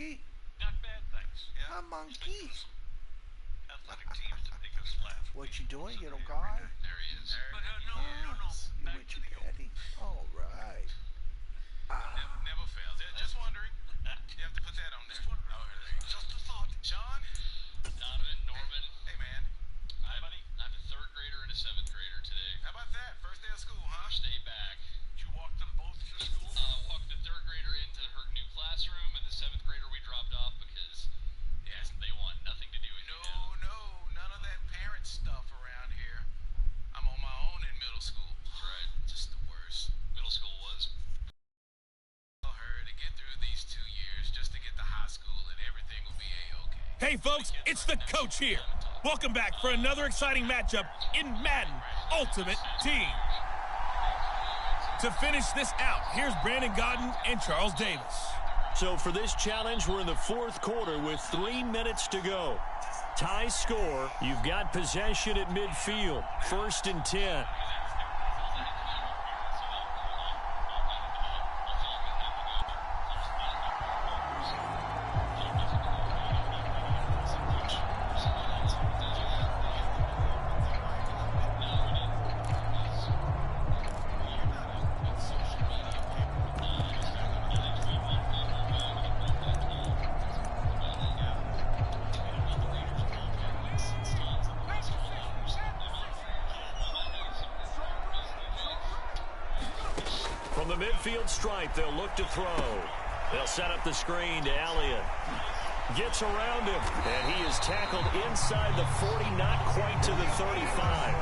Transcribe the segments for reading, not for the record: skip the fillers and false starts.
monkey? Not bad, thanks. A monkey? Athletic teams to make us laugh. What you doing, little guy? There he is. But no. You Back with to your the old. daddy? All right. Never fails. Just wondering. You have to put that on there. Just a thought. Sean? Donovan, Norman. Hey, man. Hi, buddy. I have a third grader and a seventh grader today. How about that? First day of school, huh? First day back. Did you walk them both to school? Walked the third grader into her new classroom, and the seventh grader we dropped off because, yes, they want nothing to do with you now. No. None of that parent stuff around here. I'm on my own in middle school. That's right. Just the worst. Middle school was. Tell her to get through these 2 years just to get to high school and everything will be A-okay. Hey, folks, it's the coach here. Welcome back for another exciting matchup in Madden Ultimate Team. To finish this out, here's Brandon Godden and Charles Davis. So for this challenge, we're in the fourth quarter with 3 minutes to go. Tie score, you've got possession at midfield, 1st and 10. From the midfield stripe, they'll look to throw. They'll set up the screen to Elliott. Gets around him, and he is tackled inside the 40, not quite to the 35.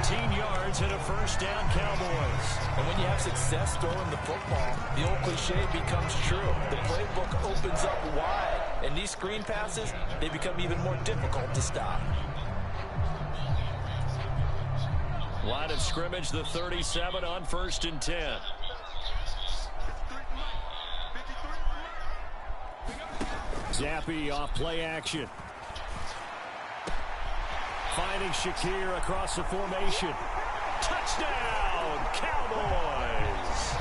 13 yards and a first down, Cowboys. And when you have success throwing the football, the old cliche becomes true. The playbook opens up wide, and these screen passes, they become even more difficult to stop. Line of scrimmage, the 37 on 1st and 10. Zappi off play action. Finding Shakir across the formation. Touchdown, Cowboys!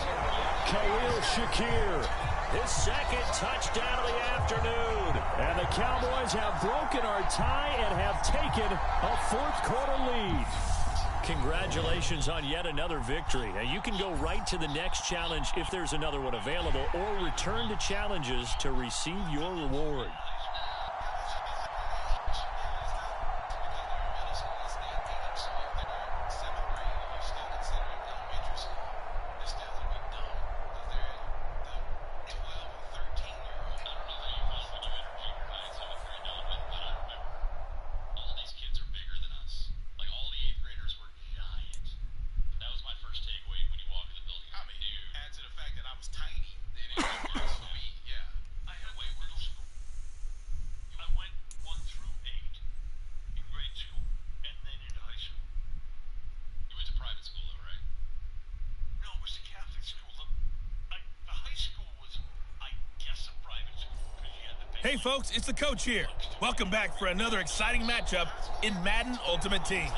Khalil Shakir, his second touchdown of the afternoon. And the Cowboys have broken our tie and have taken a fourth quarter lead. Congratulations on yet another victory. Now, you can go right to the next challenge if there's another one available, or return to challenges to receive your reward. Hey, folks, it's the coach here. Welcome back for another exciting matchup in Madden Ultimate Team.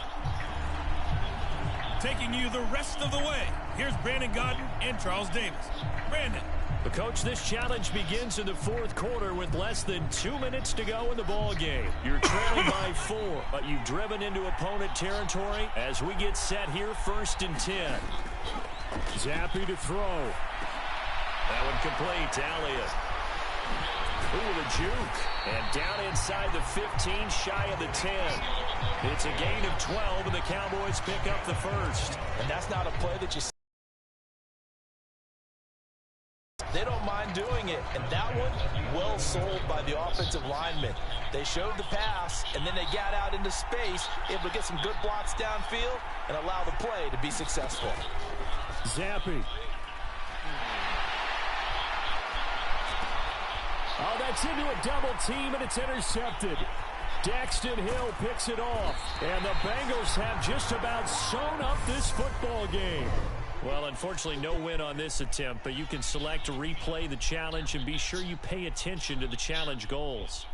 Taking you the rest of the way, here's Brandon Godden and Charles Davis. Brandon. The coach, this challenge begins in the fourth quarter with less than 2 minutes to go in the ball game. You're trailing by 4, but you've driven into opponent territory as we get set here, 1st and 10. Zappi to throw. That one complete to Elliott. Ooh, the juke. And down inside the 15, shy of the 10. It's a gain of 12, and the Cowboys pick up the first. And that's not a play that you see. They don't mind doing it, and that one, well sold by the offensive lineman. They showed the pass, and then they got out into space, able to get some good blocks downfield and allow the play to be successful. Zappi. Oh, that's into a double team, and it's intercepted. Daxton Hill picks it off, and the Bengals have just about sewn up this football game. Well, unfortunately, no win on this attempt, but you can select to replay the challenge and be sure you pay attention to the challenge goals.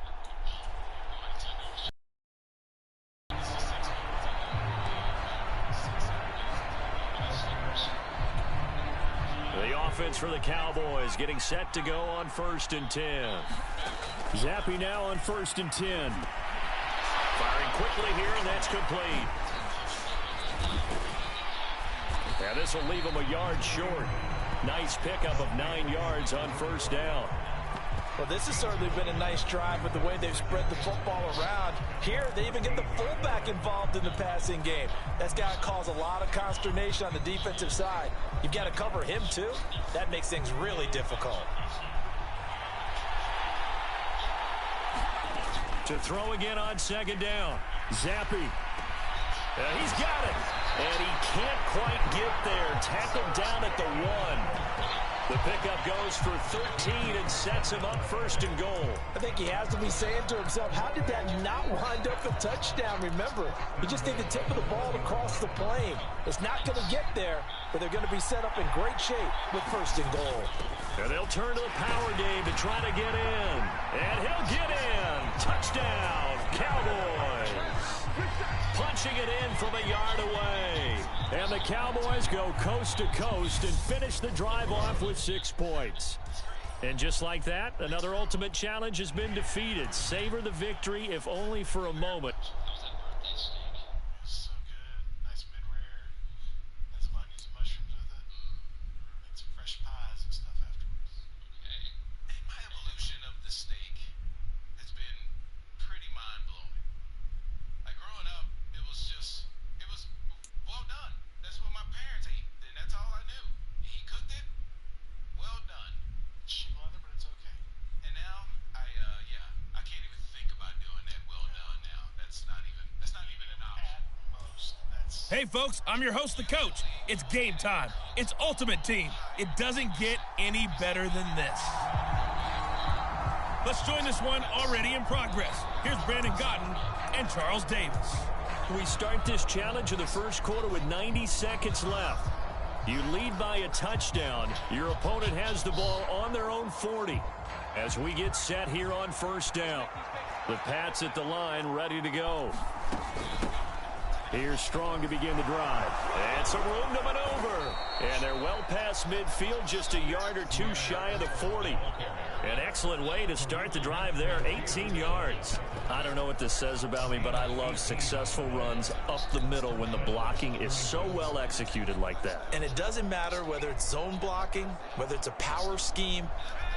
offense for the Cowboys, getting set to go on 1st and 10. Zappe now on 1st and 10. Firing quickly here, and that's complete. Yeah, this will leave him a yard short. Nice pickup of 9 yards on 1st down. Well, this has certainly been a nice drive with the way they've spread the football around. Here, they even get the fullback involved in the passing game. That's got to cause a lot of consternation on the defensive side. You've got to cover him, too. That makes things really difficult. To throw again on 2nd down. Zappe. He's got it. And he can't quite get there. Tackled down at the 1. The pickup goes for 13 and sets him up 1st and goal. I think he has to be saying to himself, how did that not wind up a touchdown? Remember, he just did the tip of the ball across the plane. It's not going to get there, but they're going to be set up in great shape with 1st and goal. And they'll turn to the power game to try to get in. And he'll get in. Touchdown, Cowboys. Punching it in from a yard away. And the Cowboys go coast to coast and finish the drive off with 6 points. And just like that, another ultimate challenge has been defeated. Savor the victory, if only for a moment. So good. Nice mid-rare. That's fine. Get some mushrooms with it. Make some fresh pies and stuff afterwards. And my evolution of the steak has been pretty mind-blowing. Like growing up, it was well done. That's what my parents ate, and that's all I knew. He cooked it, well done. Cheap leather, but it's okay. And now, I can't even think about doing that well done now. That's not even an option. Hey, folks, I'm your host, the coach. It's game time. It's Ultimate Team. It doesn't get any better than this. Let's join this one already in progress. Here's Brandon Godden and Charles Davis. We start this challenge in the 1st quarter with 90 seconds left. You lead by a touchdown. Your opponent has the ball on their own 40 as we get set here on 1st down. The Pats at the line ready to go. Here's Strong to begin the drive. And some room to maneuver. And they're well past midfield, just a yard or 2 shy of the 40. An excellent way to start the drive there, 18 yards. I don't know what this says about me, but I love successful runs up the middle when the blocking is so well executed like that. And it doesn't matter whether it's zone blocking, whether it's a power scheme.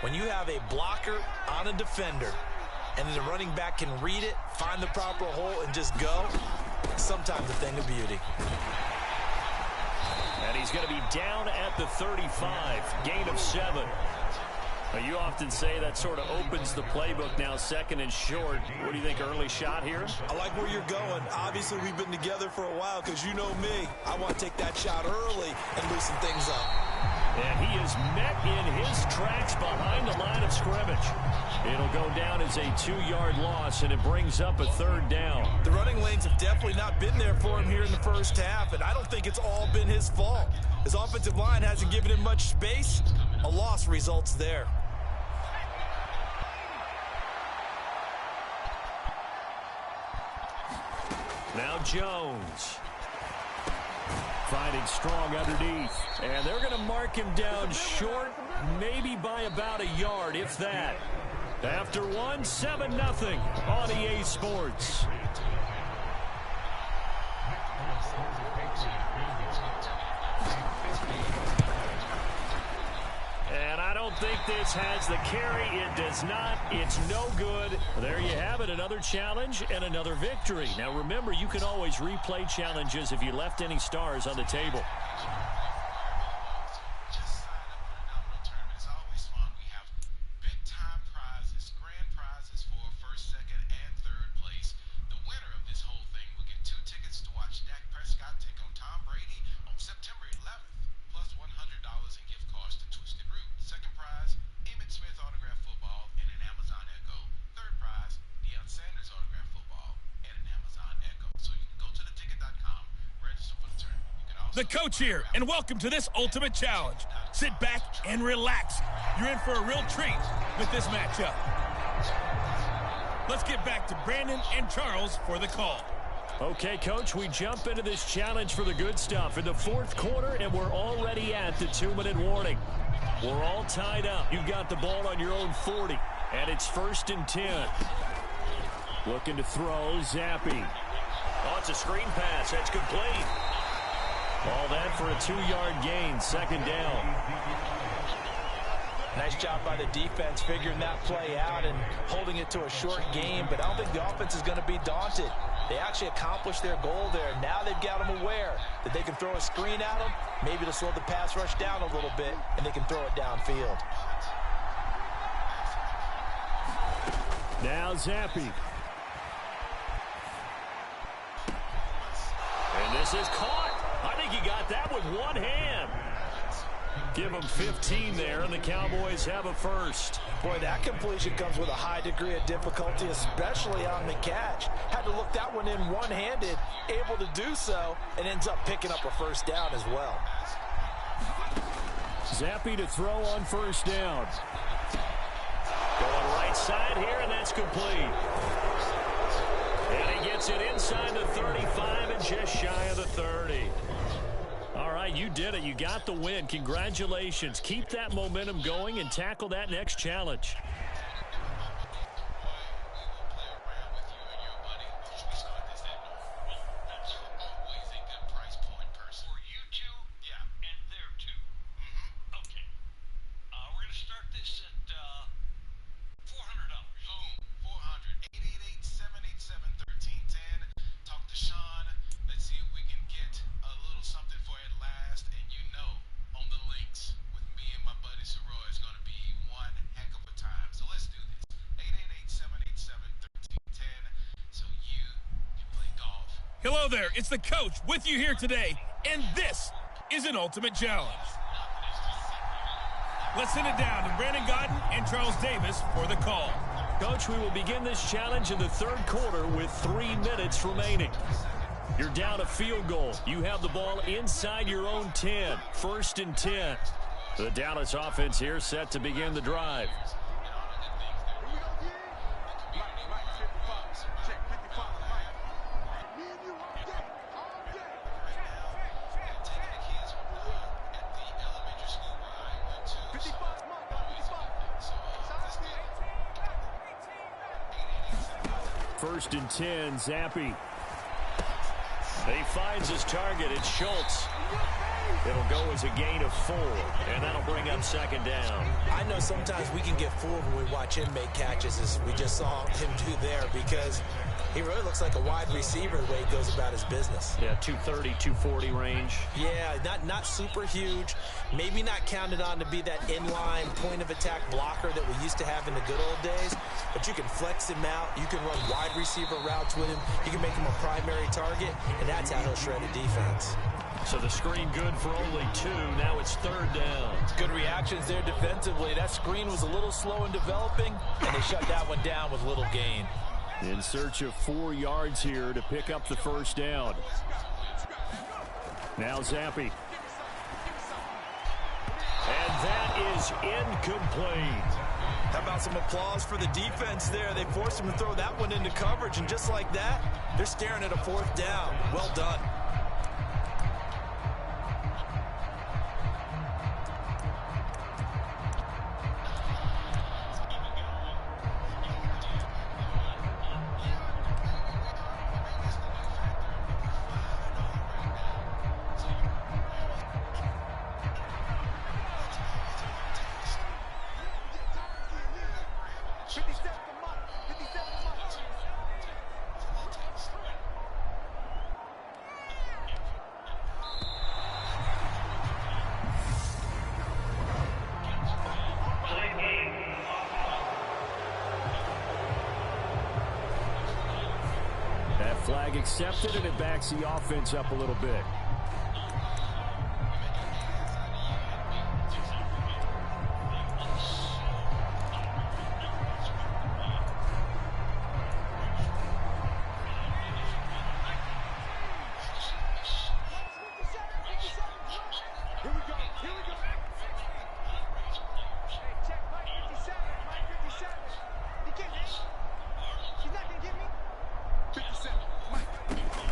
When you have a blocker on a defender, and then the running back can read it, find the proper hole, and just go, sometimes a thing of beauty. And he's going to be down at the 35, gain of 7. You often say that sort of opens the playbook now, 2nd and short. What do you think, early shot here? I like where you're going. Obviously, we've been together for a while because you know me. I want to take that shot early and loosen things up. And he is met in his tracks behind the line of scrimmage. It'll go down as a 2-yard loss, and it brings up a 3rd down. The running lanes have definitely not been there for him here in the 1st half, and I don't think it's all been his fault. His offensive line hasn't given him much space. A loss results there. Now Jones. Finding Strong underneath. And they're going to mark him down short, maybe by about a yard, if that. After 7-0 on EA Sports. And I don't think this has the carry. It does not. It's no good. There you have it, another challenge and another victory. Now remember, you can always replay challenges if you left any stars on the table. The coach here, and welcome to this Ultimate Challenge. Sit back and relax. You're in for a real treat with this matchup. Let's get back to Brandon and Charles for the call. Okay, Coach, we jump into this challenge for the good stuff in the 4th quarter, and we're already at the 2-minute warning. We're all tied up. You've got the ball on your own 40, and it's 1st and 10. Looking to throw, Zappi. Oh, it's a screen pass. That's complete. All that for a 2-yard gain, 2nd down. Nice job by the defense figuring that play out and holding it to a short game, but I don't think the offense is going to be daunted. They actually accomplished their goal there. Now they've got them aware that they can throw a screen at them, maybe to slow the pass rush down a little bit, and they can throw it downfield. Now Zappi. And this is caught. I think he got that with one hand. Give him 15 there, and the Cowboys have a first. Boy, that completion comes with a high degree of difficulty, especially on the catch. Had to look that one in one-handed, able to do so, and ends up picking up a first down as well. Zappi to throw on 1st down. Going right side here, and that's complete. And he gets it inside the 35 and just shy of the 30. All right, you did it. You got the win. Congratulations. Keep that momentum going and tackle that next challenge. Hello there, it's the coach with you here today, and this is an ultimate challenge. Let's send it down to Brandon Gaudin and Charles Davis for the call. Coach, we will begin this challenge in the 3rd quarter with 3 minutes remaining. You're down a field goal. You have the ball inside your own 10, 1st and 10. The Dallas offense here set to begin the drive. First and 10, Zappi. He finds his target. It's Schultz. It'll go as a gain of 4, and that'll bring up 2nd down. I know sometimes we can get fooled when we watch him make catches, as we just saw him do there, because he really looks like a wide receiver the way he goes about his business. Yeah, 230, 240 range. Yeah, not super huge. Maybe not counted on to be that inline point-of-attack blocker that we used to have in the good old days, but you can flex him out. You can run wide receiver routes with him. You can make him a primary target, and that's how he'll shred a defense. So the screen good for only 2. Now it's 3rd down. Good reactions there defensively. That screen was a little slow in developing, and they shut that one down with little gain. In search of 4 yards here to pick up the 1st down. Now Zappi. And that is incomplete. How about some applause for the defense there? They forced him to throw that one into coverage, and just like that, they're staring at a 4th down. Well done. Flag accepted, and it backs the offense up a little bit.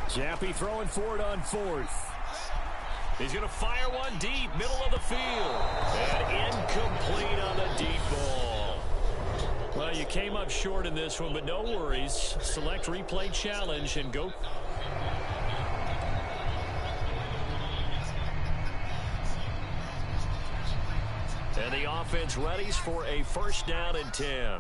Zappi throwing for it on 4th. He's going to fire one deep, middle of the field. And incomplete on the deep ball. Well, you came up short in this one, but no worries. Select replay challenge and go. And the offense readies for a first down and 10.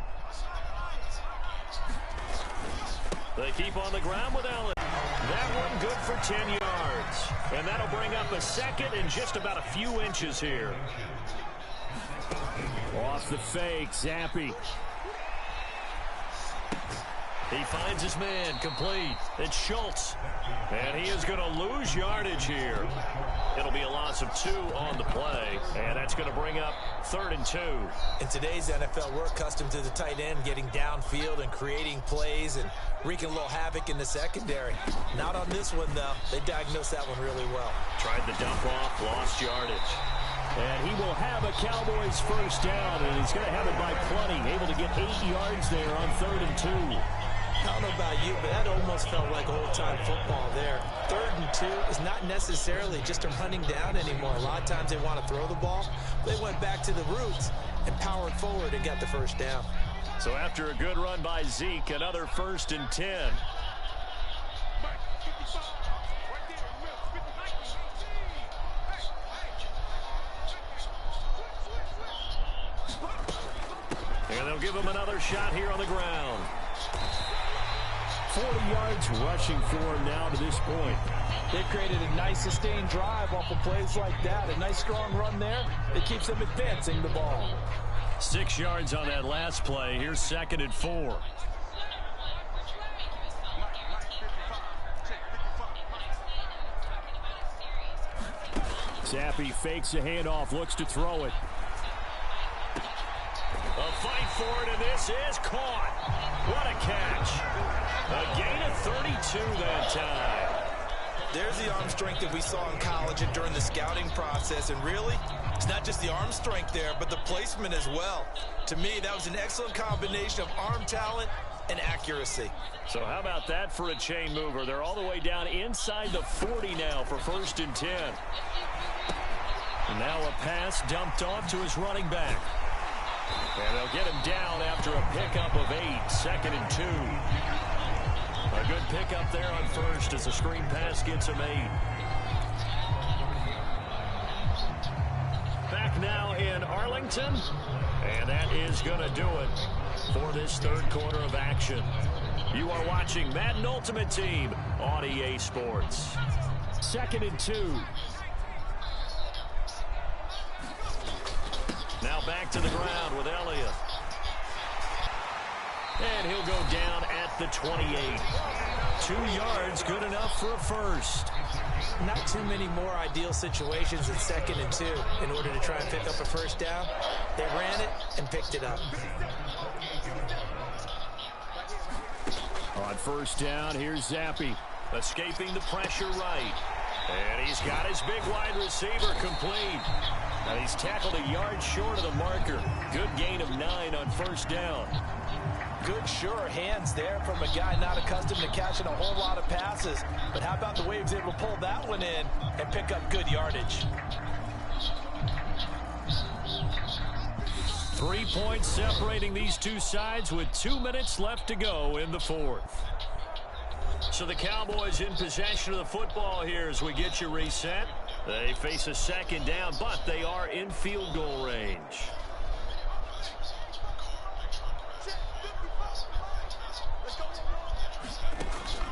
They keep on the ground with Allen. That one good for 10 yards. And that'll bring up a second and just about a few inches here. Off the fake, Zappi. He finds his man, complete. It's Schultz. And he is going to lose yardage here. It'll be a loss of 2 on the play. And that's going to bring up 3rd and 2. In today's NFL, we're accustomed to the tight end getting downfield and creating plays and wreaking a little havoc in the secondary. Not on this one, though. They diagnosed that one really well. Tried the dump off, lost yardage. And he will have a Cowboys first down, and he's going to have it by plenty. Able to get 8 yards there on 3rd and 2. I don't know about you, but that almost felt like old-time football there. 3rd and 2 is not necessarily just a running down anymore. A lot of times they want to throw the ball. They went back to the roots and powered forward and got the first down. So after a good run by Zeke, another 1st and 10. And they'll give him another shot here on the ground. 40 yards rushing for him now to this point. They've created a nice sustained drive off of plays like that. A nice strong run there that keeps them advancing the ball. 6 yards on that last play. Here's 2nd and 4. Zappi fakes a handoff, looks to throw it. A fight for it, and this is caught. What a catch. A gain of 32 that time. There's the arm strength that we saw in college and during the scouting process. And really, it's not just the arm strength there, but the placement as well. To me, that was an excellent combination of arm talent and accuracy. So how about that for a chain mover? They're all the way down inside the 40 now for 1st and 10. And now a pass dumped off to his running back. And they'll get him down after a pickup of 8, 2nd and 2. A good pickup there on 1st as the screen pass gets him 8. Back now in Arlington. And that is going to do it for this 3rd quarter of action. You are watching Madden Ultimate Team on EA Sports. 2nd and 2. Now back to the ground with Elliott. And he'll go down at the 28. 2 yards, good enough for a first. Not too many more ideal situations in 2nd and 2 in order to try and pick up a first down. They ran it and picked it up. On 1st down, here's Zappi. Escaping the pressure right. And he's got his big wide receiver complete. And he's tackled a yard short of the marker. Good gain of 9 on 1st down. Good, sure hands there from a guy not accustomed to catching a whole lot of passes. But how about the way he was able to pull that one in and pick up good yardage? 3 points separating these two sides with 2 minutes left to go in the 4th. So the Cowboys in possession of the football here as we get you reset. They face a 2nd down, but they are in field goal range.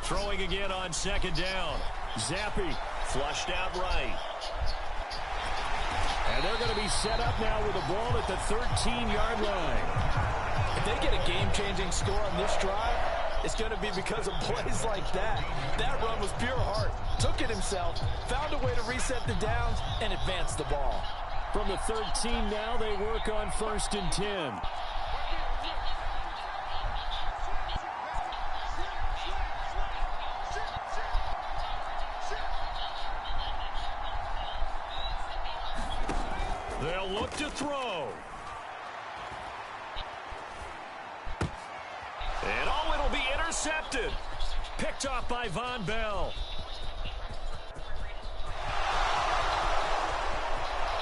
Throwing again on 2nd down. Zappi flushed out right. And they're going to be set up now with the ball at the 13-yard line. If they get a game-changing score on this drive, it's going to be because of plays like that. That run was pure heart. Took it himself, found a way to reset the downs, and advance the ball. From the 13 now, they work on 1st and 10. They'll look to throw. And oh, it'll be intercepted. Picked off by Von Bell.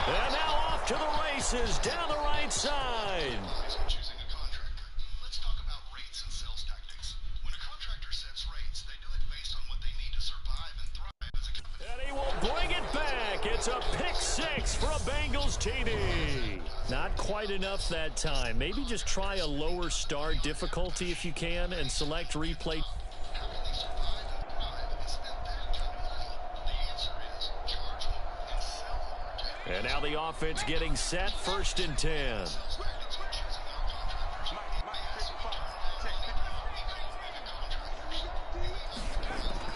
And now off to the races down the right side. Choosing a contractor. Let's talk about rates and sales tactics. When a contractor sets rates, they do it based on what they need to survive and thrive as a company. And he will bring it back. It's a pick six for a Bengals TD. Not quite enough that time. Maybe just try a lower start difficulty if you can and select replay. And now the offense getting set, 1st and 10.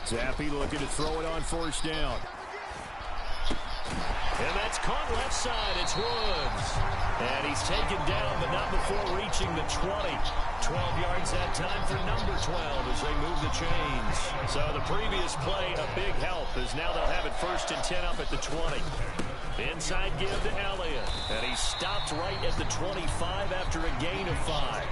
Zappe looking to throw it on 1st down. And that's caught left side. It's Woods. And he's taken down, but not before reaching the 20. 12 yards that time for number 12 as they move the chains. So the previous play, a big help, as now they'll have it 1st and 10 up at the 20. Inside give to Elliott. And he stopped right at the 25 after a gain of 5.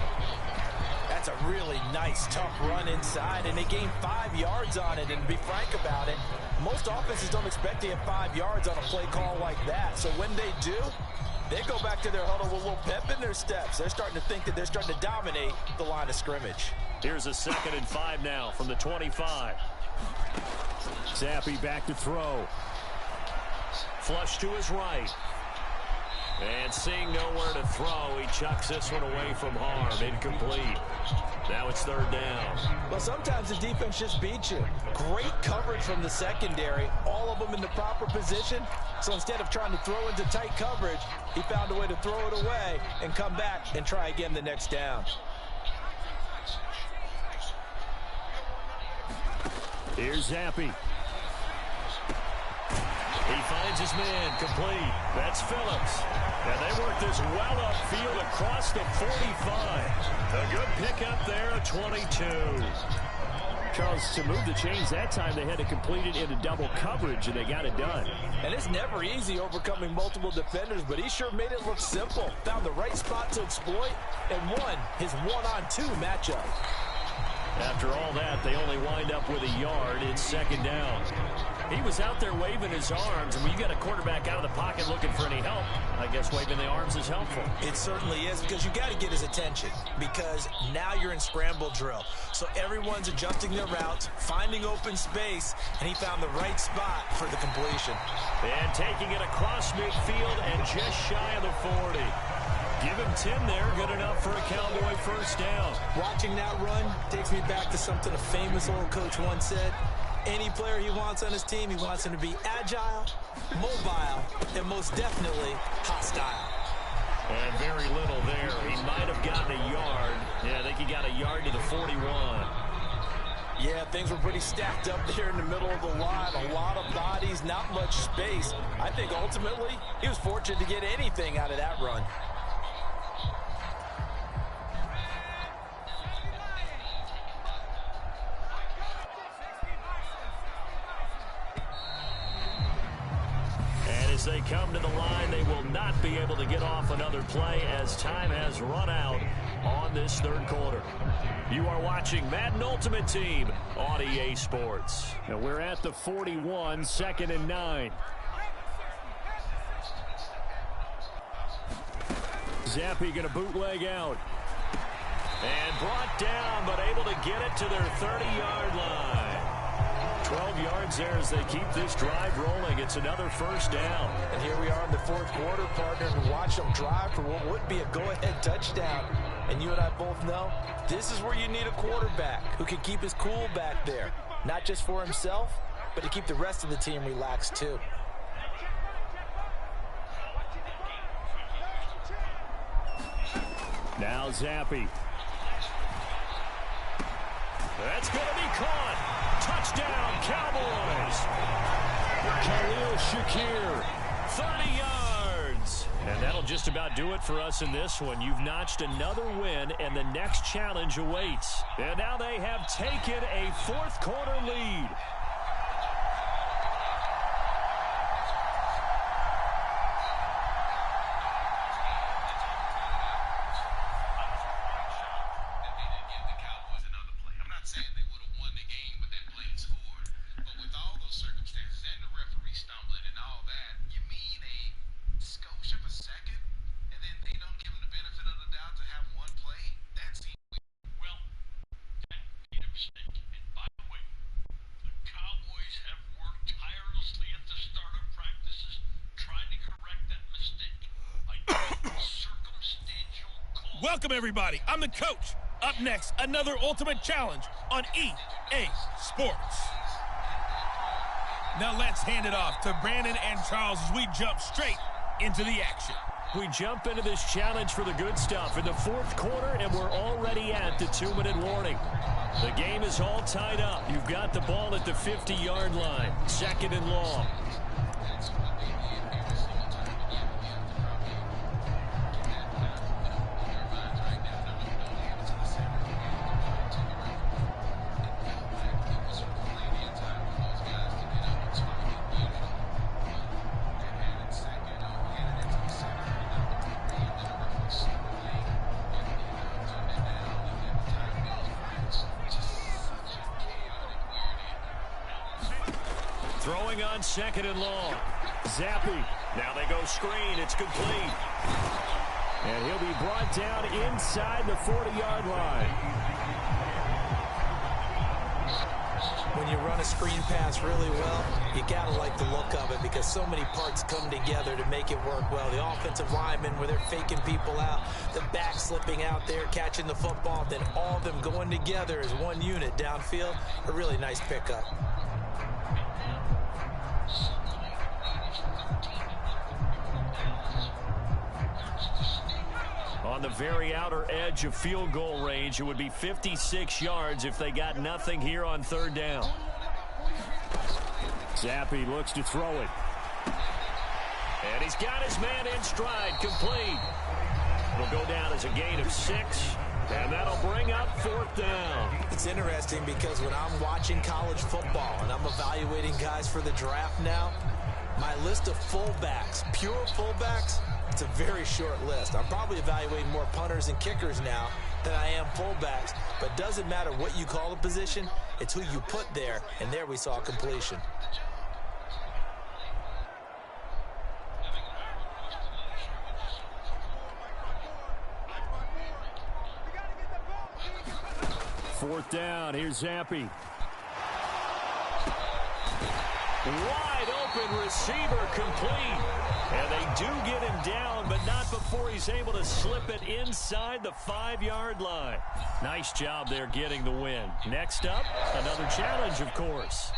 That's a really nice, tough run inside, and they gained 5 yards on it. And to be frank about it, most offenses don't expect to get 5 yards on a play call like that. So when they do, they go back to their huddle with a little pep in their steps. They're starting to think that they're starting to dominate the line of scrimmage. Here's a 2nd and 5 now from the 25. Zappe back to throw. Flush to his right. And seeing nowhere to throw, he chucks this one away from harm. Incomplete. Now it's 3rd down. Well, sometimes the defense just beats you. Great coverage from the secondary. All of them in the proper position. So instead of trying to throw into tight coverage, he found a way to throw it away and come back and try again the next down. Here's Zappe. He finds his man, complete. That's Phillips. And they work this well upfield across the 45. A good pickup there, a 22. Charles, to move the chains that time, they had to complete it into double coverage, and they got it done. And it's never easy overcoming multiple defenders, but he sure made it look simple. Found the right spot to exploit and won his one-on-2 matchup. After all that, they only wind up with a yard. It's 2nd down. He was out there waving his arms, and when you got a quarterback out of the pocket looking for any help, I guess waving the arms is helpful. It certainly is, because you got to get his attention, because now you're in scramble drill. So everyone's adjusting their routes, finding open space, and he found the right spot for the completion. And taking it across midfield and just shy of the 40. Give him 10 there, good enough for a Cowboy 1st down. Watching that run takes me back to something a famous old coach once said. Any player he wants on his team, he wants him to be agile, mobile, and most definitely hostile. And very little there. He might have gotten a yard. Yeah, I think he got a yard to the 41. Yeah, things were pretty stacked up there in the middle of the line. A lot of bodies, not much space. I think ultimately he was fortunate to get anything out of that run. As they come to the line, they will not be able to get off another play as time has run out on this 3rd quarter. You are watching Madden Ultimate Team on EA Sports. And we're at the 41, 2nd and 9. Zappe going to bootleg out. And brought down, but able to get it to their 30-yard line. 12 yards there as they keep this drive rolling. It's another 1st down. And here we are in the 4th quarter, partner, and watch them drive for what would be a go-ahead touchdown. And you and I both know this is where you need a quarterback who can keep his cool back there. Not just for himself, but to keep the rest of the team relaxed too. Now Zappe. That's going to be caught. Touchdown, Cowboys. Khalil Shakir, 30 yards. And that'll just about do it for us in this one. You've notched another win, and the next challenge awaits. And now they have taken a 4th quarter lead. mistake. And by the way, the Cowboys have worked tirelessly at the start of practices trying to correct that mistake by doing circumstantial calls. Welcome, everybody. I'm the coach. Up next, another Ultimate Challenge on EA Sports. Now let's hand it off to Brandon and Charles as we jump straight into the action. We jump into this challenge for the good stuff in the fourth quarter, and we're already at the 2-minute warning. The game is all tied up. You've got the ball at the 50-yard line, 2nd and long. Throwing on 2nd and long. Zappy. Now they go screen. It's complete. And he'll be brought down inside the 40-yard line. When you run a screen pass really well, you got to like the look of it because so many parts come together to make it work well. The offensive linemen, where they're faking people out, the back slipping out there, catching the football, then all of them going together as one unit downfield. A really nice pickup. On the very outer edge of field goal range, it would be 56 yards if they got nothing here on 3rd down. Zappy looks to throw it. And he's got his man in stride, complete. It'll go down as a gain of 6, and that'll bring up 4th down. It's interesting because when I'm watching college football and I'm evaluating guys for the draft now, my list of fullbacks, pure fullbacks, it's a very short list. I'm probably evaluating more punters and kickers now than I am fullbacks, but it doesn't matter what you call the position, it's who you put there, and there we saw completion. Fourth down, here's Zappy. Wide open receiver, complete. And they do get him down, but not before he's able to slip it inside the 5-yard line. Nice job there getting the win. Next up, another challenge, of course.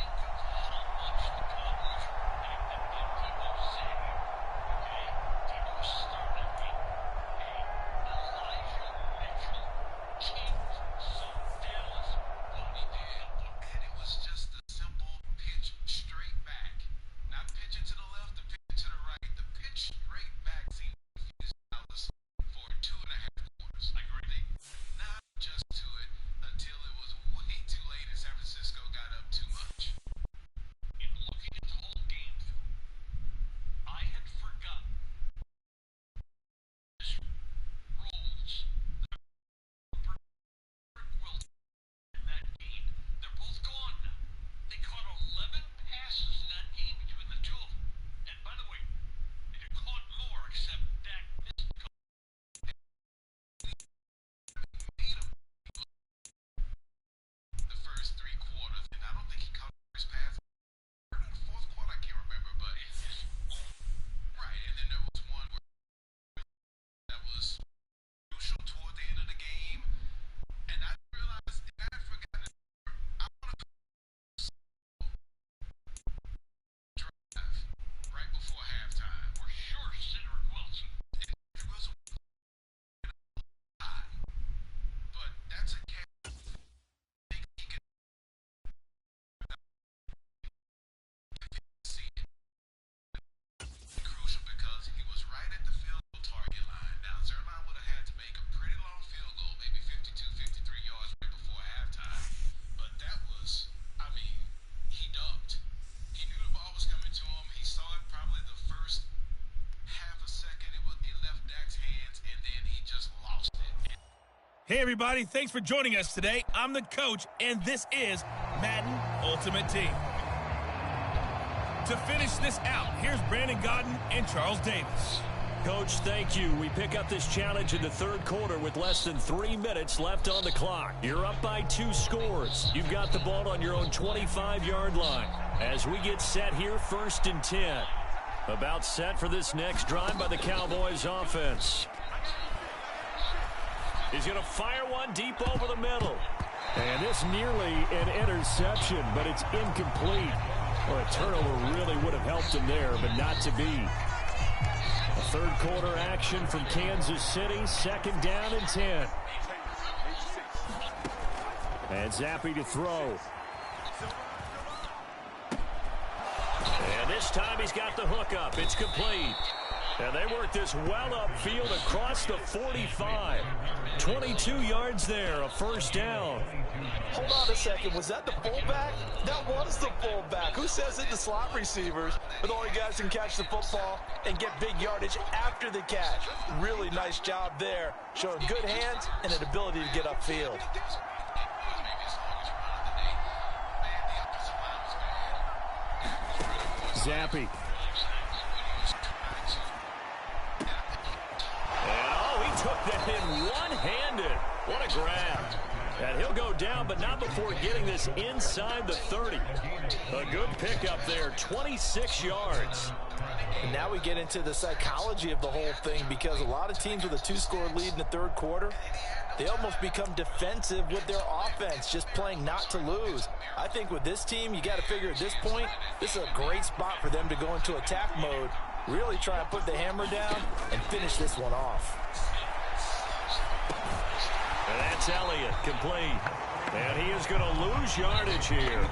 Hey, everybody. Thanks for joining us today. I'm the coach, and this is Madden Ultimate Team. To finish this out, here's Brandon Gaudin and Charles Davis. Coach, thank you. We pick up this challenge in the third quarter with less than 3 minutes left on the clock. You're up by 2 scores. You've got the ball on your own 25-yard line. As we get set here, 1st and 10. About set for this next drive by the Cowboys offense. He's going to fire one deep over the middle. And this nearly an interception, but it's incomplete. Well, a turnover really would have helped him there, but not to be. A third quarter action from Kansas City, 2nd down and 10. And Zappi to throw. And this time he's got the hook up. It's complete. And they work this well upfield across the 45. 22 yards there, a 1st down. Hold on a second. Was that the fullback? That was the fullback. Who says it? The slot receivers are the only guys who can catch the football and get big yardage after the catch. Really nice job there, showing good hands and an ability to get upfield. Zappi. And oh, he took that in one-handed. What a grab. And he'll go down, but not before getting this inside the 30. A good pickup there, 26 yards. And now we get into the psychology of the whole thing, because a lot of teams with a 2-score lead in the third quarter, they almost become defensive with their offense, just playing not to lose. I think with this team, you got to figure at this point, this is a great spot for them to go into attack mode, really try to put the hammer down and finish this one off. And that's Elliott, complete. And he is going to lose yardage here.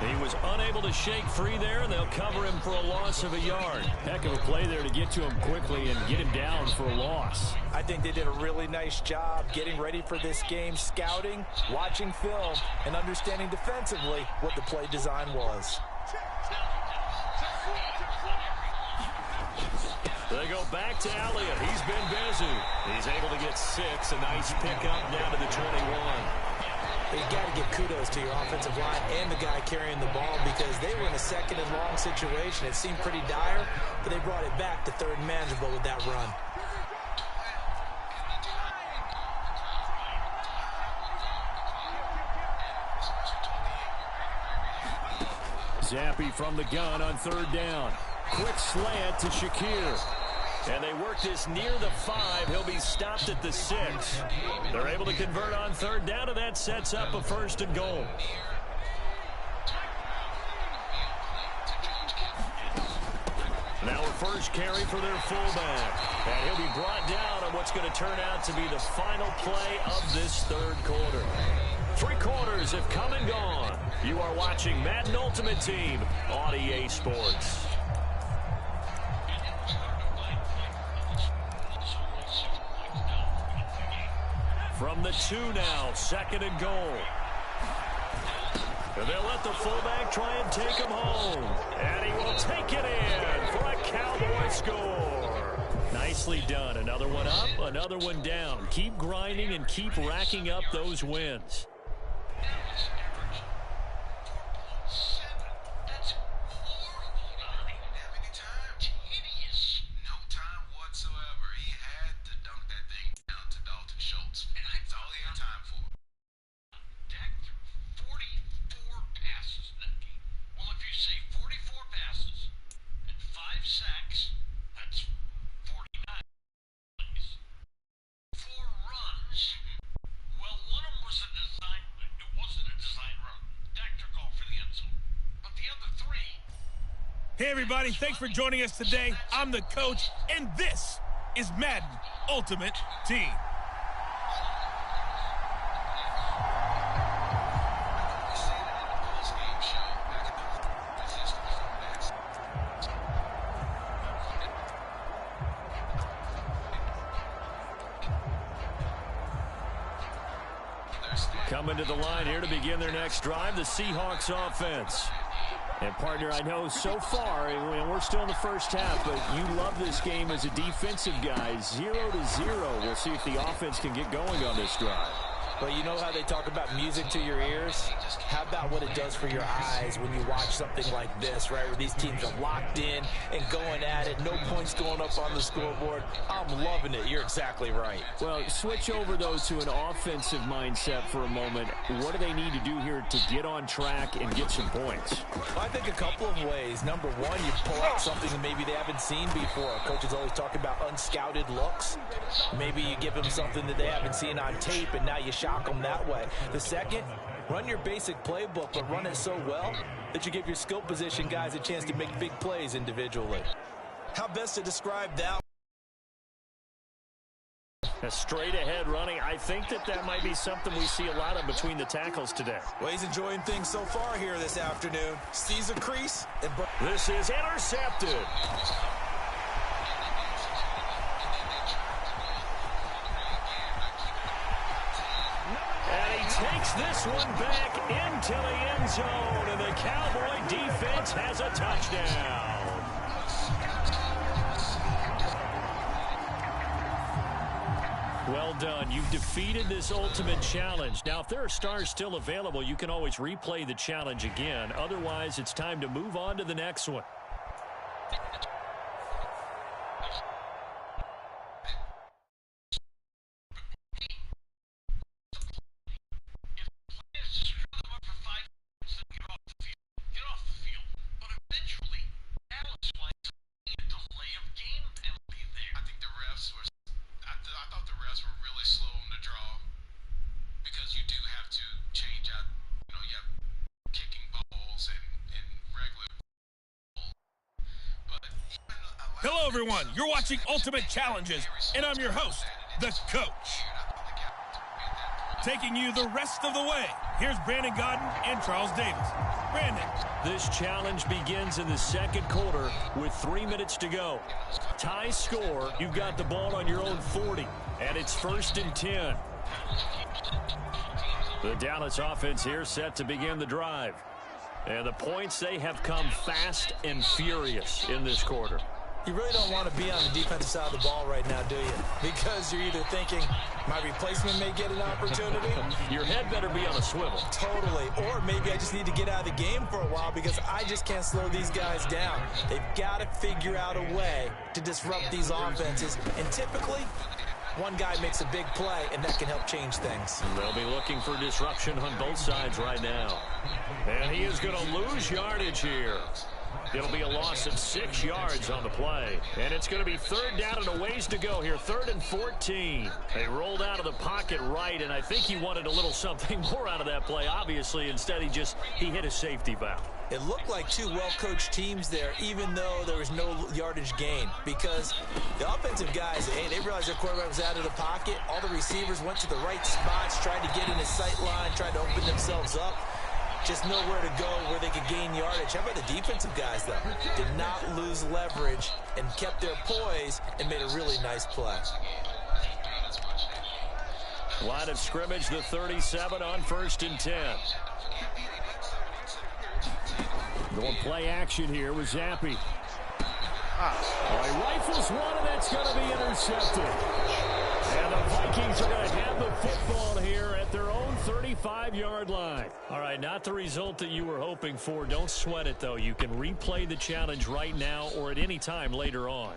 He was unable to shake free there, and they'll cover him for a loss of a yard. Heck of a play there to get to him quickly and get him down for a loss. I think they did a really nice job getting ready for this game, scouting, watching film, and understanding defensively what the play design was. They go back to Elliott. He's been busy. He's able to get 6. A nice pickup down to the 21. You got to give kudos to your offensive line and the guy carrying the ball, because they were in a 2nd and long situation. It seemed pretty dire, but they brought it back to 3rd and manageable with that run. Zappi from the gun on 3rd down. Quick slant to Shakir. And they work this near the 5. He'll be stopped at the 6. They're able to convert on 3rd down, and that sets up a 1st and goal. Now a first carry for their fullback. And he'll be brought down on what's going to turn out to be the final play of this third quarter. 3 quarters have come and gone. You are watching Madden Ultimate Team on EA Sports. From the 2 now, 2nd and goal. And they'll let the fullback try and take him home. And he will take it in for a Cowboy score. Nicely done. Another one up, another one down. Keep grinding and keep racking up those wins. Hey, everybody, thanks for joining us today. I'm the coach, and this is Madden Ultimate Team. Coming to the line here to begin their next drive, the Seahawks offense. And, partner, I know so far, we're still in the first half, but you love this game as a defensive guy. 0-0. We'll see if the offense can get going on this drive. But you know how they talk about music to your ears? How about what it does for your eyes when you watch something like this, right, where these teams are locked in and going at it, no points going up on the scoreboard? I'm loving it. You're exactly right. Well, switch over, though, to an offensive mindset for a moment. What do they need to do here to get on track and get some points? I think a couple of ways. Number one, you pull out something that maybe they haven't seen before. Coaches always talk about unscouted looks. Maybe you give them something that they haven't seen on tape, and now you shock them that way. The second, run your basic playbook, but run it so well that you give your skill position guys a chance to make big plays individually. How best to describe that? A straight-ahead running. I think that might be something we see a lot of between the tackles today. Well, he's enjoying things so far here this afternoon. Sees a crease. And this is intercepted. And he takes this one back into the end zone, and the Cowboy defense has a touchdown. Well done. You've defeated this ultimate challenge. Now, if there are stars still available, you can always replay the challenge again. Otherwise, it's time to move on to the next one. Hello, everyone. You're watching Ultimate Challenges, and I'm your host, the Coach. Taking you the rest of the way, here's Brandon Gaudin and Charles Davis. Brandon. This challenge begins in the second quarter with 3 minutes to go. Tie score, you've got the ball on your own 40, and it's 1st and 10. The Dallas offense here set to begin the drive. And the points, they have come fast and furious in this quarter. You really don't want to be on the defensive side of the ball right now, do you? Because you're either thinking, my replacement may get an opportunity. Your head better be on a swivel. Totally. Or maybe I just need to get out of the game for a while because I just can't slow these guys down. They've got to figure out a way to disrupt these offenses. And typically, one guy makes a big play, and that can help change things. They'll be looking for disruption on both sides right now. And he is going to lose yardage here. It'll be a loss of 6 yards on the play. And it's going to be 3rd down and a ways to go here. 3rd and 14. They rolled out of the pocket right, and I think he wanted a little something more out of that play. Obviously, instead he hit a safety valve. It looked like two well-coached teams there, even though there was no yardage gain. Because the offensive guys, hey, they realized their quarterback was out of the pocket. All the receivers went to the right spots, tried to get in his sight line, tried to open themselves up. Just nowhere to go where they could gain yardage. How about the defensive guys, though? Did not lose leverage and kept their poise and made a really nice play. Line of scrimmage, the 37 on 1st and 10. Going play action here with Zappi. He rifles one, and that's going to be intercepted. And the Vikings are going to have the football here at their own 35-yard line. All right, not the result that you were hoping for. Don't sweat it, though. You can replay the challenge right now or at any time later on.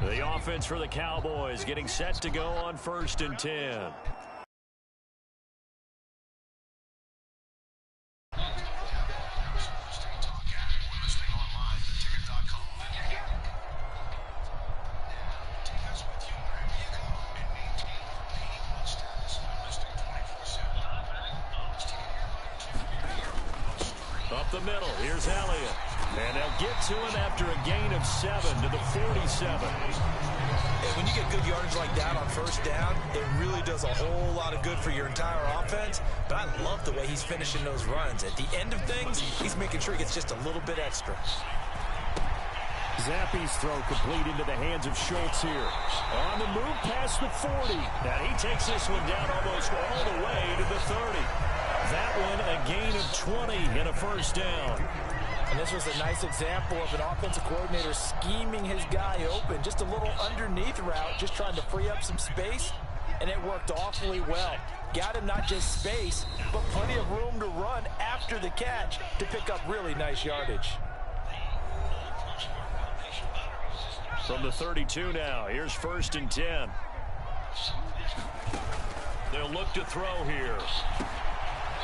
The offense for the Cowboys getting set to go on 1st and 10. Up the middle, here's Elliott. And they'll get to him after a gain of 7 to the 47. And when you get good yardage like that on 1st down, it really does a whole lot of good for your entire offense. But I love the way he's finishing those runs. At the end of things, he's making sure he gets just a little bit extra. Zappe's throw complete into the hands of Schultz here. On the move past the 40. Now he takes this one down almost all the way to the 30. That one a gain of 20 and a 1st down. And this was a nice example of an offensive coordinator scheming his guy open. Just a little underneath route, just trying to free up some space, and it worked awfully well. Got him not just space, but plenty of room to run after the catch to pick up really nice yardage. From the 32 now, here's 1st and 10. They'll look to throw here.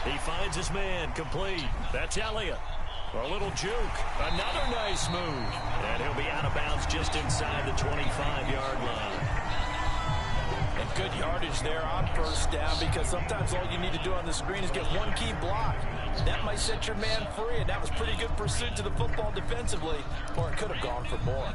He finds his man complete. That's Elliott. A little juke. Another nice move. And he'll be out of bounds just inside the 25-yard line. And good yardage there on 1st down, because sometimes all you need to do on the screen is get one key block. That might set your man free, and that was pretty good pursuit to the football defensively, or it could have gone for more.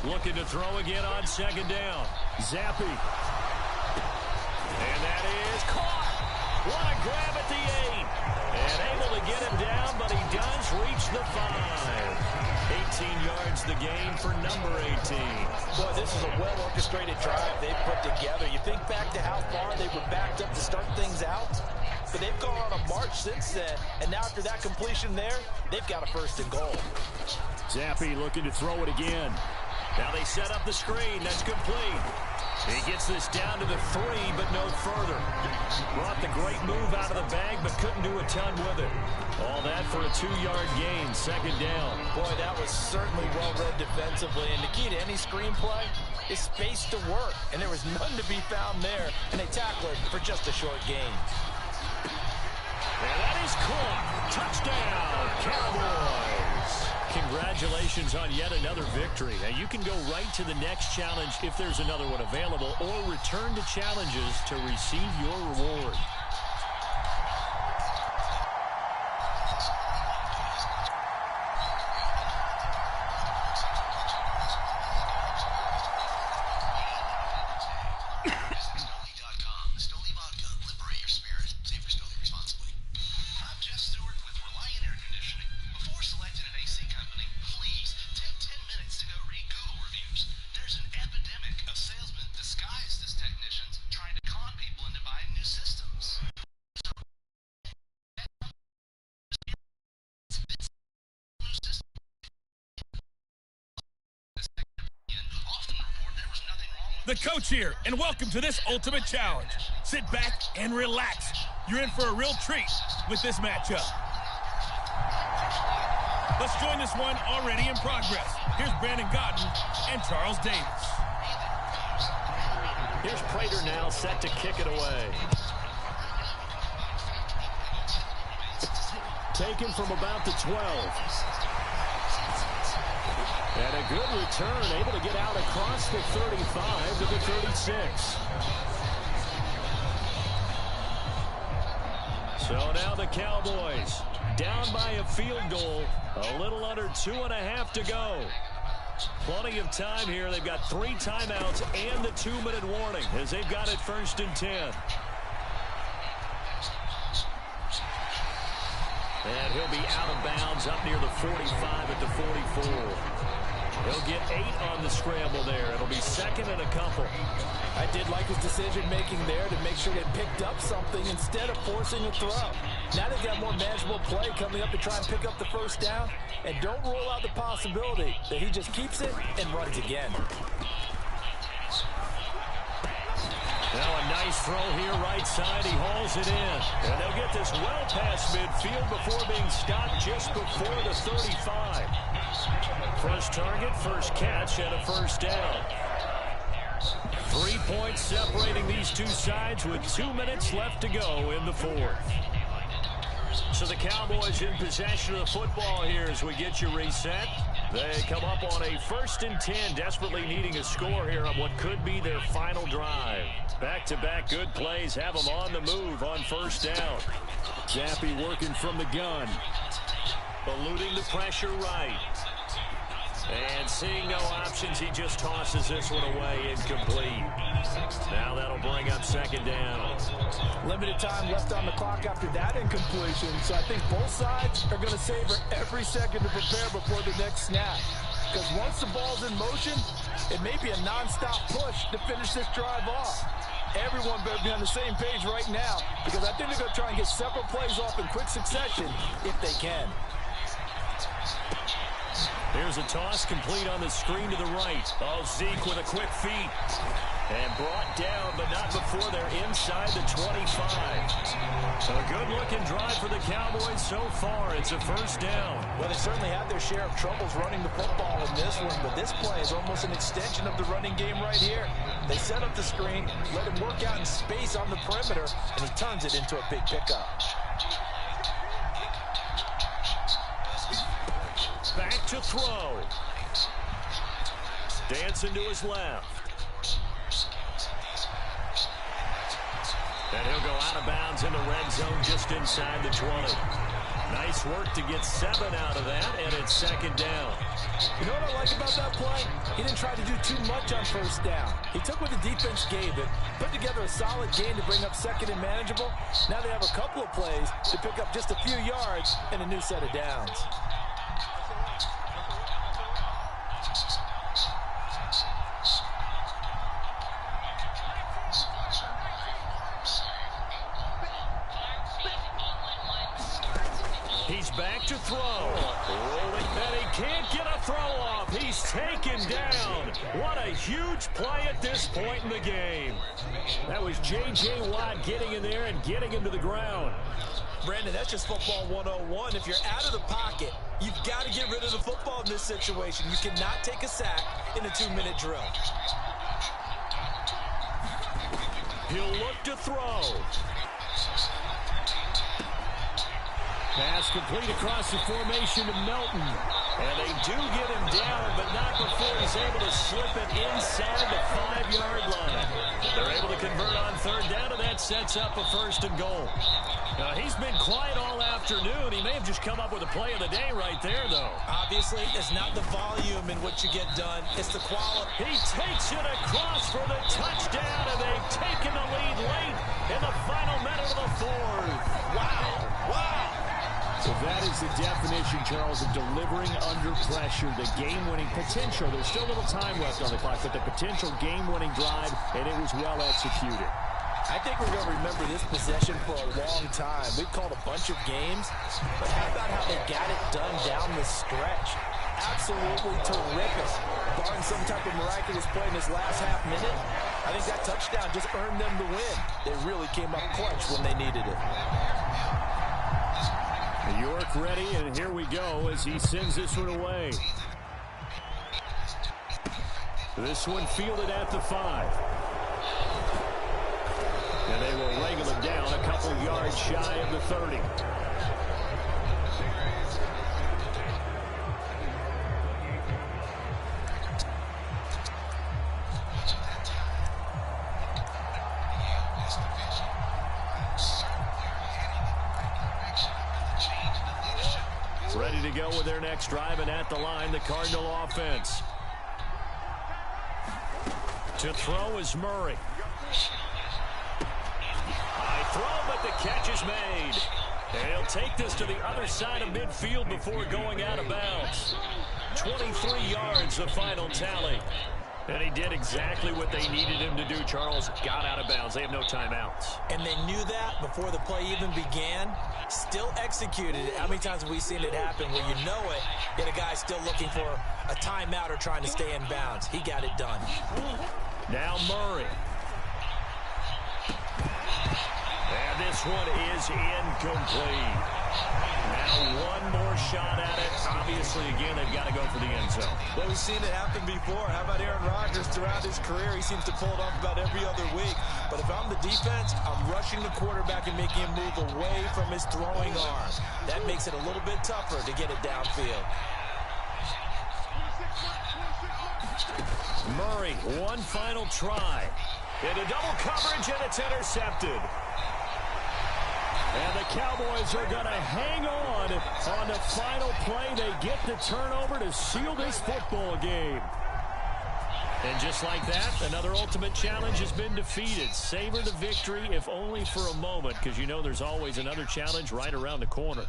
Looking to throw again on 2nd down. Zappe. And that is caught. What a grab at the 8. And able to get him down, but he does reach the 5. 18 yards the gain for number 18. Boy, this is a well-orchestrated drive they've put together. You think back to how far they were backed up to start things out, but they've gone on a march since then, and now after that completion there, they've got a 1st and goal. Zappe looking to throw it again. Now they set up the screen. That's complete. He gets this down to the 3, but no further. Brought the great move out of the bag, but couldn't do a ton with it. All that for a 2-yard gain, 2nd down. Boy, that was certainly well-read defensively. And the key to any screenplay is space to work. And there was none to be found there. And they tackle it for just a short gain. And that is caught. Touchdown, Cowboys. Congratulations on yet another victory. Now, you can go right to the next challenge if there's another one available, or return to challenges to receive your reward. The coach here, and welcome to this ultimate challenge. Sit back and relax. You're in for a real treat with this matchup. Let's join this one already in progress. Here's Brandon Godden and Charles Davis. Here's Prater now set to kick it away. Taken from about the 12. And a good return, able to get out across the 35 to the 36. So now the Cowboys down by a field goal, a little under 2.5 to go. Plenty of time here. They've got 3 timeouts and the 2-minute warning as they've got it 1st and 10. And he'll be out of bounds up near the 45 at the 44. He'll get 8 on the scramble there. It'll be 2nd and a couple. I did like his decision-making there to make sure they picked up something instead of forcing a throw. Now they've got more manageable play coming up to try and pick up the first down. And don't rule out the possibility that he just keeps it and runs again. Now a nice throw here right side. He hauls it in. And they'll get this well past midfield before being stopped just before the 35. First target, first catch, and a first down. 3 points separating these two sides with 2 minutes left to go in the fourth. So the Cowboys in possession of the football here as we get you reset. They come up on a 1st and 10, desperately needing a score here on what could be their final drive. Back-to-back good plays have them on the move on first down. Zappe working from the gun. Eluding the pressure right. And seeing no options, he just tosses this one away incomplete. Now that'll bring up second down. Limited time left on the clock after that incompletion, so I think both sides are going to savor every second to prepare before the next snap. Because once the ball's in motion, it may be a non-stop push to finish this drive off. Everyone better be on the same page right now, because I think they're going to try and get several plays off in quick succession if they can. Here's a toss complete on the screen to the right. Oh, Zeke with a quick feet. And brought down, but not before they're inside the 25. So a good-looking drive for the Cowboys so far. It's a first down. Well, they certainly had their share of troubles running the football in this one, but this play is almost an extension of the running game right here. They set up the screen, let him work out in space on the perimeter, and he turns it into a big pickup. Back to throw. Dancing to his left. And he'll go out of bounds in the red zone just inside the 20. Nice work to get 7 out of that, and it's second down. You know what I like about that play? He didn't try to do too much on first down. He took what the defense gave it, put together a solid game to bring up second and manageable. Now they have a couple of plays to pick up just a few yards and a new set of downs. He's back to throw. Rolling, and he can't get a throw off. He's taken down. What a huge play at this point in the game. That was J.J. Watt getting in there and getting him to the ground. Brandon, that's just football 101. If you're out of the pocket, you've got to get rid of the football in this situation. You cannot take a sack in a 2-minute drill. He'll look to throw. Pass complete across the formation to Melton. And they do get him down, but not before he's able to slip it inside the 5-yard line. They're able to convert on third down, and that sets up a 1st and goal. Now, he's been quiet all afternoon. He may have just come up with a play of the day right there, though. Obviously, it's not the volume in what you get done. It's the quality. He takes it across for the touchdown, and they've taken the lead late in the final minute of the fourth. Wow. Wow. So that is the definition, Charles, of delivering under pressure. The game-winning potential. There's still a little time left on the clock, but the potential game-winning drive, and it was well executed. I think we're going to remember this possession for a long time. We've called a bunch of games, but how about how they got it done down the stretch? Absolutely terrific. Barring some type of miraculous play in this last half minute, I think that touchdown just earned them the win. They really came up clutch when they needed it. York ready, and here we go as he sends this one away. This one fielded at the 5. And they will wrangle him down a couple yards shy of the 30. Ready to go with their next drive, and at the line, the Cardinal offense. To throw is Murray. High throw, but the catch is made. And he'll take this to the other side of midfield before going out of bounds. 23 yards, the final tally. And he did exactly what they needed him to do, Charles. Got out of bounds. They have no timeouts. And they knew that before the play even began. Still executed it. How many times have we seen it happen where you know it, yet a guy still looking for a timeout or trying to stay in bounds? He got it done. Now Murray. And this one is incomplete. Now one more shot at it. Obviously, again, they've got to go for the end zone. Well, we've seen it happen before. How about Aaron Rodgers throughout his career? He seems to pull it off about every other week. But if I'm the defense, I'm rushing the quarterback and making him move away from his throwing arm. That makes it a little bit tougher to get it downfield. Murray, one final try. Into double coverage, and it's intercepted. And the Cowboys are going to hang on the final play. They get the turnover to seal this football game. And just like that, another ultimate challenge has been defeated. Savor the victory, if only for a moment, because you know there's always another challenge right around the corner.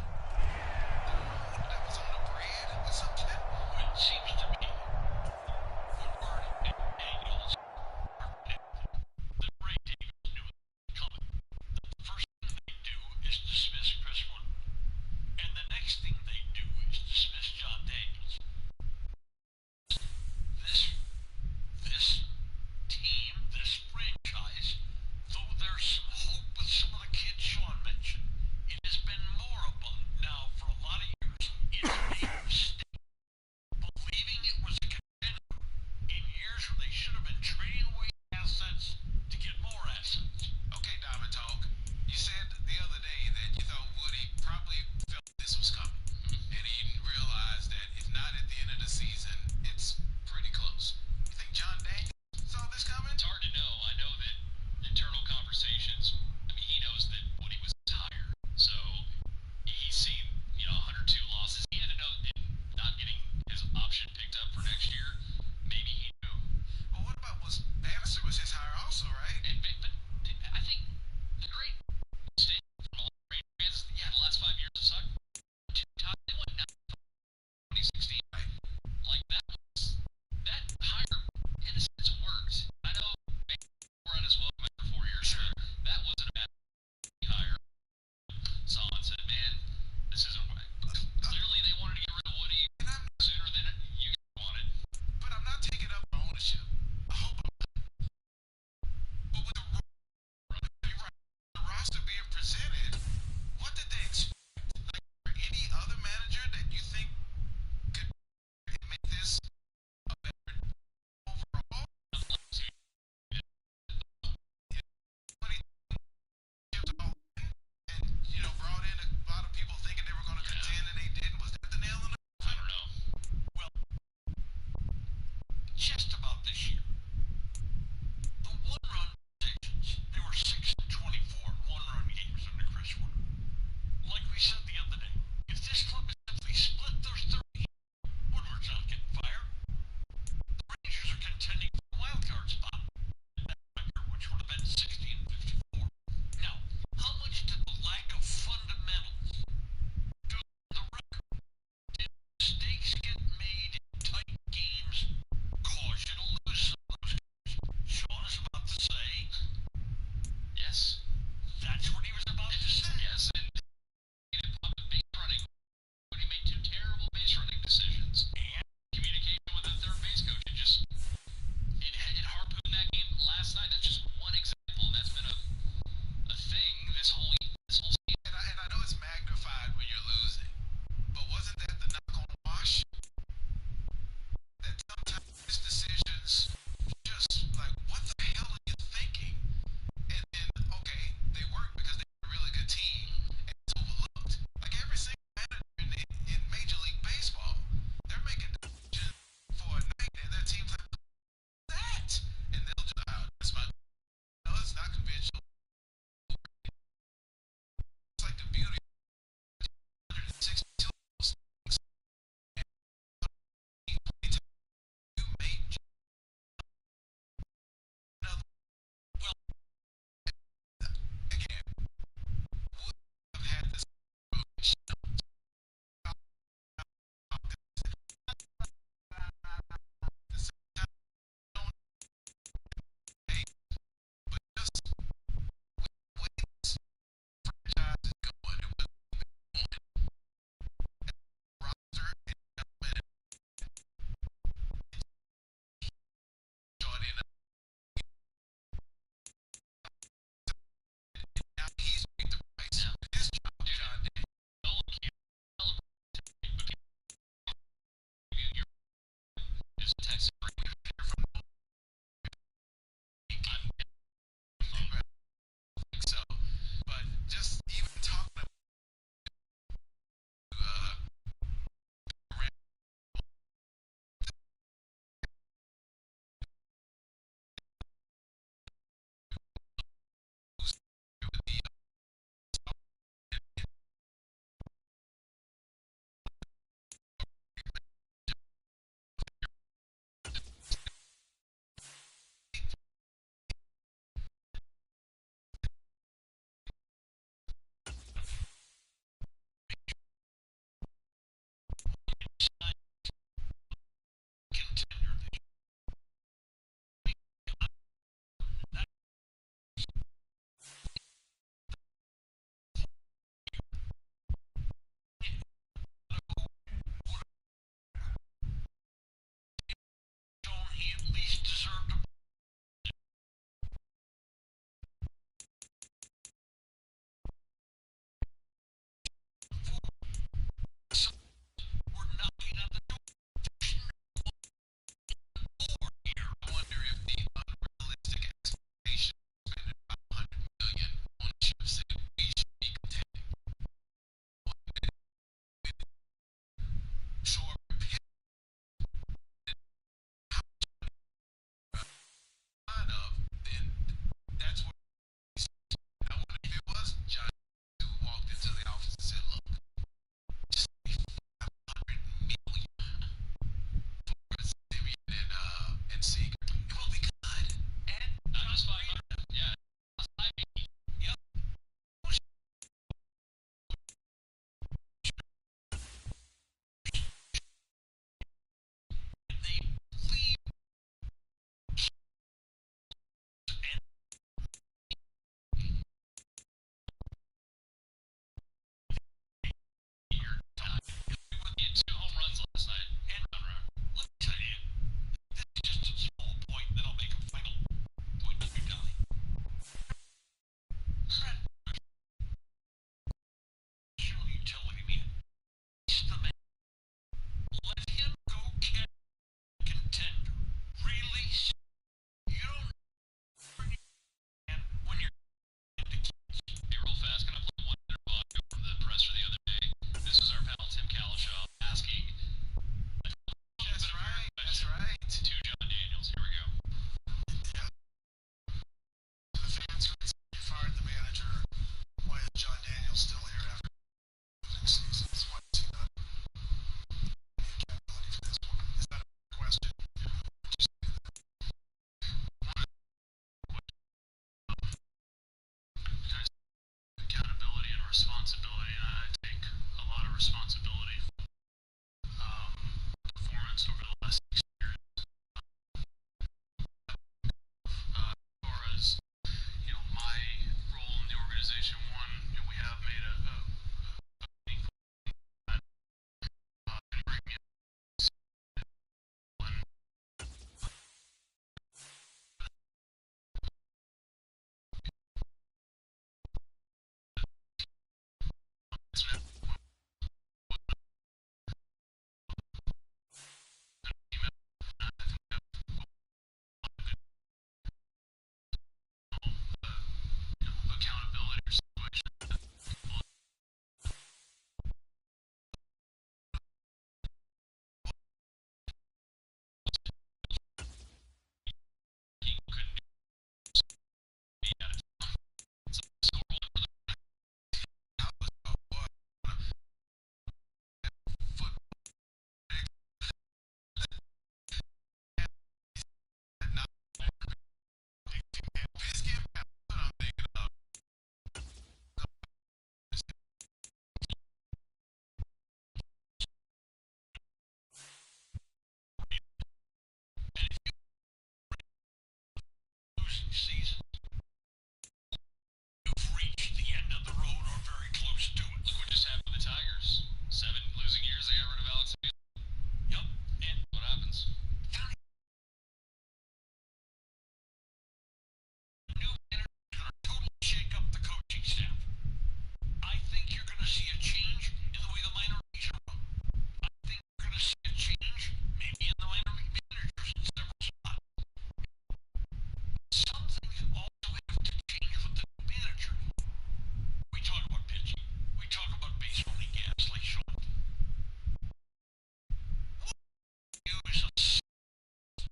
is a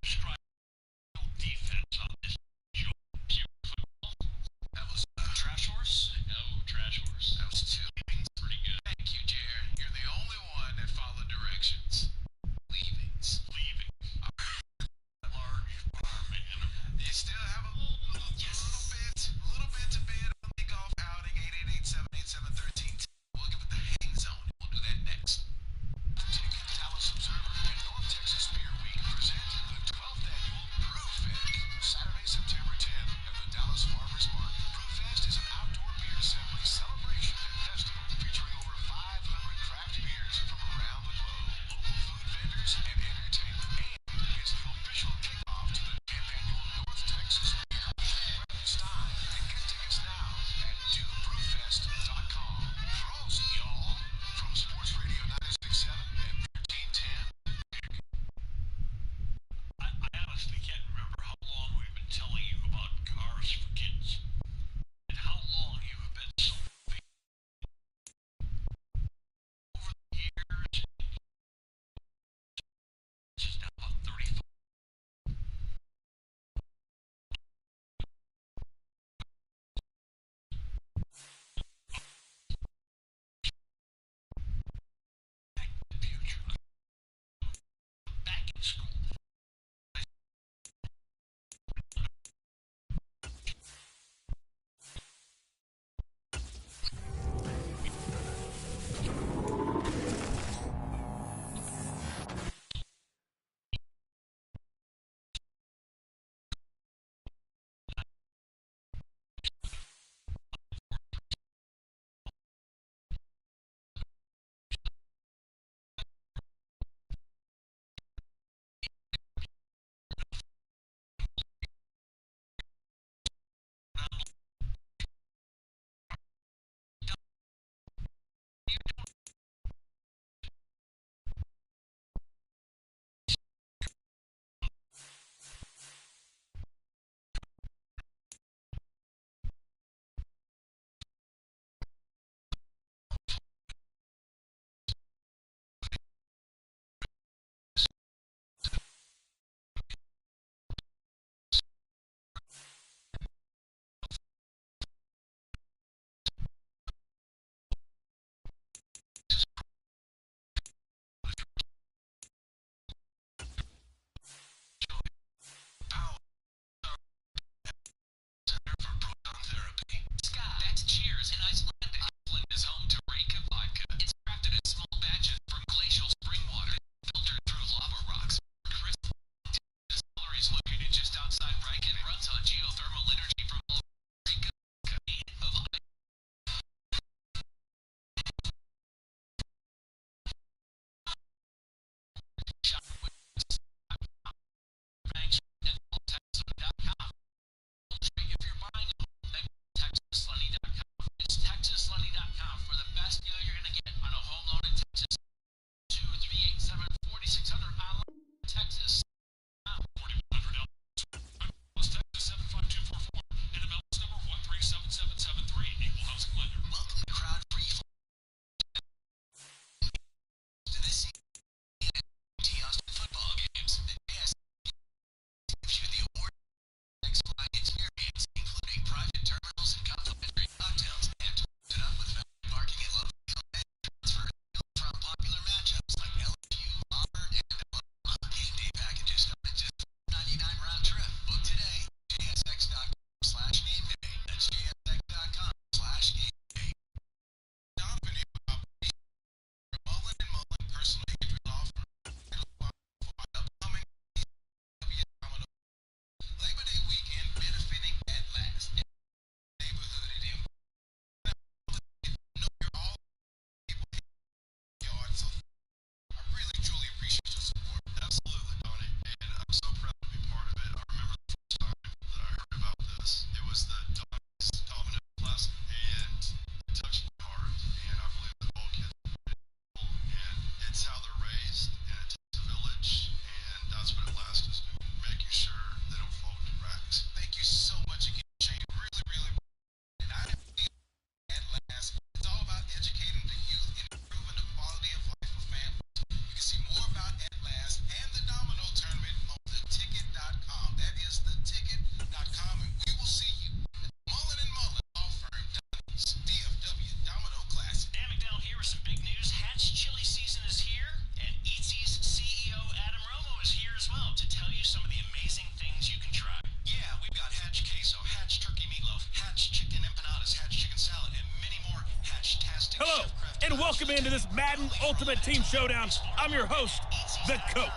strike defense on this joke. That was Trash Horse? No, Trash Horse. That was two. Pretty good. Thank you, Jared. You're the only one that followed directions. Leavings. Leaving. Large farm, man. You still have a little bit to bid on the golf outing. 888-787-1310. We'll give it the hang zone. We'll do that next. Dallas Observer and North Texas Beer Week present the 12th annual Brew Fest. Saturday, September 10th at the Dallas Farmers Market. Brew Fest is an outdoor beer assembly celebration and festival featuring over 500 craft beers from around the globe, local food vendors, and entertainment. And it's the official kickoff to the 10th annual North Texas Beer Week. Grab your stein and get tickets now at dobrewfest.com. Pros, y'all, from Sports Radio 96.7 and 1310. I honestly can't remember how long we've been telling you about cars for kids. And how long you have been so big. Over the years, Welcome into this Madden Ultimate Team Showdown. I'm your host, the Coach.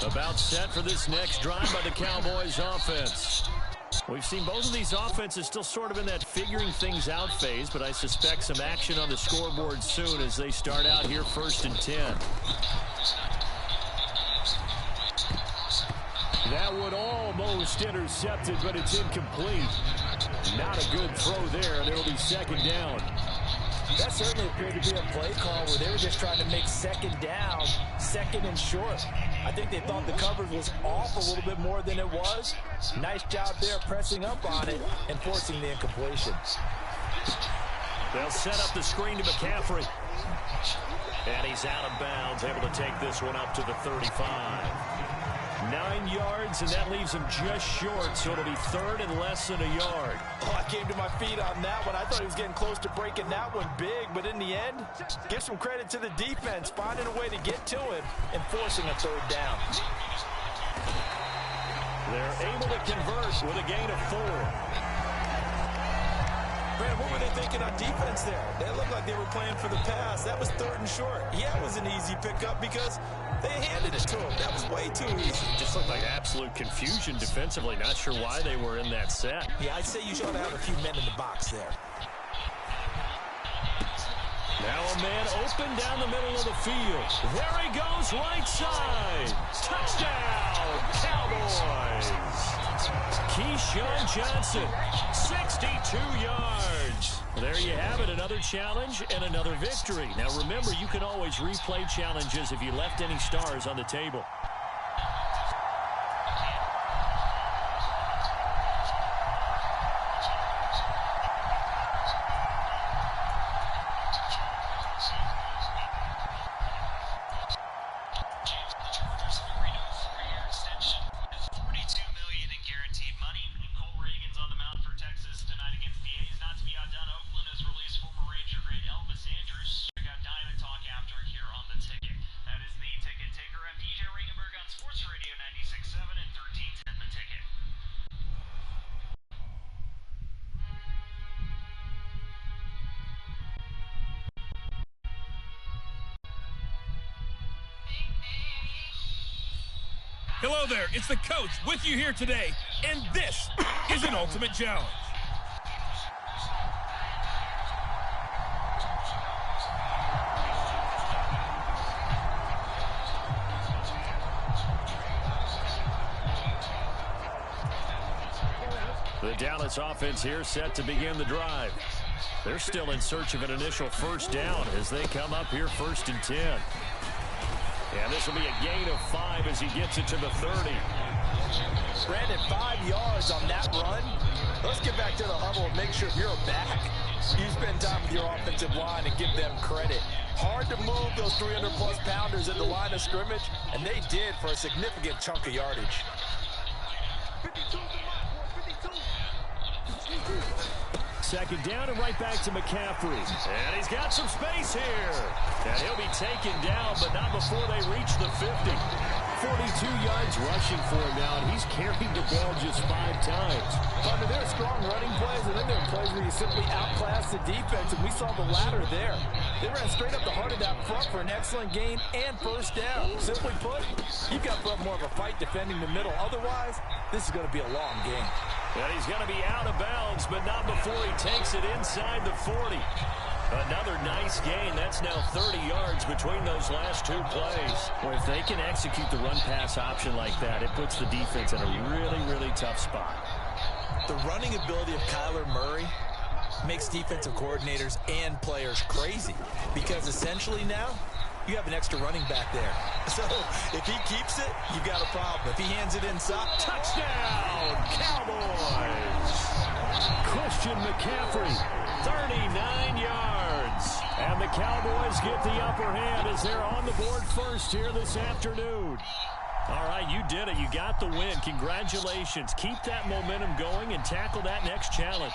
About set for this next drive by the Cowboys offense. We've seen both of these offenses still sort of in that figuring things out phase, but I suspect some action on the scoreboard soon as they start out here 1st and 10. That one almost intercepted, but it's incomplete. Not a good throw there, and it'll be 2nd down. That certainly appeared to be a play call where they were just trying to make 2nd down, 2nd and short. I think they thought the coverage was off a little bit more than it was. Nice job there pressing up on it and forcing the incompletion. They'll set up the screen to McCaffrey. And he's out of bounds, able to take this one up to the 35. 9 yards, and that leaves him just short, so it'll be 3rd and less than a yard. Oh, I came to my feet on that one. I thought he was getting close to breaking that one big, but in the end, give some credit to the defense, finding a way to get to him and forcing a 3rd down. They're able to convert with a gain of 4. Brad, what were they thinking on defense there? They looked like they were playing for the pass. That was 3rd and short. Yeah, it was an easy pickup because they handed it to him. That was way too easy. Just looked like absolute confusion defensively. Not sure why they were in that set. Yeah, I'd say you should have a few men in the box there. Now a man open down the middle of the field. There he goes, right side. Touchdown, Cowboys. Keyshawn Johnson, 62 yards. There you have it, another challenge and another victory. Now remember, you can always replay challenges if you left any stars on the table. Hello there, it's the Coach with you here today, and this is an Ultimate Challenge. The Dallas offense here set to begin the drive. They're still in search of an initial 1st down as they come up here 1st and 10. And this will be a gain of 5 as he gets it to the 30. Brandon, 5 yards on that run. Let's get back to the huddle and make sure if you're a back, you spend time with your offensive line and give them credit. Hard to move those 300-plus pounders at the line of scrimmage, and they did for a significant chunk of yardage. 2nd down and right back to McCaffrey. And he's got some space here. And he'll be taken down, but not before they reach the 50. 42 yards rushing for him now, and he's carried the ball just 5 times. Under there are strong running plays, and then there are plays where you simply outclass the defense, and we saw the latter there. They ran straight up the heart of that front for an excellent gain and 1st down. Simply put, you've got to put more of a fight defending the middle. Otherwise, this is going to be a long game. And he's going to be out of bounds, but not before he takes it inside the 40. Another nice gain. That's now 30 yards between those last 2 plays. Well, if they can execute the run-pass option like that, it puts the defense in a really, really tough spot. The running ability of Kyler Murray makes defensive coordinators and players crazy because essentially now you have an extra running back there. So if he keeps it, you've got a problem. If he hands it inside, touchdown, Cowboys! Christian McCaffrey, 39 yards. And the Cowboys get the upper hand as they're on the board first here this afternoon. All right, you did it. You got the win. Congratulations. Keep that momentum going and tackle that next challenge.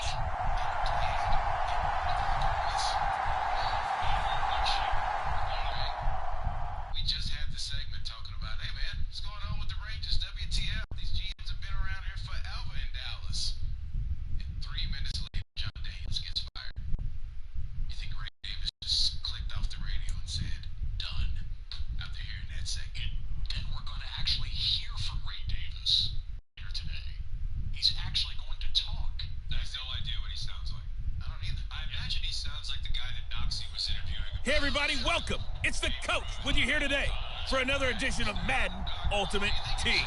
We just had the segment talking about, hey, man, what's going on with the everybody, welcome. It's the coach with you here today for another edition of Madden Ultimate Team.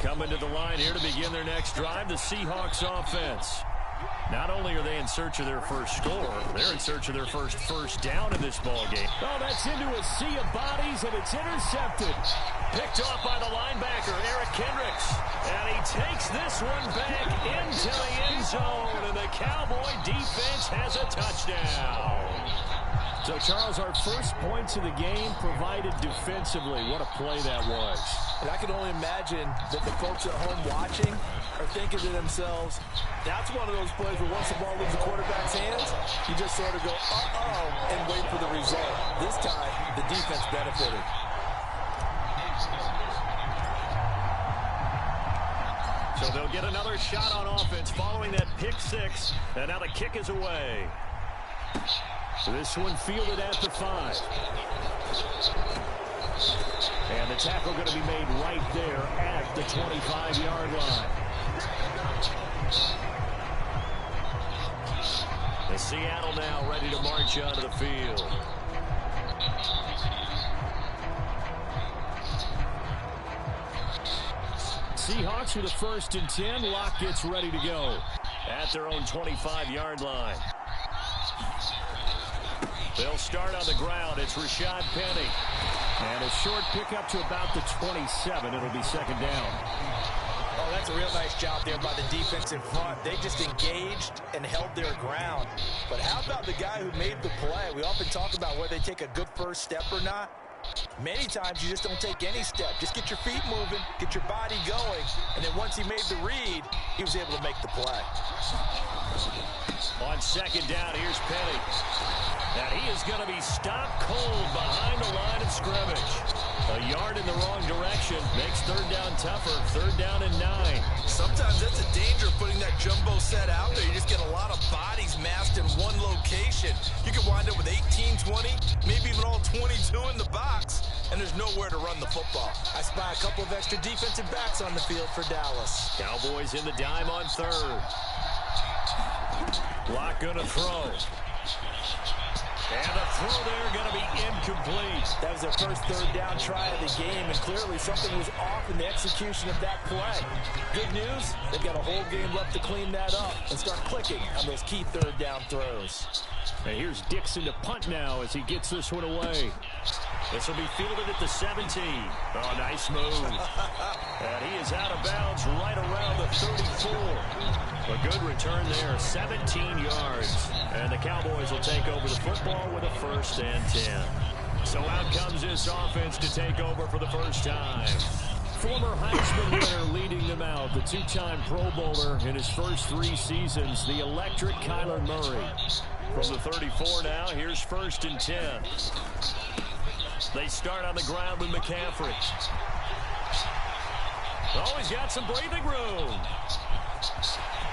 Coming to the line here to begin their next drive, the Seahawks offense. Not only are they in search of their first score, they're in search of their first down in this ball game. Oh, that's into a sea of bodies, and it's intercepted. Picked off by the linebacker, Eric Kendricks. And he takes this one back into the end zone, and the Cowboy defense has a touchdown. So, Charles, our first points of the game provided defensively. What a play that was. And I can only imagine that the folks at home watching are thinking to themselves, that's one of those plays where once the ball leaves the quarterback's hands, you just sort of go, uh-oh, and wait for the result. This time, the defense benefited. So they'll get another shot on offense following that pick six, and now the kick is away. So this one fielded at the 5. And the tackle going to be made right there at the 25-yard line. The Seattle now ready to march onto the field. Seahawks with a 1st and 10. Locke gets ready to go At their own 25-yard line. They'll start on the ground. It's Rashad Penny. And a short pickup to about the 27. It'll be 2nd down. Oh, that's a real nice job there by the defense in front. They just engaged and held their ground. But how about the guy who made the play? We often talk about whether they take a good first step or not. Many times you just don't take any step. Just get your feet moving, get your body going, and then once he made the read, he was able to make the play. On 2nd down, here's Penny. And he is going to be stopped cold behind the line of scrimmage. A yard in the wrong direction makes 3rd down tougher. 3rd down and 9. Sometimes that's a danger putting that jumbo set out there. You just get a lot of bodies massed in one location. You can wind up with 18, 20, maybe even all 22 in the box, and there's nowhere to run the football. I spy a couple of extra defensive backs on the field for Dallas. Cowboys in the dime on 3rd. Locke going to throw. And the throw there going to be incomplete. That was their first 3rd down try of the game, and clearly something was off in the execution of that play. Good news, they've got a whole game left to clean that up and start clicking on those key 3rd down throws. And here's Dixon to punt now as he gets this one away. This will be fielded at the 17. Oh, nice move. And he is out of bounds right around the 34. A good return there, 17 yards. And the Cowboys will take over the football with a 1st and 10. So out comes this offense to take over for the first time. Former Heisman winner leading them out, the 2-time Pro Bowler in his first 3 seasons, the electric Kyler Murray. From the 34 now, here's 1st and 10. They start on the ground with McCaffrey. Oh, he's got some breathing room.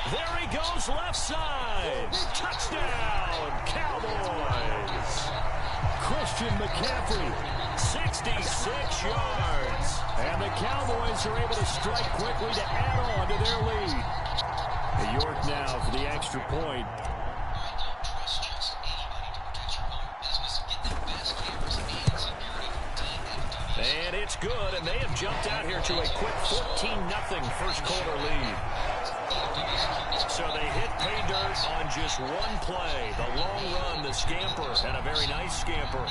There he goes, left side. Touchdown, Cowboys. Christian McCaffrey, 66 yards. and the Cowboys are able to strike quickly to add on to their lead. New York now for the extra point. And it's good, and they have jumped out here to a quick 14-0 first quarter lead. So they hit pay dirt on just one play. The long run, the scamper, and a very nice scamper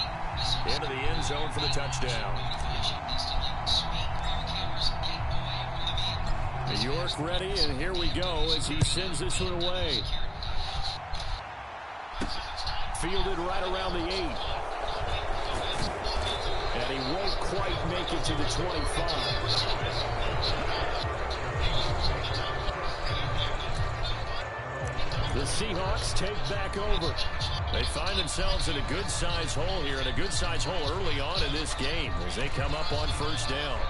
into the end zone for the touchdown. New York ready, and here we go as he sends this one away. Fielded right around the 8. And he won't quite make it to the 25. The Seahawks take back over. They find themselves in a good-sized hole here, and a good-sized hole early on in this game as they come up on 1st down.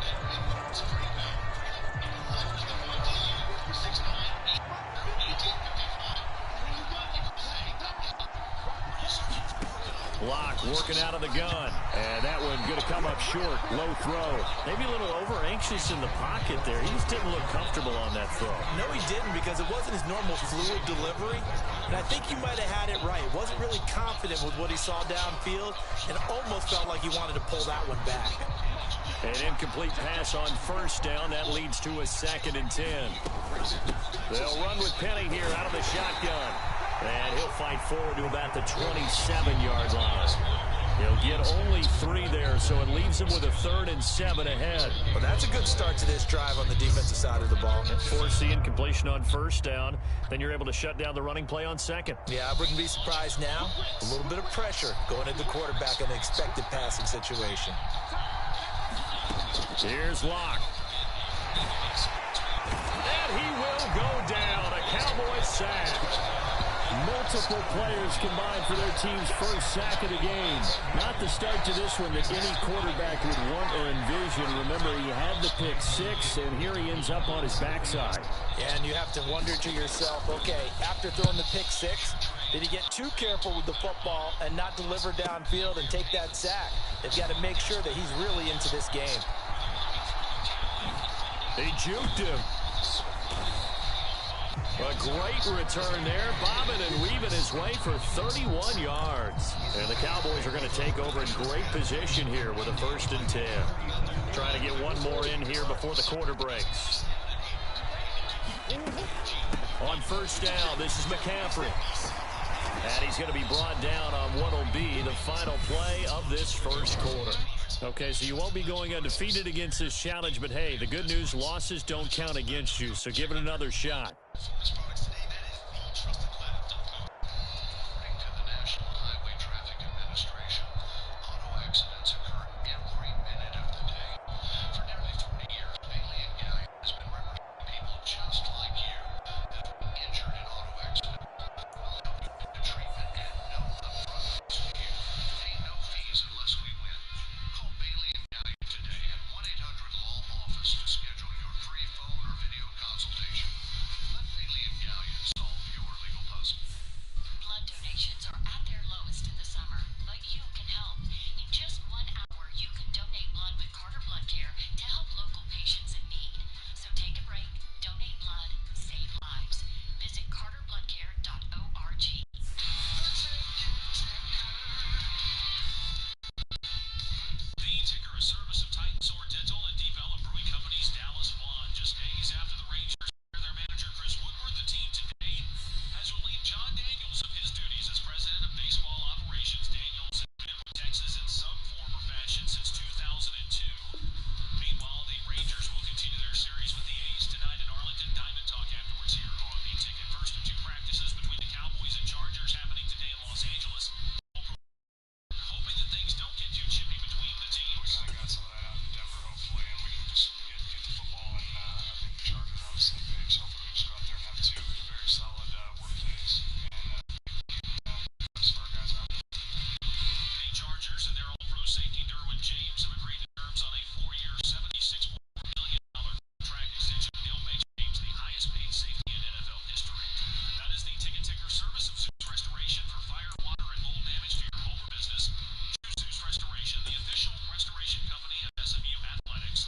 Lock working out of the gun. And that one going to come up short. Low throw. Maybe a little over-anxious in the pocket there. He just didn't look comfortable on that throw. No, he didn't, because it wasn't his normal fluid delivery. And I think you might have had it right. Wasn't really confident with what he saw downfield and almost felt like he wanted to pull that one back. An incomplete pass on first down. That leads to a 2nd and 10. They'll run with Penny here out of the shotgun. And he'll fight forward to about the 27-yard line. He'll get only 3 there, so it leaves him with a 3rd and 7 ahead. Well, that's a good start to this drive on the defensive side of the ball. Force the incompletion on first down. Then you're able to shut down the running play on 2nd. Yeah, I wouldn't be surprised now. A little bit of pressure going at the quarterback in an expected passing situation. Here's Locke. And he will go down. A Cowboys sack. Multiple players combined for their team's first sack of the game. Not the start to this one that any quarterback would want or envision. Remember, he had the pick 6, and here he ends up on his backside. And you have to wonder to yourself, okay, after throwing the pick 6, did he get too careful with the football and not deliver downfield and take that sack? They've got to make sure that he's really into this game. They juked him. A great return there, bobbing and weaving his way for 31 yards. And the Cowboys are going to take over in great position here with a 1st and 10. Trying to get one more in here before the quarter breaks. On first down, this is McCaffrey. And he's going to be brought down on what will be the final play of this first quarter. Okay, so you won't be going undefeated against this challenge, but hey, the good news, losses don't count against you, so give it another shot. According to the National Highway Traffic Administration, auto accidents occur every minute of the day. For nearly 40 years, Bailey and Gallion has been representing people just like you that have been injured in auto accidents. We'll help you get to treatment at no upfront cost to you. Pay no fees unless we win. Call Bailey and Gallion today at 1-800-LAW-OFFICE to schedule your free phone or video consultation. Let Bailey and Gallion solve your legal puzzle. Blood donations are at their lowest in the summer, but you can help. In just 1 hour, you can donate blood with Carter Blood Care to help local patients in need. So take a break, donate blood, save lives. Visit carterbloodcare.org. The Ticker, a service of Titan Sword Dental and Deep Ellum Brewing Company's Dallas Vaughn. Just days after the Rangers fire their manager Chris Woodward, the team today has relieved John Daniels of his duties as president of baseball operations. Daniels has been with Texas in some form or fashion since 2002. Meanwhile, the Rangers will continue their series with the A's tonight at Arlington. Diamond Talk afterwards here on the Ticket. First of 2 practices between the Cowboys and Chargers happening today in Los Angeles. Hoping that things don't get too chippy between the teams. We kind of got some of that out in Denver, hopefully, and we can just get the football, and I think the Chargers are on the same page, so hopefully we just go out there and have 2 very solid work days, and rest of our guys out. The Chargers and their all-pro safety Derwin James have agreed to terms on a 4-year, $76 million contract extension deal. Makes James the highest-paid safety in NFL history. That is the Ticker service of Zeus Restoration for fire, water, and mold damage to your home or business. Choose Zeus Restoration, the official restoration company of SMU Athletics.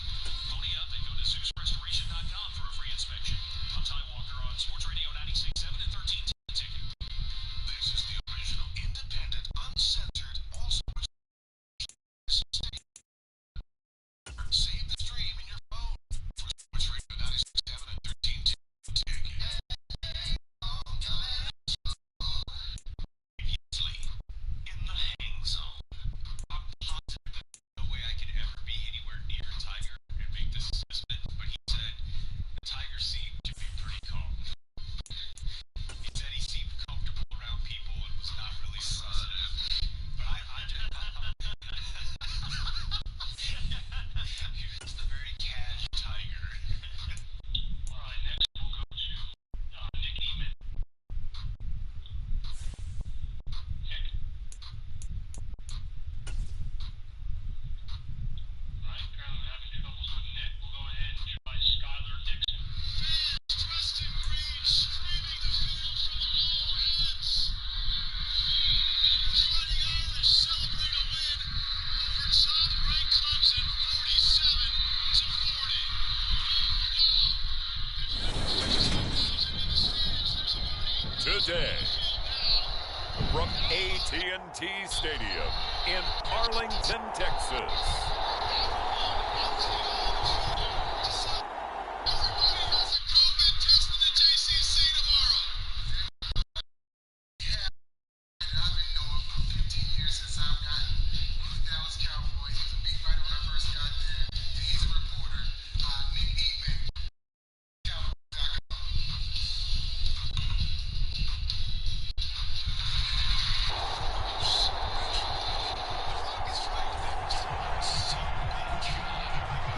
Pony up and go to ZeusRestoration.com for a free inspection. I'm Ty Walker on Sports Radio 96.7 and 1310 Ticket. This is the original, independent, uncensored, all sports. Day from AT&T Stadium in Arlington, Texas.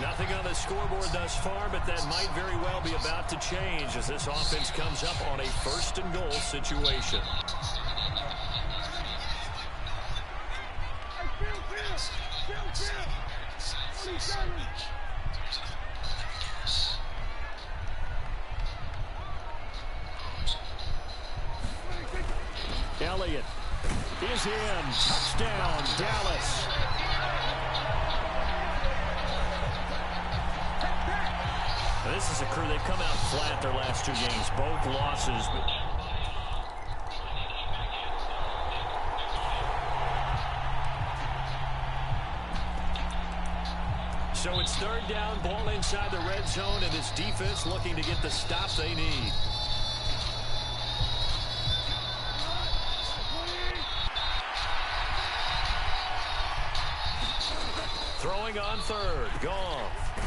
Nothing on the scoreboard thus far, but that might very well be about to change as this offense comes up on a first-and-goal situation. Elliott is in. Touchdown, Dallas. This is a crew. They've come out flat their last two games, both losses. So it's third down, ball inside the red zone, and this defense looking to get the stop they need. Throwing on third, Goff.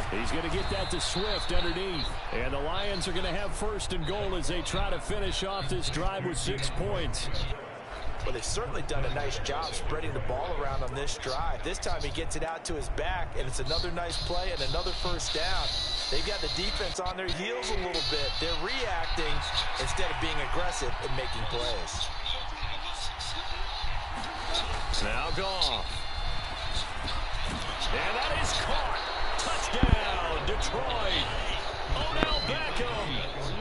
He's going to get that to Swift underneath. And the Lions are going to have first and goal as they try to finish off this drive with 6 points. Well, they've certainly done a nice job spreading the ball around on this drive. This time he gets it out to his back, and it's another nice play and another first down. They've got the defense on their heels a little bit. They're reacting instead of being aggressive and making plays. Now Goff. And that is caught. Touchdown, Detroit. Odell Beckham,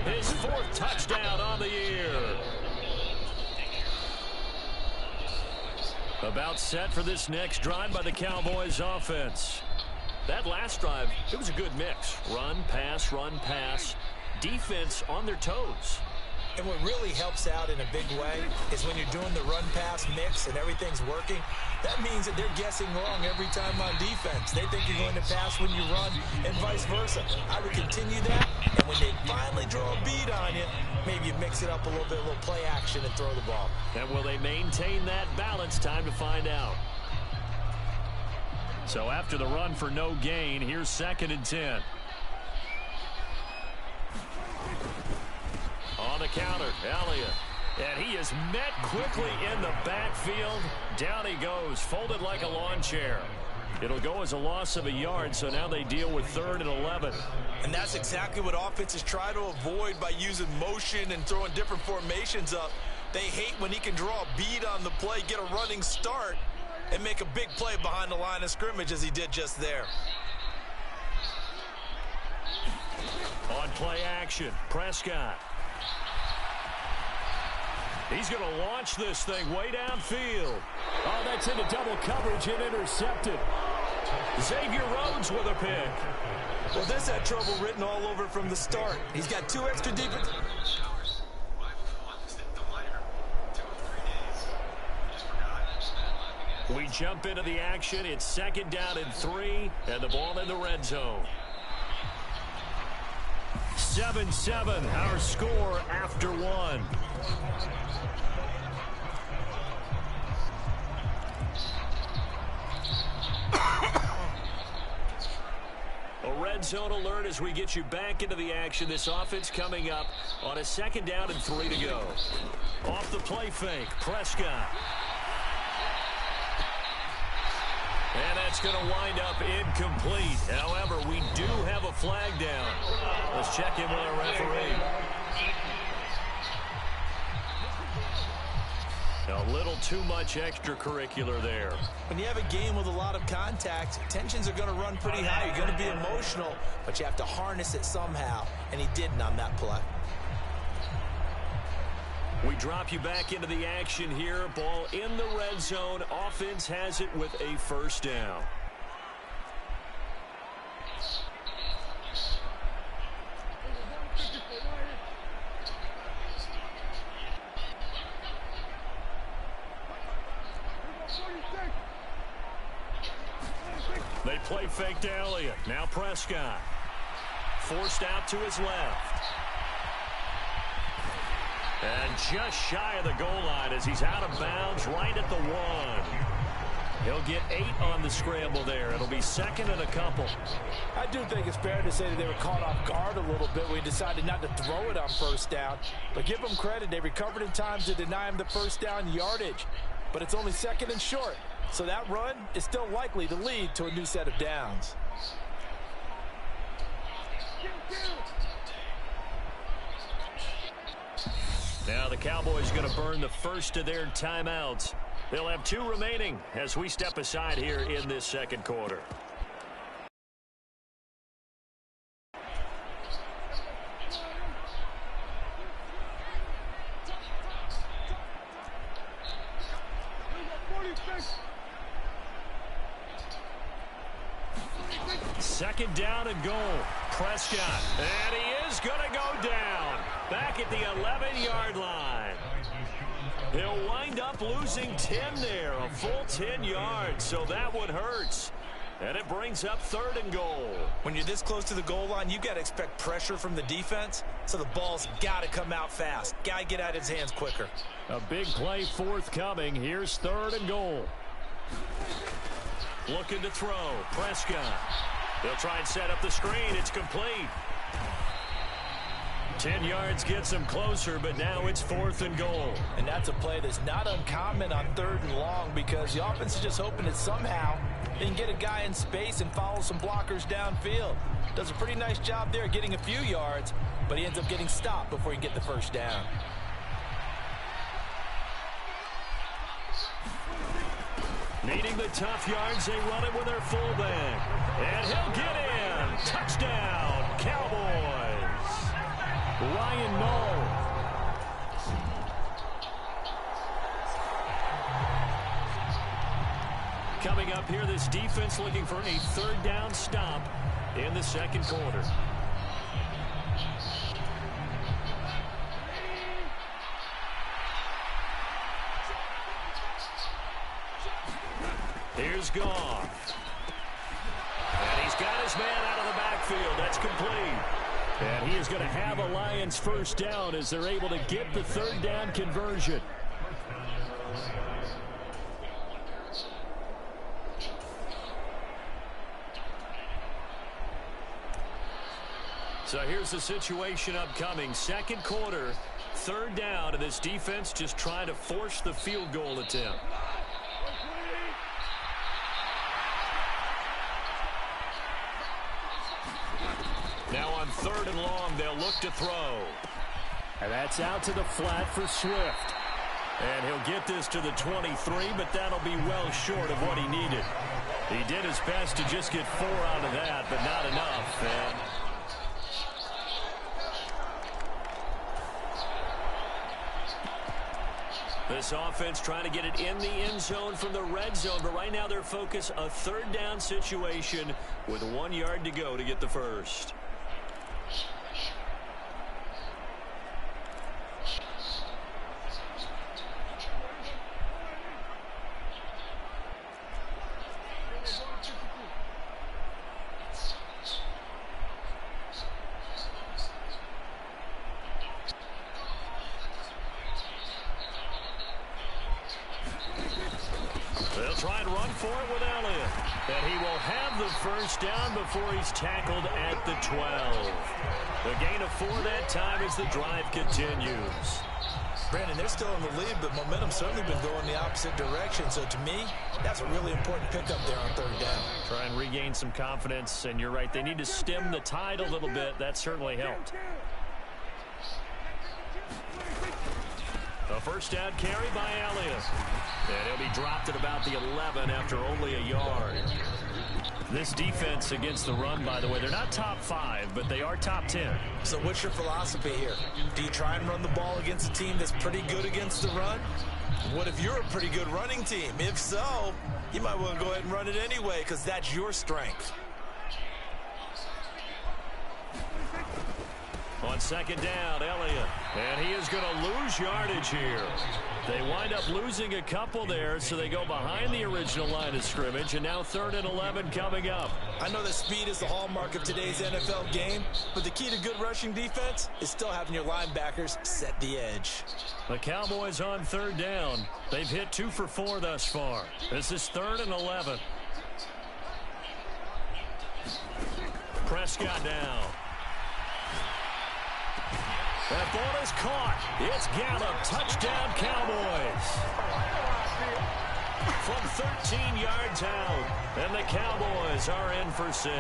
his 4th touchdown on the year. About set for this next drive by the Cowboys offense. That last drive, it was a good mix. Run, pass, defense on their toes. And what really helps out in a big way is when you're doing the run-pass mix and everything's working, that means that they're guessing wrong every time on defense. They think you're going to pass when you run and vice versa. I would continue that, and when they finally draw a beat on you, maybe you mix it up a little bit, a little play action and throw the ball. And will they maintain that balance? Time to find out. So after the run for no gain, here's 2nd and 10. On the counter, Elliott. And he is met quickly in the backfield. Down he goes, folded like a lawn chair. It'll go as a loss of a yard, so now they deal with 3rd and 11. And that's exactly what offenses try to avoid by using motion and throwing different formations up. They hate when he can draw a bead on the play, get a running start, and make a big play behind the line of scrimmage as he did just there. On play action, Prescott. He's going to launch this thing way downfield. Oh, that's into double coverage and intercepted. Xavier Rhodes with a pick. Well, this had trouble written all over from the start. He's got 2 extra defense. We jump into the action. It's 2nd down and 3, and the ball in the red zone. 7-7, our score after 1. A red zone alert as we get you back into the action. This offense coming up on a 2nd down and 3 to go. Off the play fake, Prescott. And that's going to wind up incomplete. However, we do have a flag down. Let's check in with our referee. A little too much extracurricular there. When you have a game with a lot of contact, tensions are going to run pretty high. You're going to be emotional, but you have to harness it somehow, and he didn't on that play. We drop you back into the action here. Ball in the red zone. Offense has it with a 1st down. They play fake to Elliott. Now Prescott. Forced out to his left. And just shy of the goal line as he's out of bounds right at the 1. He'll get 8 on the scramble there. It'll be second and a couple. I do think it's fair to say that they were caught off guard a little bit when he decided not to throw it on first down. But give them credit. They recovered in time to deny him the first down yardage. But it's only second and short. So that run is still likely to lead to a new set of downs. Now the Cowboys are going to burn the first of their timeouts. They'll have 2 remaining as we step aside here in this second quarter. Second down and goal. Prescott. And he is going to go down. Back at the 11-yard line. He'll wind up losing 10 there. A full 10 yards. So that one hurts. And it brings up third and goal. When you're this close to the goal line, you've got to expect pressure from the defense. So the ball's got to come out fast. Got to get out of his hands quicker. A big play forthcoming. Here's third and goal. Looking to throw. Prescott. They'll try and set up the screen. It's complete. 10 yards gets him closer, but now it's fourth and goal. And that's a play that's not uncommon on third and long because the offense is just hoping that somehow they can get a guy in space and follow some blockers downfield. Does a pretty nice job there getting a few yards, but he ends up getting stopped before he can get the first down. Needing the tough yards, they run it with their fullback. And he'll get in. Touchdown, Cowboys. Ryan Null. Coming up here, this defense looking for a third down stop in the second quarter. Here's Goff. And he's got his man out of the backfield. That's complete. And he is going to have a Lions first down as they're able to get the third down conversion. So here's the situation upcoming. Second quarter, third down, and this defense just trying to force the field goal attempt. Now on third and long, they'll look to throw. And that's out to the flat for Swift. And he'll get this to the 23, but that'll be well short of what he needed. He did his best to just get 4 out of that, but not enough. And this offense trying to get it in the end zone from the red zone, but right now their focus, a third down situation with 1 yard to go to get the first. They'll try and run for it with Elliott. And he will have the first down before he's tackled at the 12. The gain of 4 that time as the drive continues. Brandon, they're still in the lead, but momentum's certainly been going the opposite direction. So to me, that's a really important pickup there on third down. Try and regain some confidence, and you're right. They need to stem the tide a little bit. That certainly helped. A first down carry by Elliott. And he'll be dropped at about the 11 after only a yard. This defense against the run, by the way, they're not top 5, but they are top 10. So what's your philosophy here? Do you try and run the ball against a team that's pretty good against the run? What if you're a pretty good running team? If so, you might want to go ahead and run it anyway because that's your strength. On second down, Elliott. And he is going to lose yardage here. They wind up losing a couple there, so they go behind the original line of scrimmage, and now 3rd and 11 coming up. I know that speed is the hallmark of today's NFL game, but the key to good rushing defense is still having your linebackers set the edge. The Cowboys on 3rd down. They've hit 2 for 4 thus far. This is 3rd and 11. Prescott down. That ball is caught. It's Gallup. Touchdown, Cowboys. From 13 yards out. And the Cowboys are in for 6.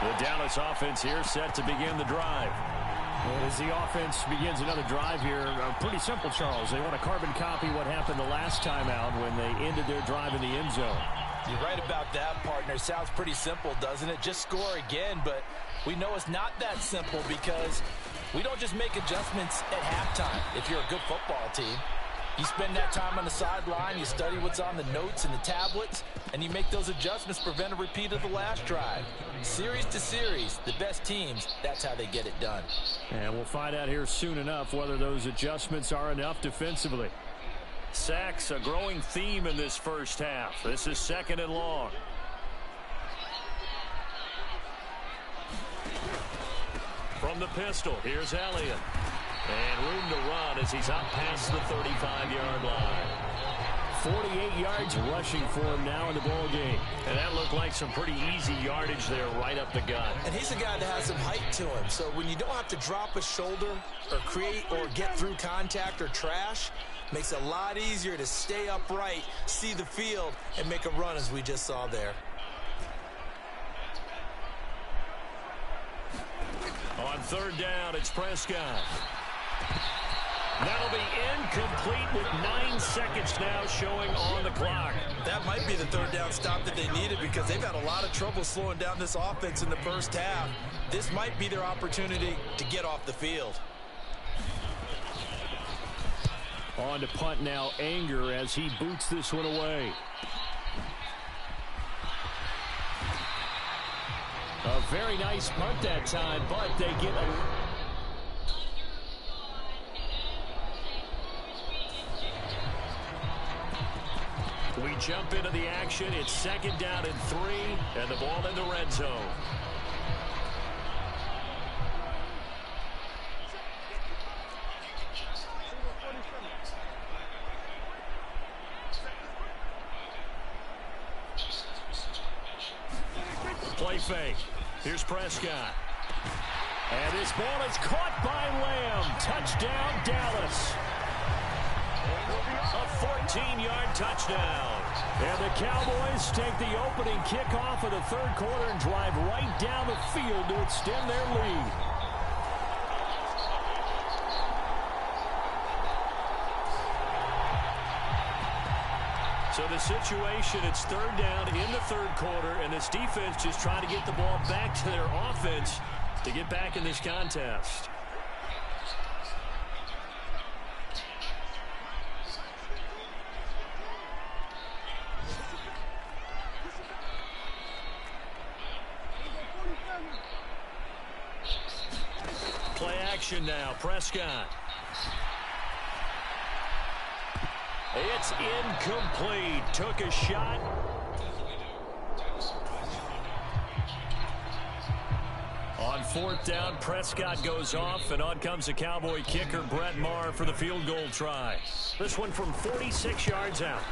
The Dallas offense here set to begin the drive. And as the offense begins another drive here, pretty simple, Charles. They want to carbon copy what happened the last time out when they ended their drive in the end zone. You're right about that, partner. Sounds pretty simple, doesn't it? Just score again, but we know it's not that simple because we don't just make adjustments at halftime if you're a good football team. You spend that time on the sideline, you study what's on the notes and the tablets, and you make those adjustments to prevent a repeat of the last drive. Series to series, the best teams, that's how they get it done. And we'll find out here soon enough whether those adjustments are enough defensively. Sacks, a growing theme in this first half. This is 2nd and long. From the pistol, here's Elliott. And room to run as he's up past the 35-yard line. 48 yards rushing for him now in the ball game. And that looked like some pretty easy yardage there right up the gut. And he's a guy that has some height to him. So when you don't have to drop a shoulder or create or get through contact or trash, makes it a lot easier to stay upright, see the field, and make a run as we just saw there. On 3rd down, it's Prescott. That'll be incomplete with 9 seconds now showing on the clock. That might be the 3rd down stop that they needed because they've had a lot of trouble slowing down this offense in the first half. This might be their opportunity to get off the field. On to punt now, Anger as he boots this one away. A very nice punt that time, but they get a... We jump into the action. It's 2nd down and 3, and the ball in the red zone. Play fake. Here's Prescott. And this ball is caught by Lamb. Touchdown, Dallas. A 14-yard touchdown. And the Cowboys take the opening kickoff of the 3rd quarter and drive right down the field to extend their lead. So the situation, it's 3rd down in the 3rd quarter, and this defense just trying to get the ball back to their offense to get back in this contest. Play action now, Prescott. It's incomplete. Took a shot. On 4th down, Prescott goes off, and on comes the Cowboy kicker, Brett Maher, for the field goal try. This one from 46 yards out.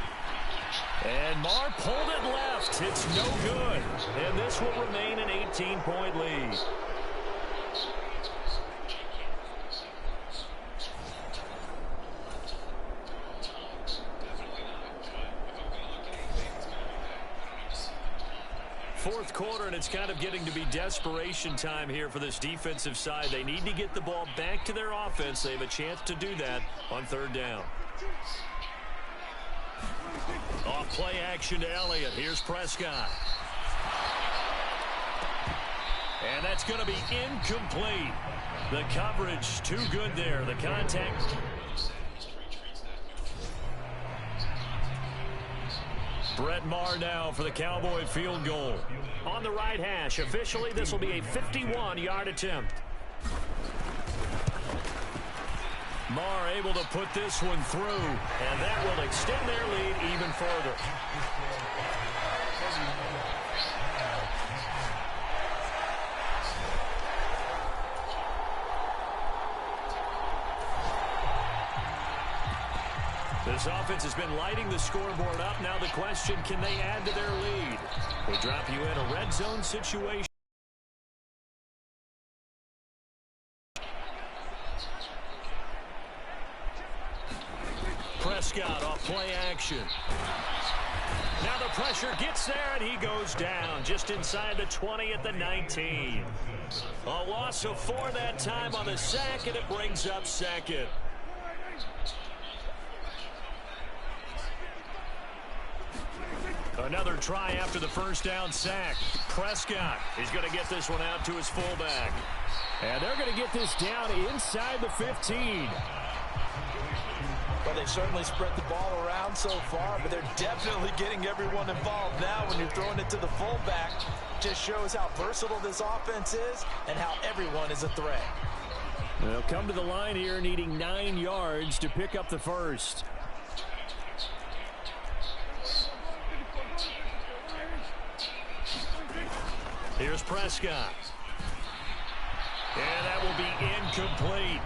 And Maher pulled it left. It's no good. And this will remain an 18-point lead. Fourth quarter, and it's kind of getting to be desperation time here for this defensive side. They need to get the ball back to their offense. They have a chance to do that on 3rd down. Off play action to Elliott. Here's Prescott. And that's going to be incomplete. The coverage too good there. The contact. Brett Maher now for the Cowboy field goal. On the right hash. Officially, this will be a 51-yard attempt. Maher able to put this one through, and that will extend their lead even further. This offense has been lighting the scoreboard up. Now the question, can they add to their lead? We drop you in a red zone situation. Prescott off play action. Now the pressure gets there, and he goes down just inside the 20 at the 19. A loss of 4 that time on the sack, and it brings up second. Another try after the first down sack. Prescott is going to get this one out to his fullback. And they're going to get this down inside the 15. Well, they've certainly spread the ball around so far, but they're definitely getting everyone involved now when you're throwing it to the fullback. Just shows how versatile this offense is and how everyone is a threat. They'll come to the line here needing 9 yards to pick up the first. Here's Prescott. And that will be incomplete.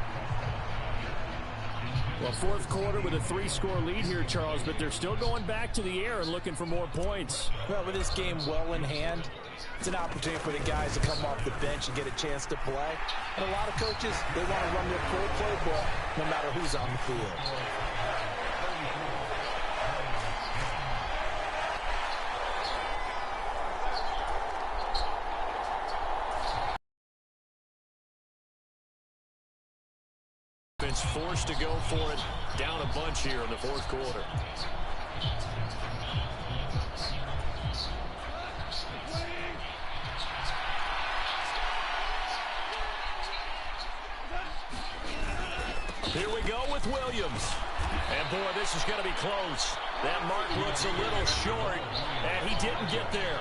Well, fourth quarter with a 3-score lead here, Charles, but they're still going back to the air and looking for more points. Well, with this game well in hand, it's an opportunity for the guys to come off the bench and get a chance to play. And a lot of coaches, they want to run their full playbook no matter who's on the field. Forced to go for it, down a bunch here in the fourth quarter. Here we go with Williams. And boy, this is going to be close. That mark looks a little short, and he didn't get there.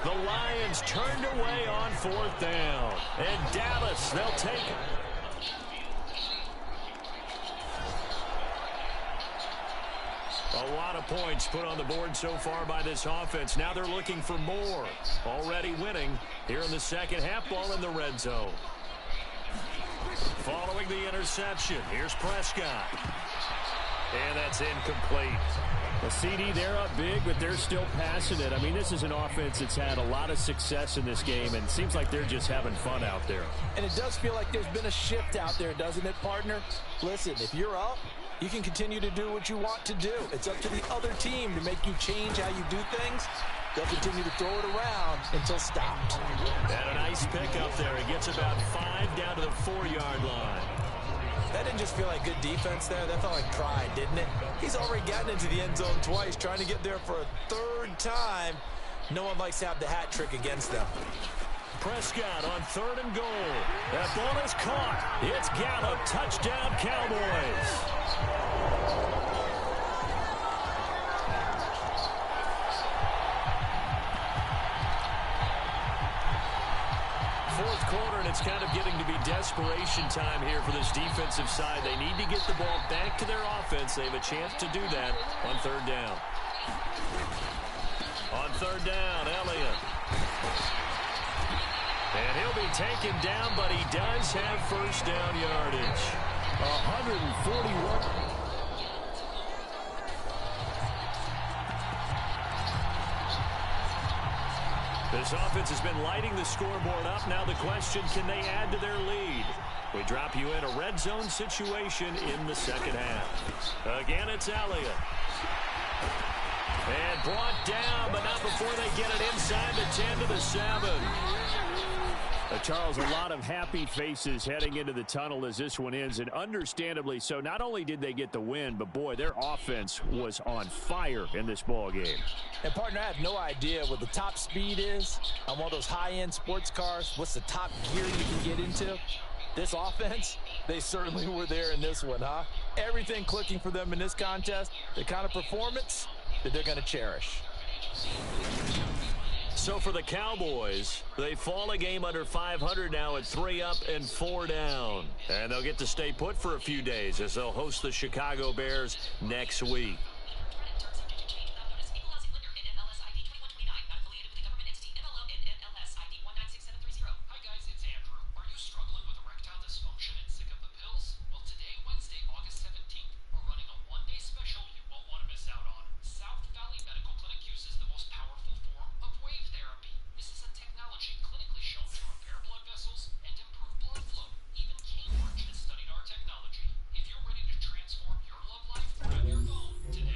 The Lions turned away on fourth down. And Dallas, they'll take it. A lot of points put on the board so far by this offense. Now they're looking for more. Already winning here in the second half, ball in the red zone. Following the interception, here's Prescott. And that's incomplete. The CD, they're up big, but they're still passing it. I mean, this is an offense that's had a lot of success in this game, and it seems like they're just having fun out there. And it does feel like there's been a shift out there, doesn't it, partner? Listen, if you're up, you can continue to do what you want to do. It's up to the other team to make you change how you do things. They'll continue to throw it around until stopped. And a nice pickup there. He gets about 5 down to the 4-yard line. That didn't just feel like good defense there. That felt like pride, didn't it? He's already gotten into the end zone twice, trying to get there for a 3rd time. No one likes to have the hat trick against them. Prescott on 3rd and goal. That ball is caught. It's Gallup. Touchdown, Cowboys. Fourth quarter, and it's kind of getting to be desperation time here for this defensive side. They need to get the ball back to their offense. They have a chance to do that on 3rd down. On 3rd down, Elliott. And he'll be taken down, but he does have first down yardage. 141. This offense has been lighting the scoreboard up. Now the question, can they add to their lead? We drop you in a red zone situation in the second half. Again, it's Elliott. And brought down, but not before they get it inside the 10 to the 7. Charles, a lot of happy faces heading into the tunnel as this one ends, and understandably so. Not only did they get the win, but, boy, their offense was on fire in this ball game. And, partner, I have no idea what the top speed is on one of those high-end sports cars. What's the top gear you can get into? This offense, they certainly were there in this one, huh? Everything clicking for them in this contest, the kind of performance that they're going to cherish. So for the Cowboys, they fall a game under 500 now at 3 up and 4 down. And they'll get to stay put for a few days as they'll host the Chicago Bears next week. Hi guys, it's Andrew. Are you struggling with erectile dysfunction and sick of the pills? Well, today, Wednesday, August 17th, we're running a one-day special you won't want to miss out on. South Valley Medical Clinic uses the most powerful form of wave therapy. This is a technology clinically shown to repair blood vessels and improve blood flow. Even Cambridge has studied our technology. If you're ready to transform your love life, grab your phone today.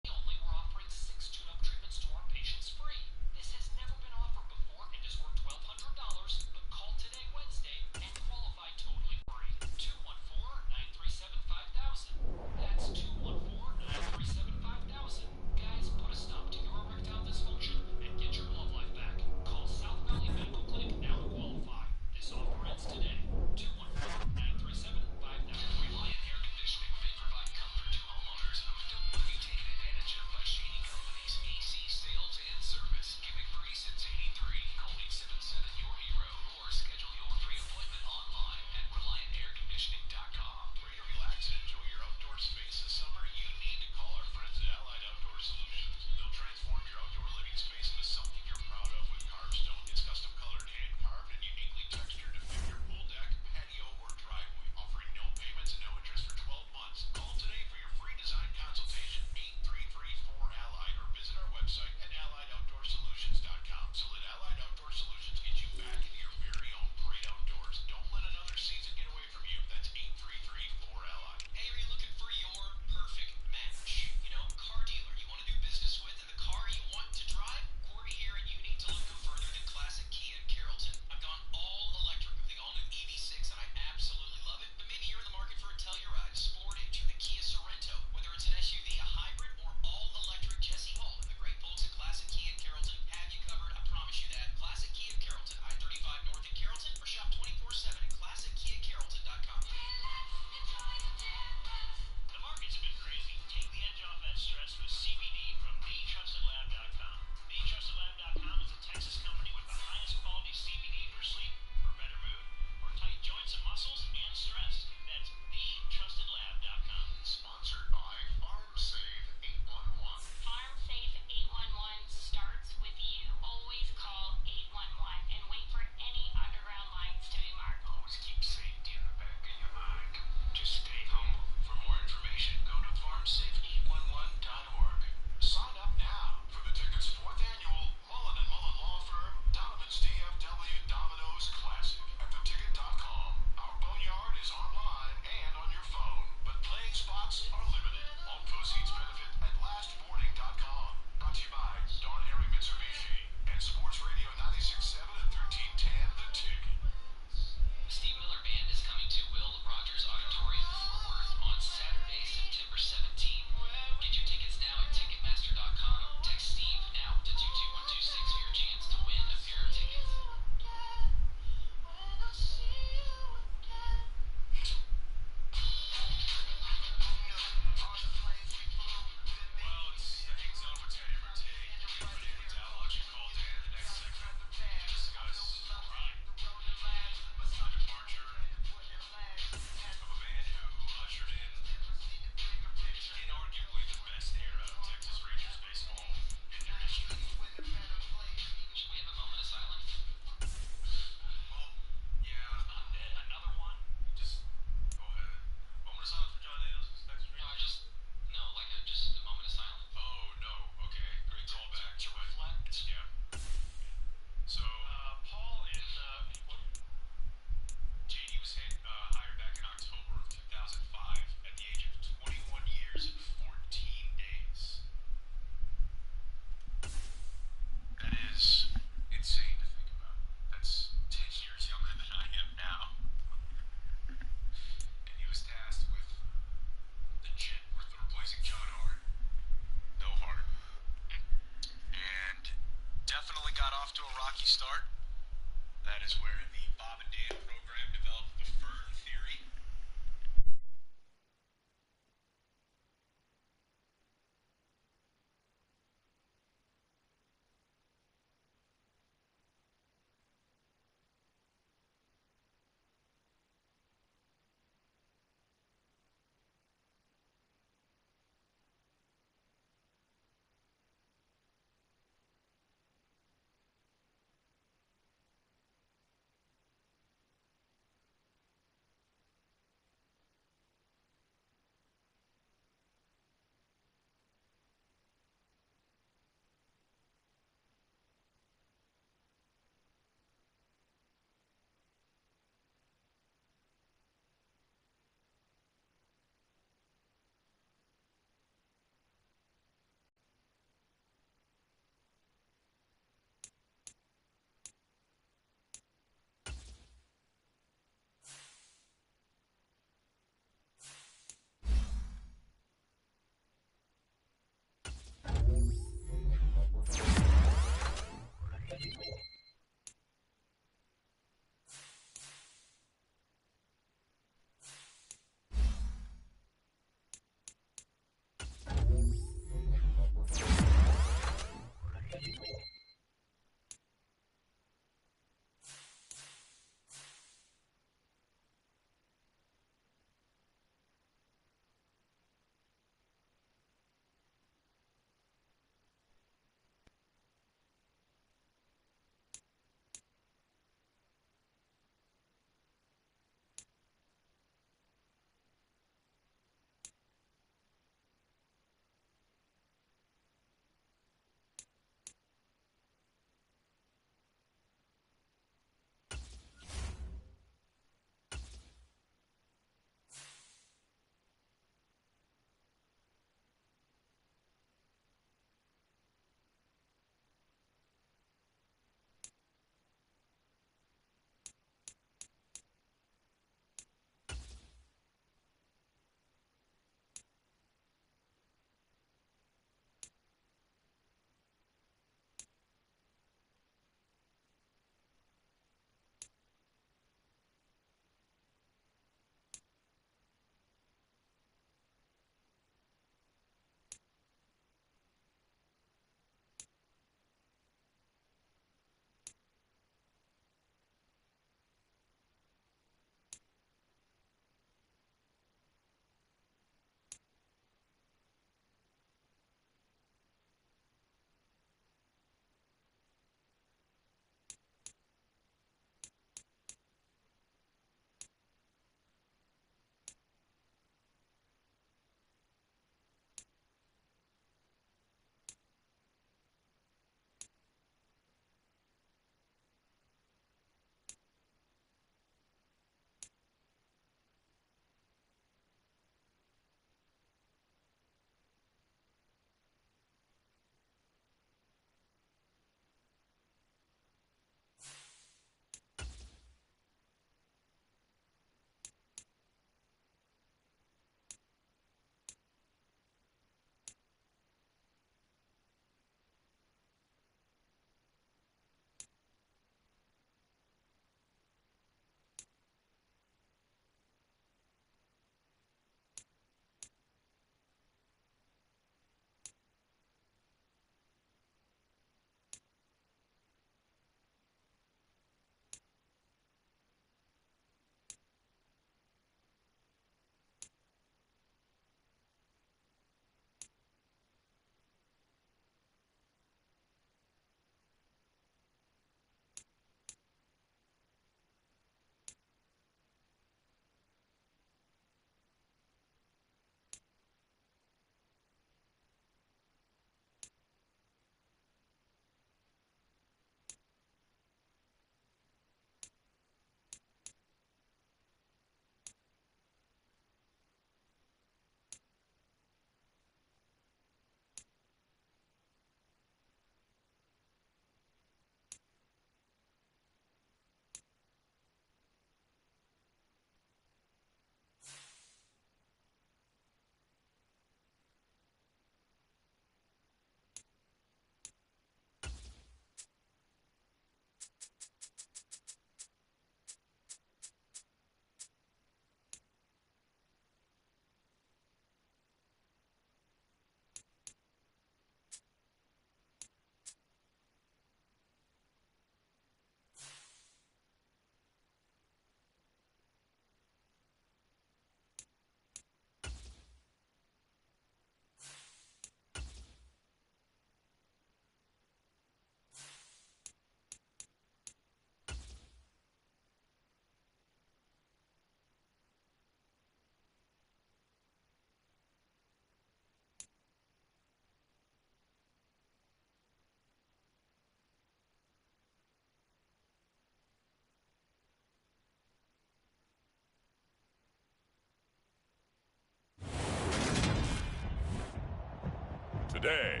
today.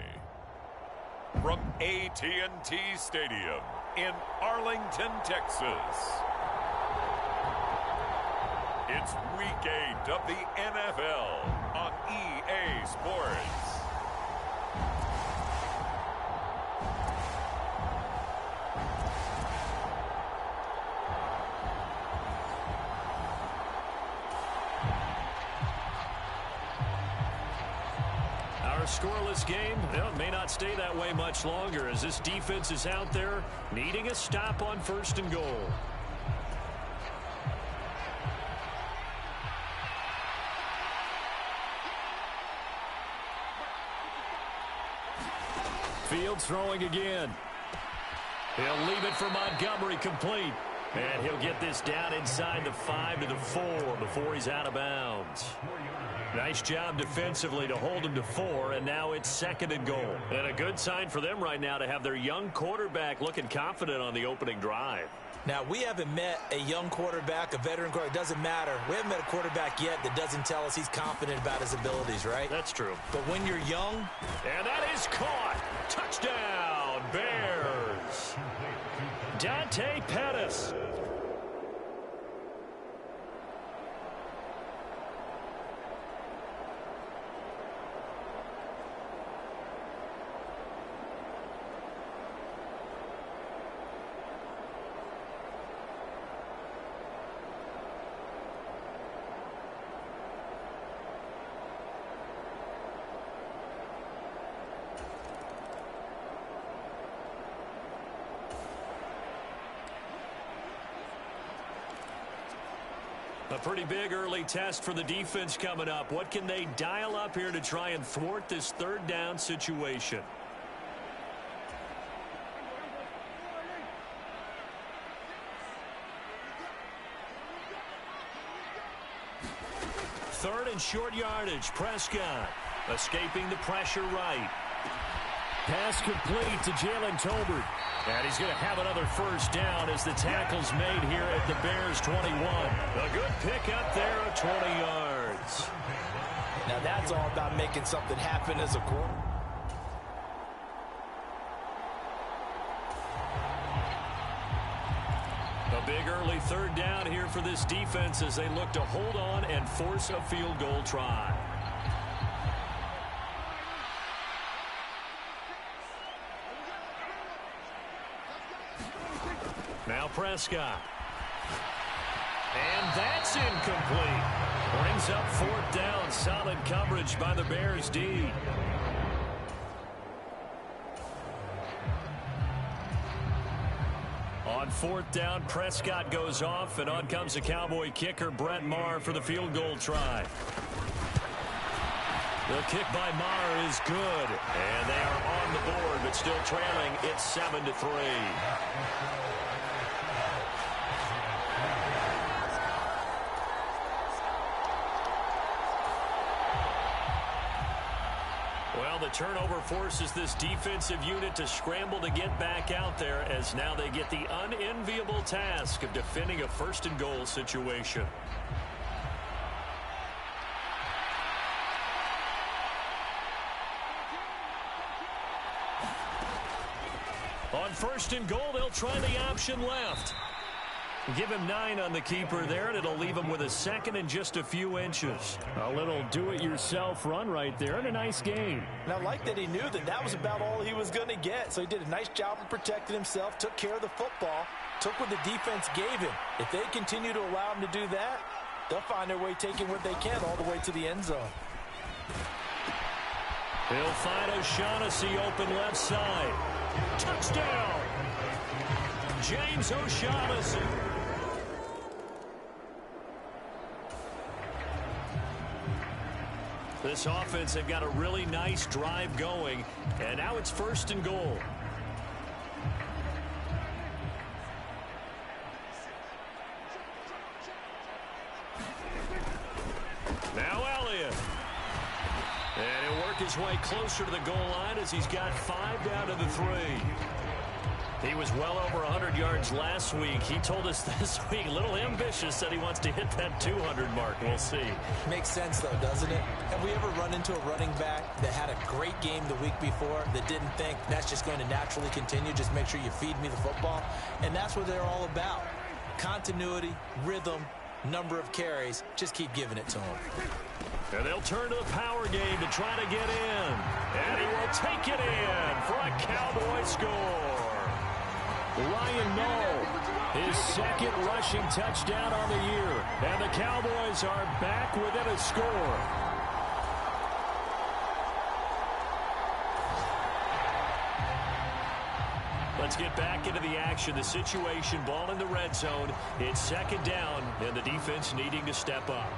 From AT&T Stadium in Arlington, Texas. It's Week 8 of the NFL on EA Sports. Our scoreless game, well, it may not stay that way much longer as this defense is out there needing a stop on 1st and goal. Fields throwing again. He'll leave it for Montgomery complete. And he'll get this down inside the 5 to the 4 before he's out of bounds. Nice job defensively to hold him to 4, and now it's 2nd and goal. And a good sign for them right now to have their young quarterback looking confident on the opening drive. Now, we haven't met a young quarterback, a veteran quarterback. It doesn't matter. We haven't met a quarterback yet that doesn't tell us he's confident about his abilities, right? That's true. But when you're young... And that is caught. Touchdown, Bears. Dante Pettis. A pretty big early test for the defense coming up. What can they dial up here to try and thwart this 3rd down situation? Third and short yardage. Prescott escaping the pressure right. Pass complete to Jalen Tolbert. And he's going to have another 1st down as the tackle's made here at the Bears 21. A good pickup there of 20 yards. Now that's all about making something happen as a quarterback. A big early 3rd down here for this defense as they look to hold on and force a field goal try. Now Prescott. And that's incomplete. Brings up 4th down. Solid coverage by the Bears D. On 4th down, Prescott goes off, and on comes the Cowboy kicker, Brett Maher, for the field goal try. The kick by Maher is good, and they are on the board, but still trailing. It's 7-3. Well, the turnover forces this defensive unit to scramble to get back out there as now they get the unenviable task of defending a 1st and goal situation. On 1st and goal, they'll try the option left. Give him 9 on the keeper there, and it'll leave him with a 2nd and just a few inches. A little do-it-yourself run right there, and a nice gain. And I like that he knew that that was about all he was going to get. So he did a nice job of protecting himself, took care of the football, took what the defense gave him. If they continue to allow him to do that, they'll find their way taking what they can all the way to the end zone. He'll find O'Shaughnessy open left side. Touchdown! James O'Shaughnessy. This offense, they've got a really nice drive going, and now it's 1st and goal. Now Elliott. And he'll work his way closer to the goal line as he's got 5 down to the 3. He was well over 100 yards last week. He told us this week, a little ambitious, that he wants to hit that 200 mark. We'll see. Makes sense, though, doesn't it? Have we ever run into a running back that had a great game the week before that didn't think that's just going to naturally continue? Just make sure you feed me the football. And that's what they're all about. Continuity, rhythm, number of carries. Just keep giving it to them. And they'll turn to the power game to try to get in. And he will take it in for a Cowboy score. Ryan Nall, his second rushing touchdown on the year. And the Cowboys are back within a score. Let's get back into the action. The situation, ball in the red zone. It's second down, and the defense needing to step up.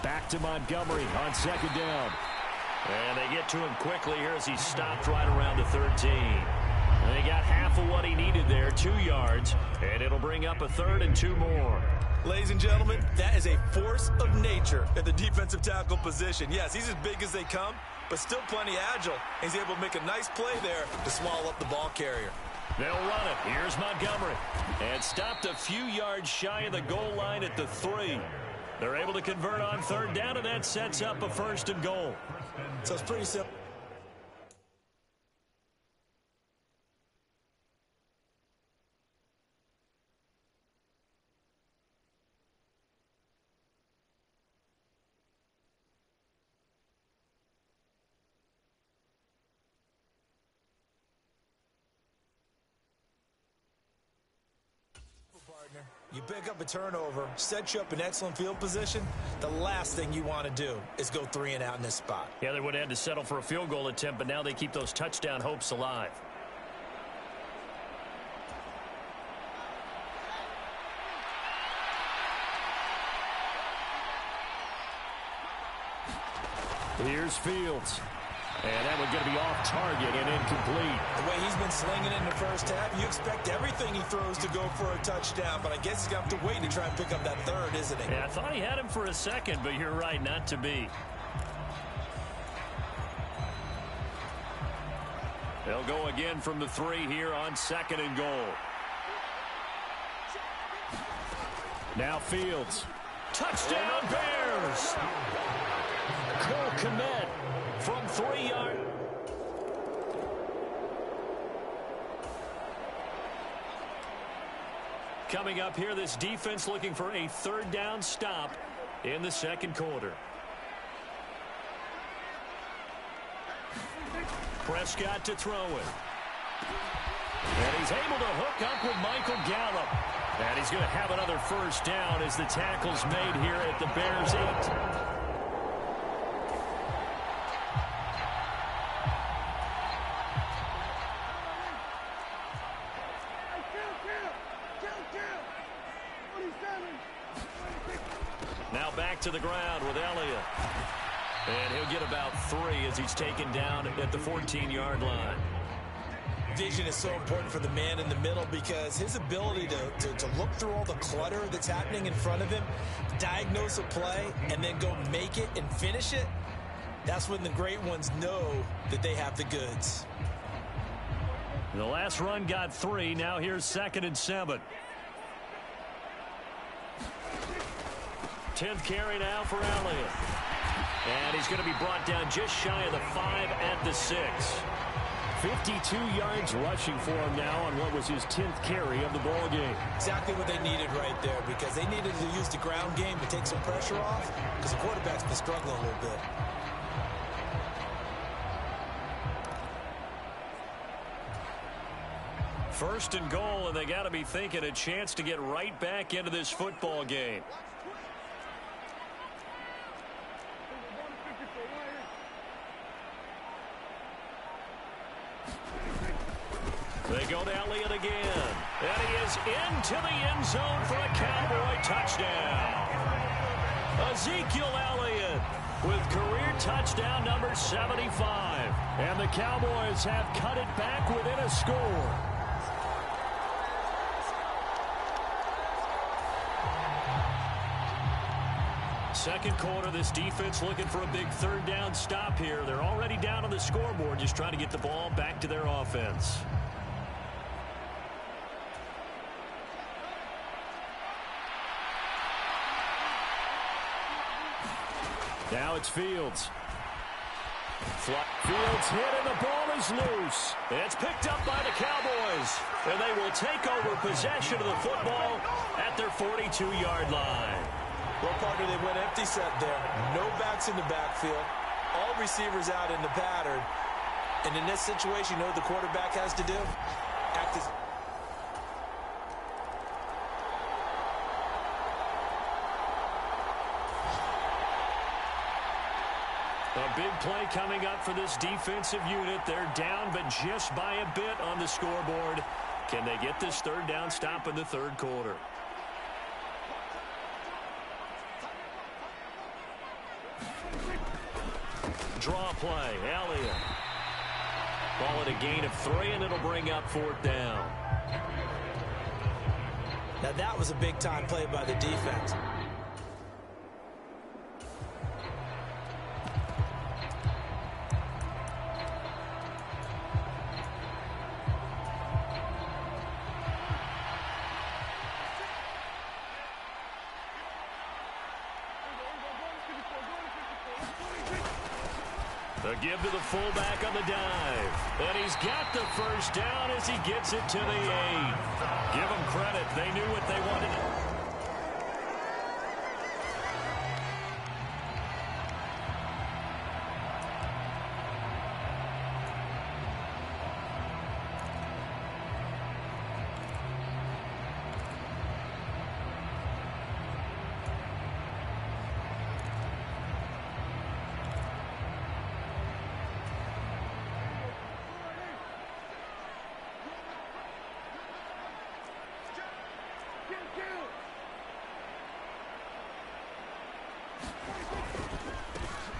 Back to Montgomery on second down. And they get to him quickly here as he stopped right around the 13. And they got half of what he needed there, 2 yards. And it'll bring up a 3rd and 2 more. Ladies and gentlemen, that is a force of nature at the defensive tackle position. Yes, he's as big as they come, but still plenty agile. He's able to make a nice play there to swallow up the ball carrier. They'll run it. Here's Montgomery. And stopped a few yards shy of the goal line at the 3. They're able to convert on third down, and that sets up a 1st and goal. So it's pretty simple. You pick up a turnover, sets you up in excellent field position. The last thing you want to do is go 3 and out in this spot. Yeah, they would have had to settle for a field goal attempt, but now they keep those touchdown hopes alive. Here's Fields. And that one's going to be off target and incomplete. The way he's been slinging it in the first half, you expect everything he throws to go for a touchdown, but I guess he's going to have to wait to try and pick up that 3rd, isn't he? Yeah, I thought he had him for a second, but you're right, not to be. They'll go again from the 3 here on 2nd and goal. Now Fields. Touchdown Bears! Cole Kmet from 3 yards. Coming up here, this defense looking for a 3rd down stop in the 2nd quarter. Prescott to throw it. And he's able to hook up with Michael Gallup. And he's going to have another 1st down as the tackle's made here at the Bears 8. Now back to the ground with Elliott. And he'll get about 3 as he's taken down at the 14-yard line. Vision is so important for the man in the middle because his ability to look through all the clutter that's happening in front of him, diagnose a play, and then go make it and finish it, that's when the great ones know that they have the goods. The last run got 3. Now here's 2nd and 7. 10th carry now for Elliott. And he's going to be brought down just shy of the 5 at the 6. 52 yards rushing for him now on what was his 10th carry of the ball game. Exactly what they needed right there because they needed to use the ground game to take some pressure off because the quarterback's been struggling a little bit. First and goal, and they got to be thinking a chance to get right back into this football game. They go to Elliott again. And he is into the end zone for a Cowboy touchdown. Ezekiel Elliott with career touchdown number 75. And the Cowboys have cut it back within a score. second quarter, this defense looking for a big third down stop here. They're already down on the scoreboard, just trying to get the ball back to their offense. Now it's Fields. Fields hit and the ball is loose. It's picked up by the Cowboys. And they will take over possession of the football at their 42-yard line. Well, partner, they went empty set there. No backs in the backfield. All receivers out in the pattern. And in this situation, you know what the quarterback has to do? Act as... A big play coming up for this defensive unit. They're down, but just by a bit on the scoreboard. Can they get this third down stop in the third quarter? Draw play, Elliott. Ball at a gain of 3, and it'll bring up fourth down. Now that was a big-time play by the defense. The give to the fullback on the dive. And he's got the first down as he gets it to the 8. Give them credit. They knew what they wanted.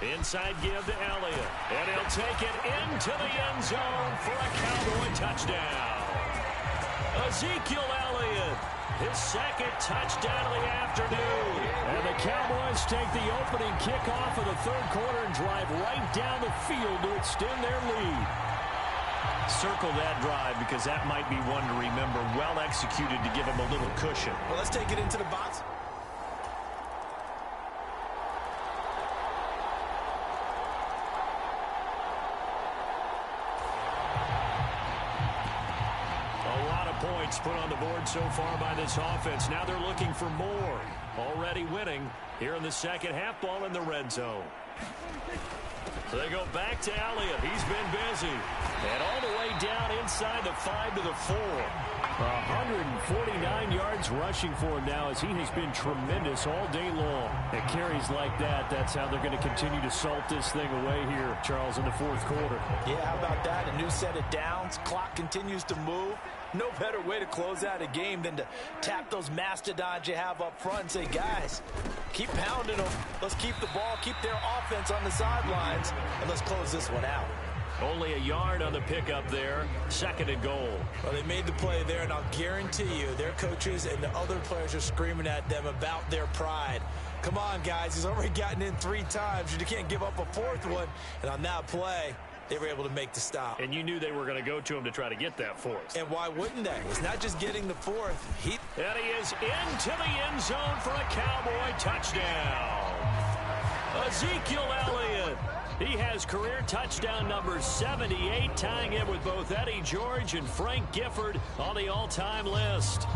Inside give to Elliott. And he'll take it into the end zone for a Cowboy touchdown. Ezekiel Elliott, his second touchdown of the afternoon. And the Cowboys take the opening kickoff of the third quarter and drive right down the field to extend their lead. Circle that drive because that might be one to remember. Well executed to give him a little cushion. Well, let's take it into the box. Points put on the board so far by this offense. Now they're looking for more. Already winning here in the second half. Ball in the red zone. So they go back to Elliott. He's been busy. And all the way down inside the 5 to the 4. 149 yards rushing for him now as he has been tremendous all day long. At carries like that, that's how they're going to continue to salt this thing away here, Charles, in the fourth quarter. Yeah, how about that? A new set of downs. Clock continues to move. No better way to close out a game than to tap those mastodons you have up front and say, guys, keep pounding them. Let's keep the ball, keep their offense on the sidelines, and let's close this one out. Only a yard on the pickup there. Second and goal. Well, they made the play there, and I'll guarantee you their coaches and the other players are screaming at them about their pride. Come on, guys. He's already gotten in 3 times. You can't give up a 4th one. And on that play, they were able to make the stop. And you knew they were going to go to him to try to get that 4th. And why wouldn't they? It's not just getting the 4th. And he is into the end zone for a Cowboy touchdown. Ezekiel Elliott. He has career touchdown number 78, tying it with both Eddie George and Frank Gifford on the all-time list.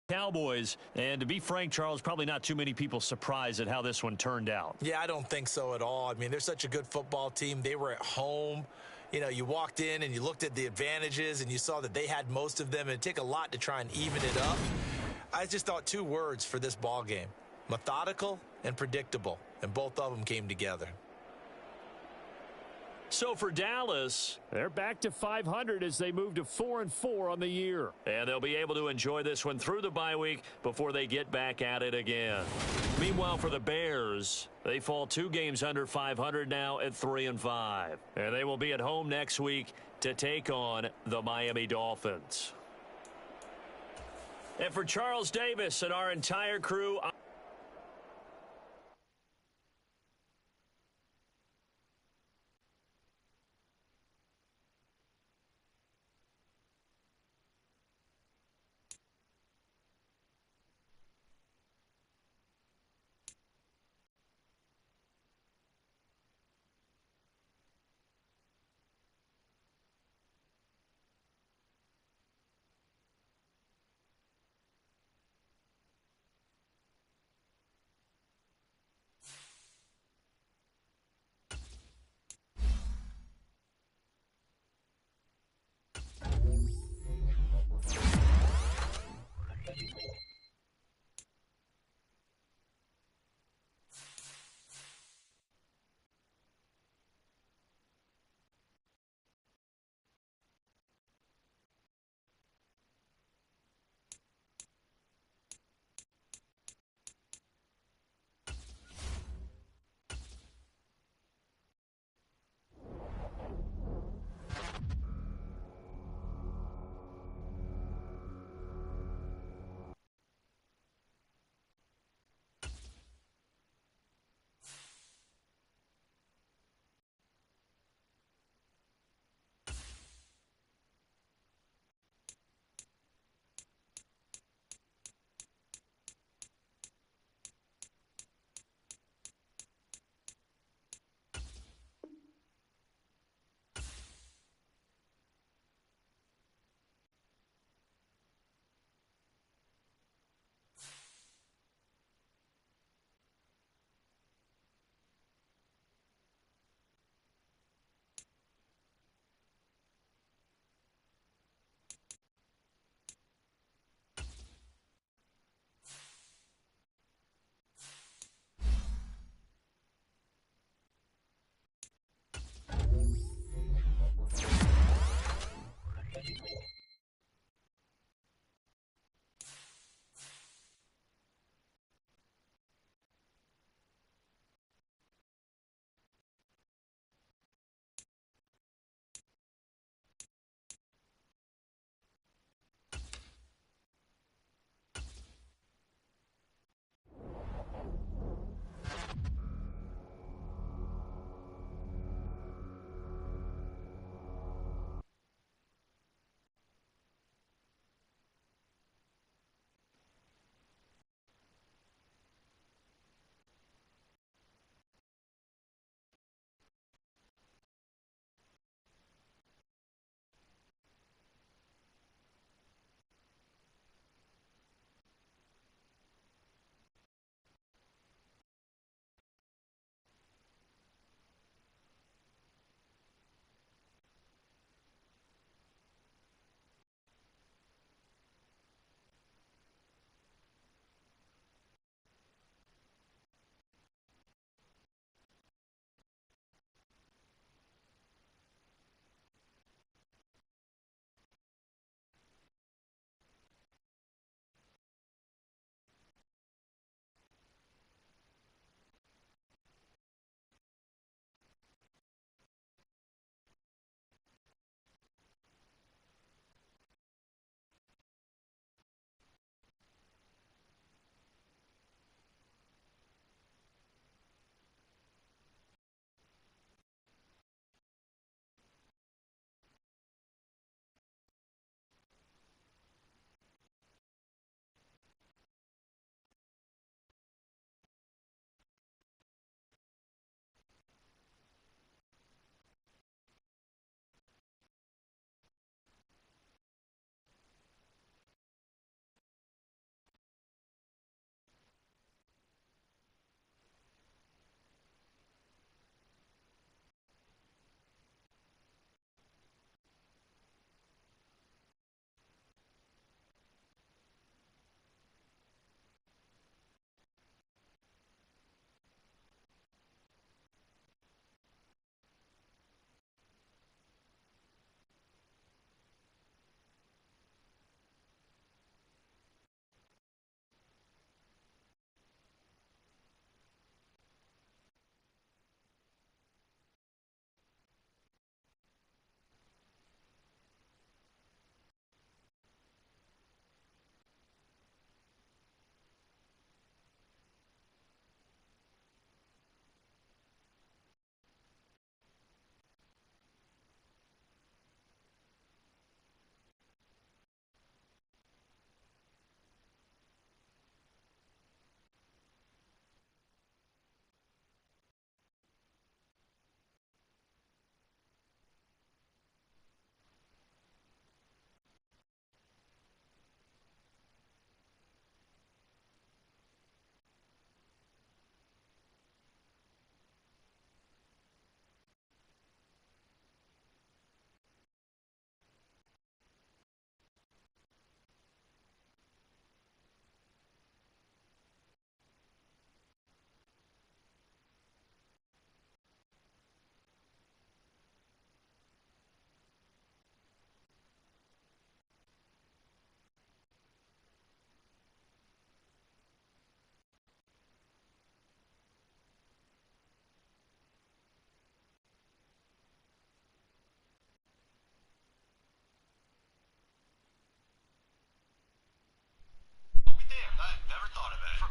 Cowboys, and to be frank, Charles, probably not too many people surprised at how this one turned out. Yeah, I don't think so at all. I mean, they're such a good football team. They were at home. You know, you walked in and you looked at the advantages and you saw that they had most of them, and it'd take a lot to try and even it up. I just thought 2 words for this ball game: methodical and predictable, and both of them came together. So for Dallas, they're back to 500 as they move to 4-4 on the year. And they'll be able to enjoy this one through the bye week before they get back at it again. Meanwhile, for the Bears, they fall 2 games under 500 now at 3-5. And they will be at home next week to take on the Miami Dolphins. And for Charles Davis and our entire crew,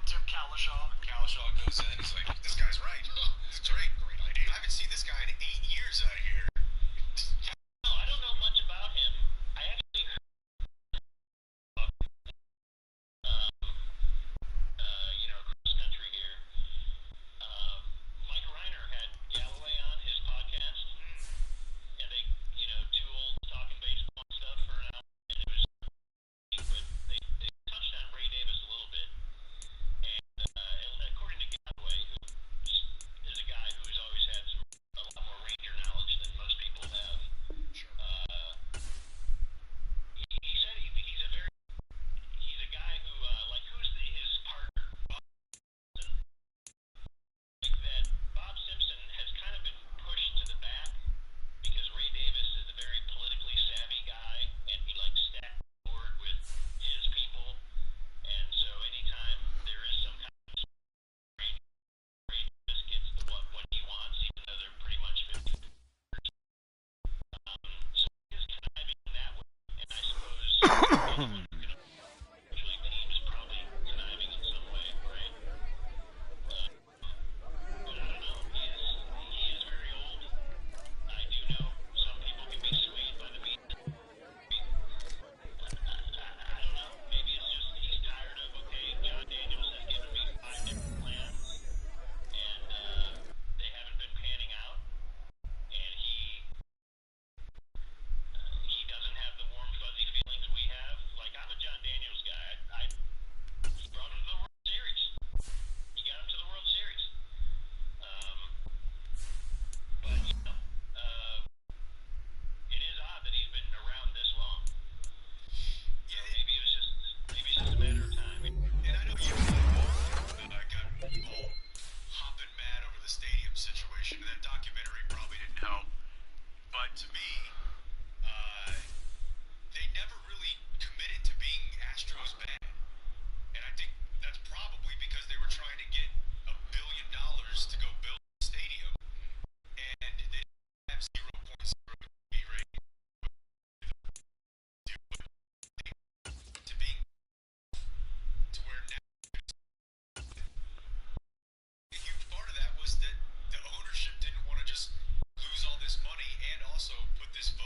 Tim Kalishaw goes in. He's like, this guy's right. This is great. Great idea. I haven't seen this guy in 8 years out here. No, I don't know much about him. I actually heard, cross country here. Mike Reiner had Galloway on his podcast, and they, two old talking baseball and stuff for an hour, and it was, but they touched on Ray Davis a little bit, and according to Galloway, who is a guy who's always had a lot more Ranger knowledge than most people have. He said he's a guy who, his partner, Bob Simpson. Like that, Bob Simpson has kind of been pushed to the back because Ray Davis is a very politically savvy guy, and he stacked the board with his people, and so anytime there is some kind of Ray Davis gets what he wants, even though they're pretty much 50. So he is conniving in that way, and I suppose anyone who can actually team is probably conniving in some way, right? But I don't know. He is very old. I do know some people can be swayed by the media. I don't know. Maybe it's just he's tired of, okay, John Daniels has given me 5 different plans, and they haven't been panning out, and he doesn't have the warm, fuzzy feelings we have. Like, I'm a John Daniels guy. He brought him to the World Series. He got him to the World Series. But, it is odd that he's been around this long. So maybe it's just a matter of time. And I know you and I both got all hopping mad over the stadium situation. That documentary probably didn't help. But to me, they never really committed to being Astros bad. And I think that's probably because they were trying to get $1 billion to go build a stadium. And they didn't have 0.0 TV rating to being to where now a huge part of that was that the ownership didn't want to just lose all this money and also put this vote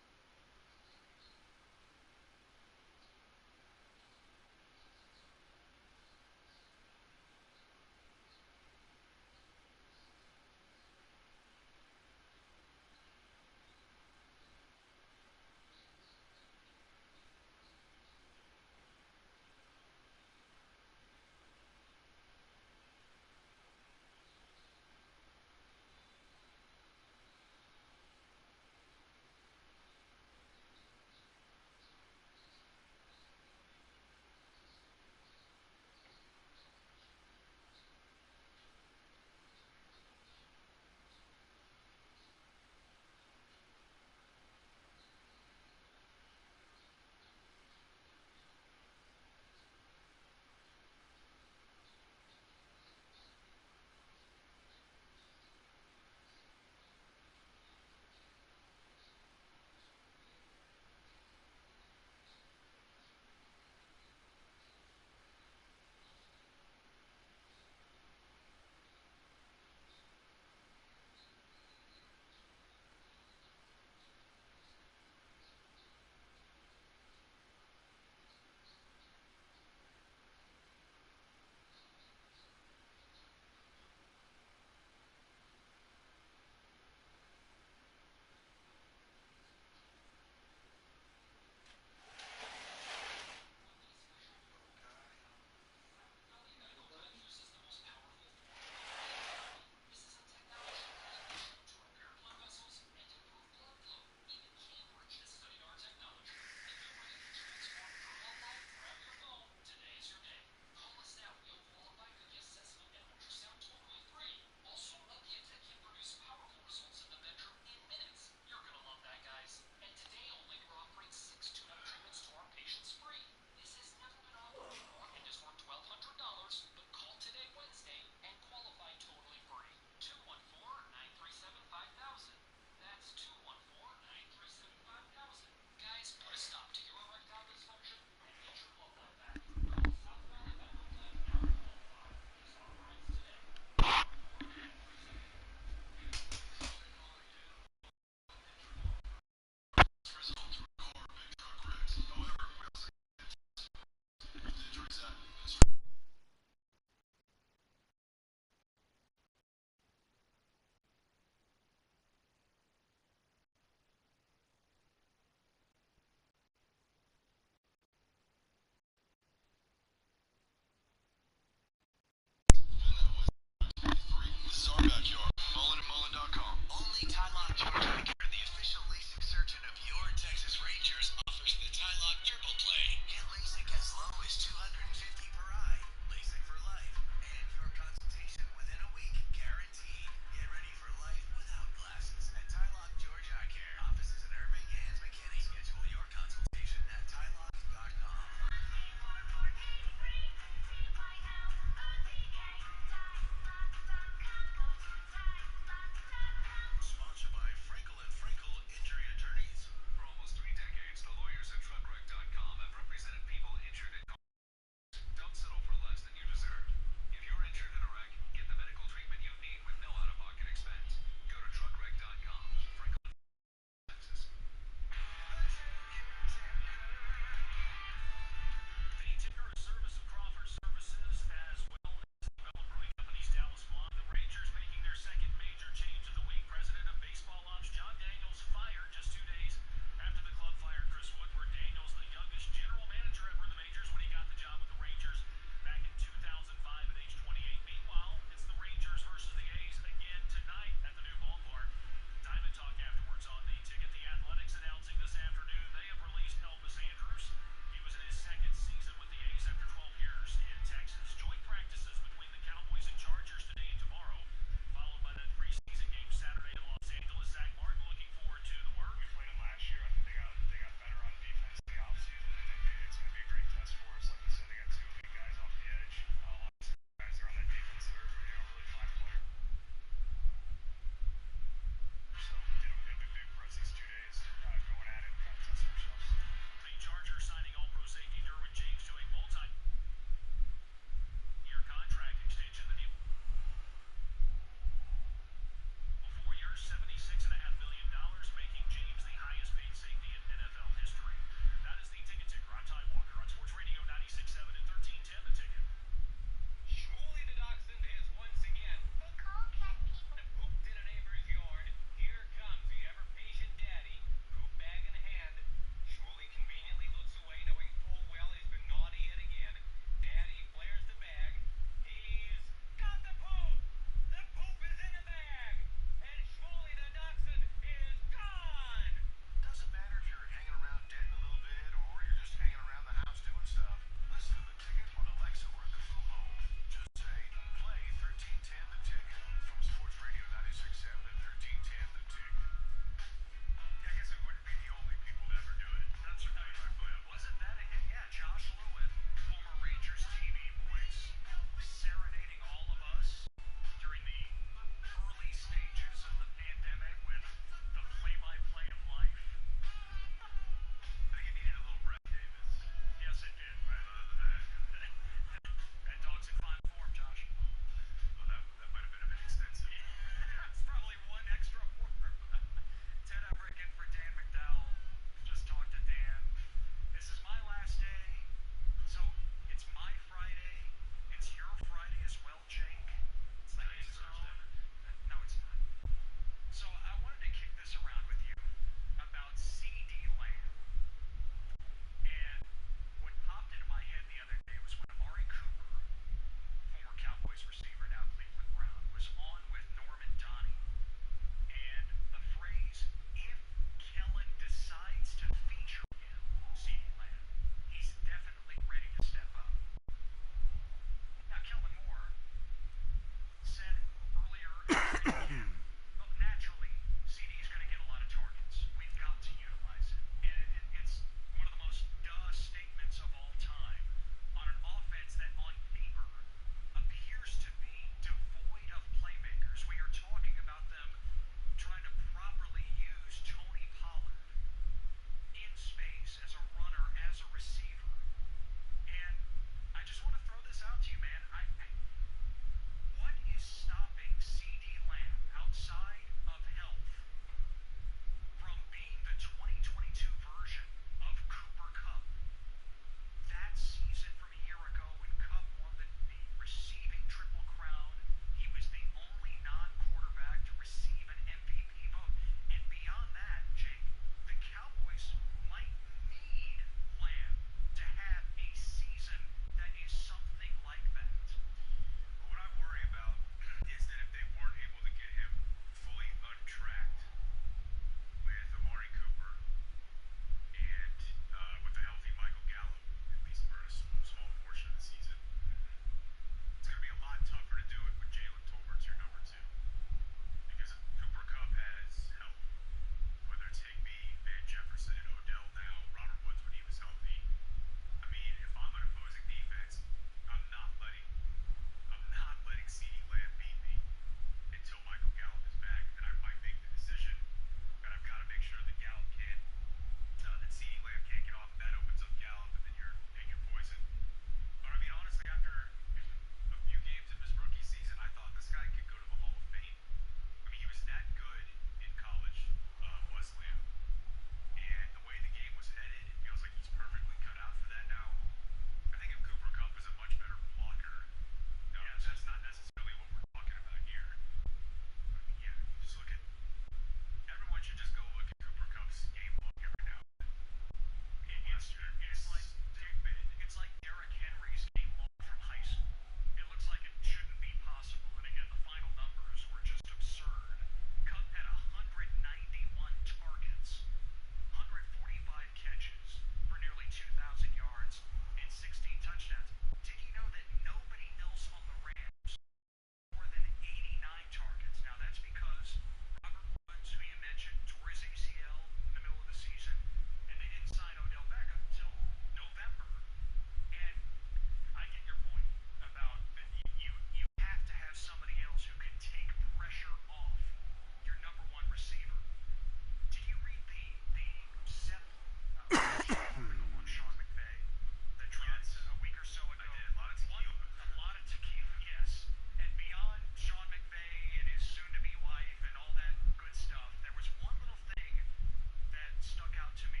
that stuck out to me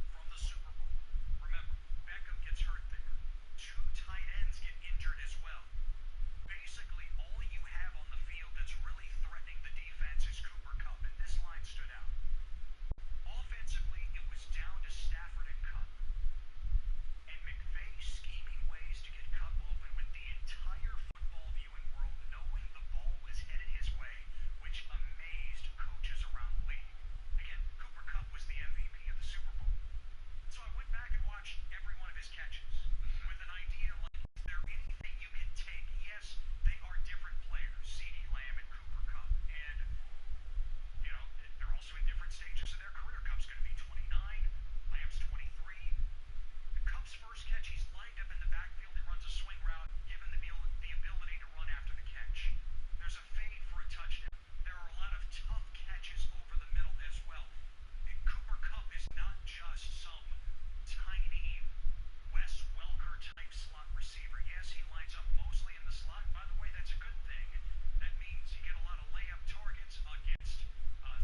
from the Super Bowl. Remember, Beckham gets hurt there. 2 tight ends get injured as well. Basically, all you have on the field that's really threatening the defense is Cooper Kupp, and this line stood out. Offensively, it was down to Stafford and Kupp. And McVay scheming ways to get Kupp open with the entire football viewing world knowing the ball was headed his way, which amazed coaches around the league. Again, Cooper Kupp was the MVP of the Super Bowl. So I went back and watched every one of his catches with an idea like, is there anything you can take? Yes, they are different players, CeeDee Lamb and Cooper Kupp. And, you know, they're also in different stages of their career. Kupp's going to be 29, Lamb's 23. Kupp's first catch, he's lined up in the backfield. He runs a swing route, given the ability to run after the catch. There's a fade for a touchdown. There are a lot of tough catches over the middle as well. And Cooper Kupp is not just some tiny Wes Welker type slot receiver. Yes, he lines up mostly in the slot. By the way, that's a good thing. That means you get a lot of layup targets against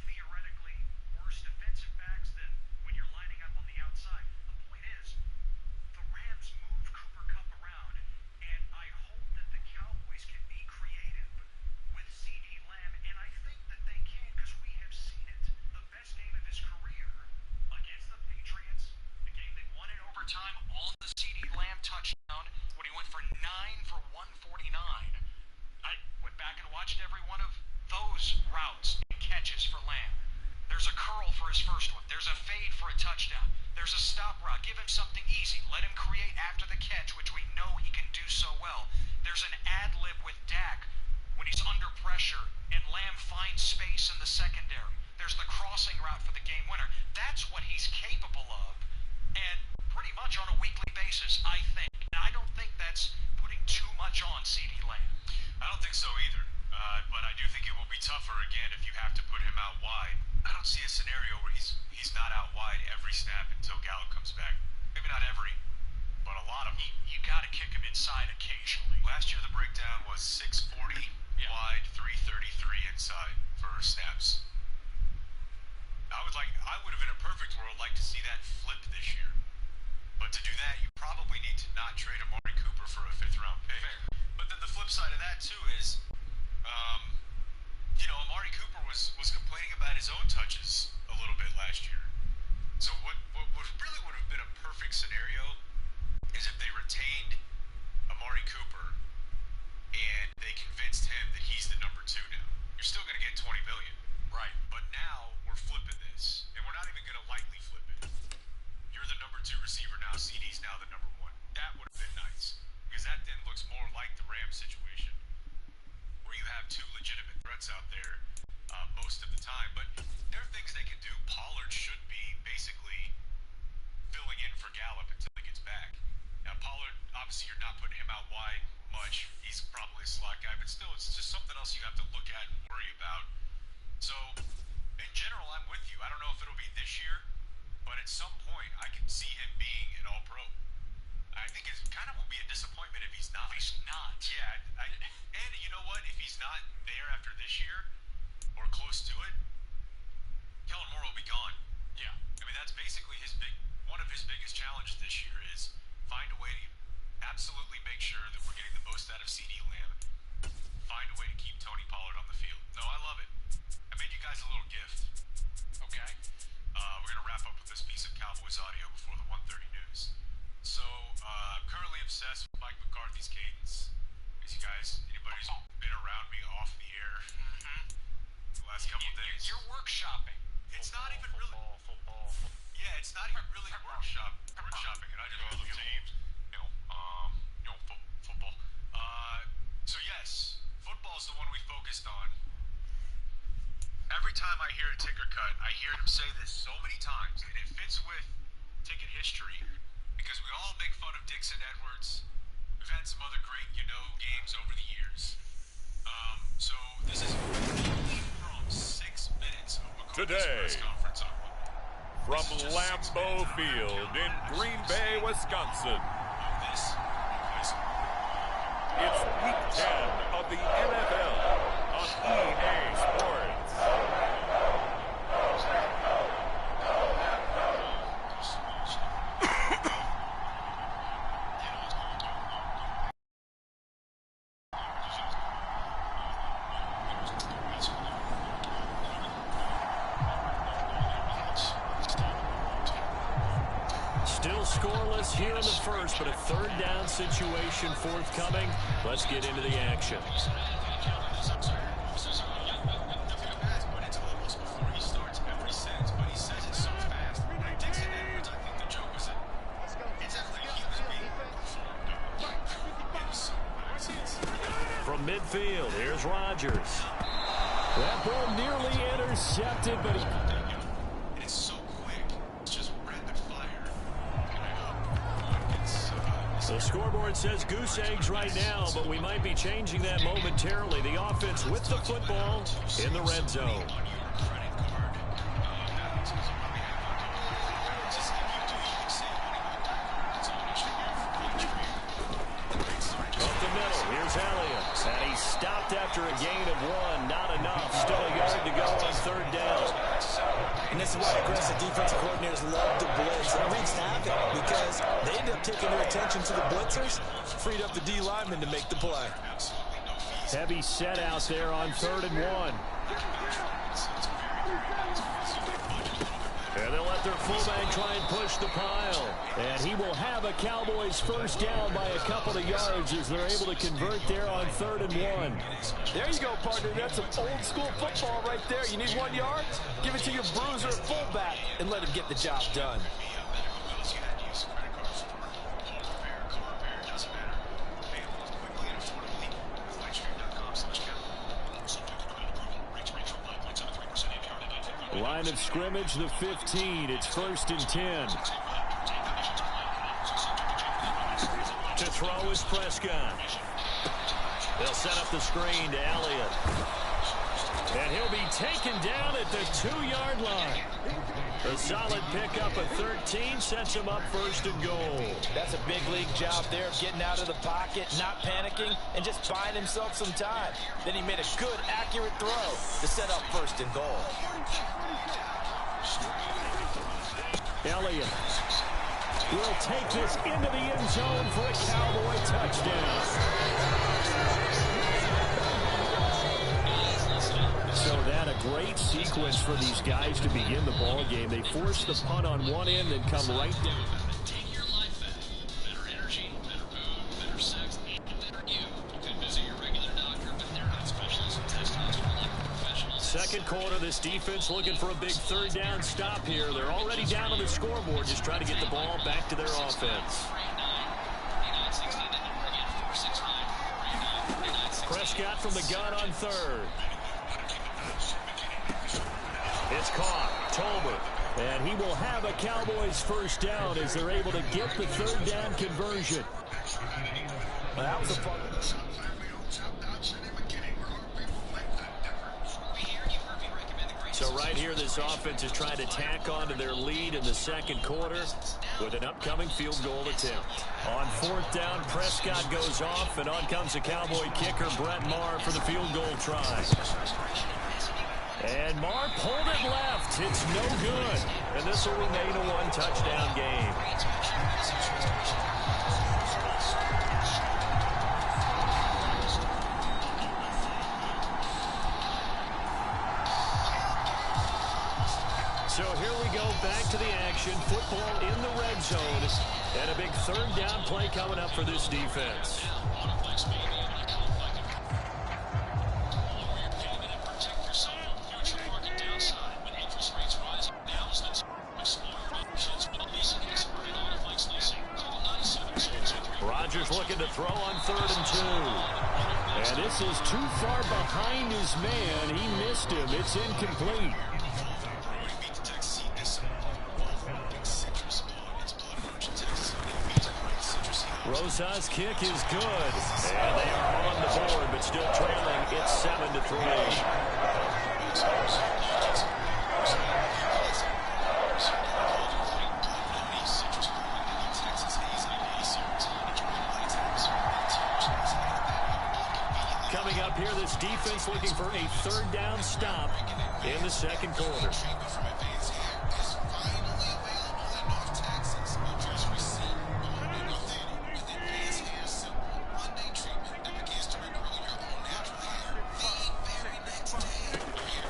theoretically worse defensive backs than when you're lining up on the outside. The point is, the Rams move Cooper Kupp around, and I hope that the Cowboys can be creative with CeeDee Lamb, and I think that they can because we have seen it. The best game of his career against the Patriots, the game they won in overtime on the CeeDee Lamb touchdown when he went for 9 for 149. I went back and watched every one of those routes and catches for Lamb. There's a curl for his first one. There's a fade for a touchdown. There's a stop route. Give him something easy. Let him create after the catch, which we know he can do so well. There's an ad-lib with Dak when he's under pressure and Lamb finds space in the secondary. There's the crossing route for the game winner. That's what he's capable of, and pretty much on a weekly basis, I think. Now, I don't think that's putting too much on CeeDee Lamb. I don't think so either, but I do think it will be tougher again if you have to put him out wide. I don't see a scenario where he's not out wide every snap until Gallup comes back. Maybe not every, but a lot of them. You got to kick him inside occasionally. Last year the breakdown was 640 wide, 333 inside for snaps. I would have in a perfect world like to see that flip this year. But to do that, you probably need to not trade Amari Cooper for a 5th round pick. Fair. But then the flip side of that too is, Amari Cooper was complaining about his own touches a little bit last year. So what really would have been a perfect scenario is if they retained Amari Cooper and they convinced him that he's the number 2 now. You're still going to get $20 million. Right. But now we're flipping this, and we're not even going to lightly flip it. You're the number 2 receiver now. CeeDee's now the number 1. That would have been nice, because that then looks more like the Rams situation, where you have 2 legitimate threats out there most of the time. But there are things they can do. Pollard should be basically filling in for Gallup until he gets back. Now Pollard, obviously you're not putting him out wide much. He's probably a slot guy, but still, it's just something else you have to look at and worry about. So, in general, I'm with you. I don't know if it'll be this year, but at some point, I can see him being an All-Pro. I think it kind of will be a disappointment if he's not. Yeah, and you know what? If he's not there after this year, or close to it, Kellen Moore will be gone. Yeah. I mean, that's basically one of his biggest challenges this year is find a way to absolutely make sure that we're getting the most out of CeeDee Lamb. Find a way to keep Tony Pollard on the field. No, I love it. I made you guys a little gift. Okay. We're going to wrap up with this piece of Cowboys audio before the 1:30 news. So, I'm currently obsessed with Mike McCarthy's cadence. As you guys, anybody's been around me off the air the last couple days. You're workshopping. It's not even really. Yeah, it's not even really workshopping. And I just all the teams. Football. So yes, football's the one we focused on. Every time I hear a ticker cut, I hear him say this so many times, and it fits with ticket history because we all make fun of Dixon Edwards. We've had some other great, games over the years. So this is from 6 minutes of McCarthy's press conference on From Lambeau Field in Green Bay, Wisconsin. It's Week 10 of the NFL on EA Sports. scoreless here in the first, but a third down situation forthcoming. Let's get into the action. From midfield, here's Rodgers. That ball nearly intercepted, but it's so quick. It's just rapid fire. The scoreboard says goose eggs right now, but we might be changing that momentarily. The offense with the football in the red zone. And he stopped after a gain of 1. Not enough. Still a yard to go on third down. And this is why aggressive defensive coordinators love to blitz. And it wreaks havoc because they end up taking their attention to the blitzers, freed up the D lineman to make the play. Heavy set out there on 3rd and 1. And they'll let their fullback try and push the pile. And he will have a Cowboys first down by a couple of yards as they're able to convert there on 3rd and 1. There you go, partner. That's some old school football right there. You need 1 yard? Give it to your bruiser fullback and let him get the job done. Line of scrimmage, the 15. It's 1st and 10. To throw is Prescott. They'll set up the screen to Elliott. And he'll be taken down at the 2-yard line. A solid pickup of 13 sets him up 1st and goal. That's a big league job there of getting out of the pocket, not panicking, and just buying himself some time. Then he made a good, accurate throw to set up 1st and goal. Elliott will take this into the end zone for a Cowboy touchdown. So that a great sequence for these guys to begin the ball game. They force the punt on one end and come right down. Take your life back. Better energy, better food, better sex, and better you. You can visit your regular doctor, but they're not specialists in testosterone like professionals. Second quarter, this defense looking for a big third down stop here. They're already down on the scoreboard, just trying to get the ball back to their offense. Prescott from the gun on 3rd. It's caught. Tolbert. And he will have a Cowboys first down as they're able to get the 3rd down conversion. Well, that was a fun. So right here, this offense is trying to tack on to their lead in the second quarter with an upcoming field goal attempt. On 4th down, Prescott goes off, and on comes the Cowboy kicker, Brett Maher, for the field goal try. And Maher pulled it left. It's no good. And this will remain a 1-touchdown game. So here we go, back to the action. Football in the red zone. And a big 3rd down play coming up for this defense. Rodgers looking to throw on 3rd and 2. And this is too far behind his man. He missed him. It's incomplete. Rosa's kick is good. And they are on the board, but still trailing. It's 7-3. Coming up here, this defense looking for a 3rd down stop in the second quarter.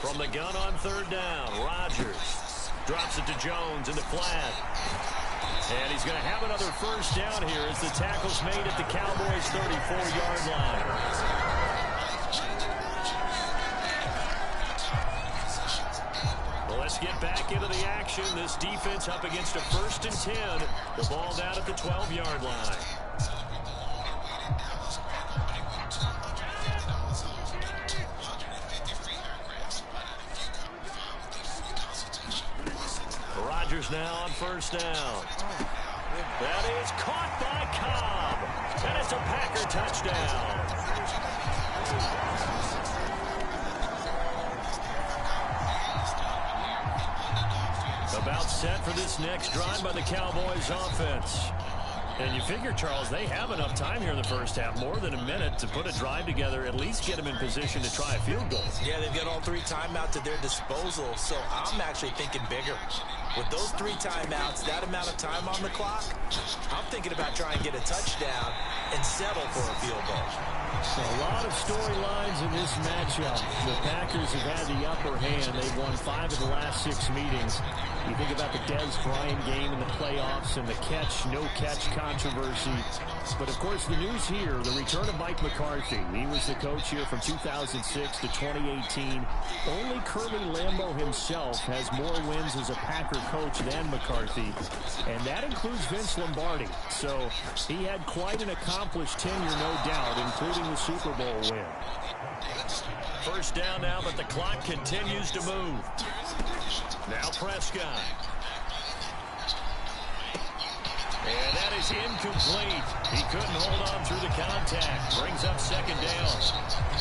From the gun on 3rd down, Rodgers drops it to Jones in the flat. And he's going to have another first down here as the tackle's made at the Cowboys' 34-yard line. Well, let's get back into the action. This defense up against a 1st and 10. The ball down at the 12-yard line. Rodgers now on first down. That is caught by Cobb. And it's a Packer touchdown. About set for this next drive by the Cowboys offense. And you figure, Charles, they have enough time here in the first half, more than a minute, to put a drive together, at least get them in position to try a field goal. Yeah, they've got all 3 timeouts at their disposal, so I'm actually thinking bigger. With those 3 timeouts, that amount of time on the clock, I'm thinking about trying to get a touchdown and settle for a field goal. So a lot of storylines in this matchup. The Packers have had the upper hand. They've won 5 of the last 6 meetings. You think about the Dez Bryant game in the playoffs and the catch, no-catch controversy. But, of course, the news here, the return of Mike McCarthy. He was the coach here from 2006 to 2018. Only Curly Lambeau himself has more wins as a Packer coach than McCarthy, and that includes Vince Lombardi. So he had quite an accomplished tenure, no doubt, including the Super Bowl win. First down now, but the clock continues to move. Now Prescott. And that is incomplete. He couldn't hold on through the contact. Brings up second down.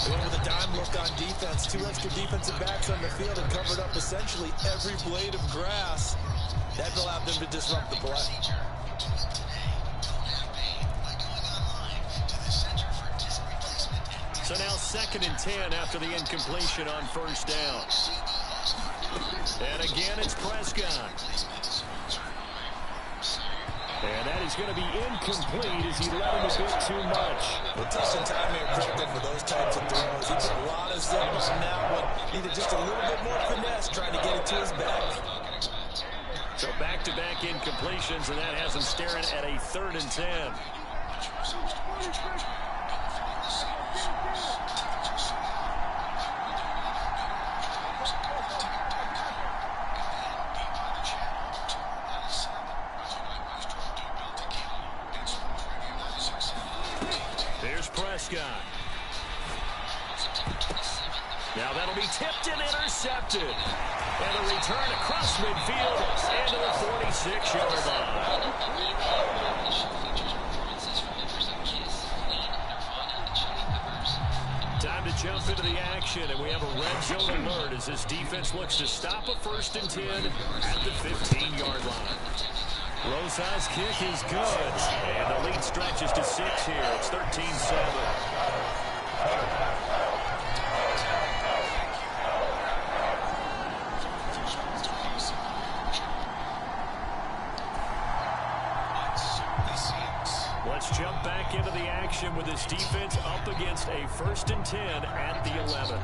Well, with a dime look on defense, 2 extra defensive backs on the field and covered up essentially every blade of grass. That allowed them to disrupt the play. So now 2nd and 10 after the incompletion on first down. And again, it's Prescott. And that is going to be incomplete as he let him a bit too much. Well, touching time here critical for those types of throws. He put a lot of zip on that one. Needed just a little bit more finesse trying to get it to his back. So back-to-back incompletions, and that has him staring at a 3rd and 10. Here's Prescott. Now that'll be tipped and intercepted. And a return across midfield into the 46-yard line. Time to jump into the action, and we have a red zone alert as this defense looks to stop a 1st and 10 at the 15-yard line. Rosa's kick is good, and the lead stretches to 6 here. It's 13-7. Let's jump back into the action with this defense up against a 1st and 10 at the 11.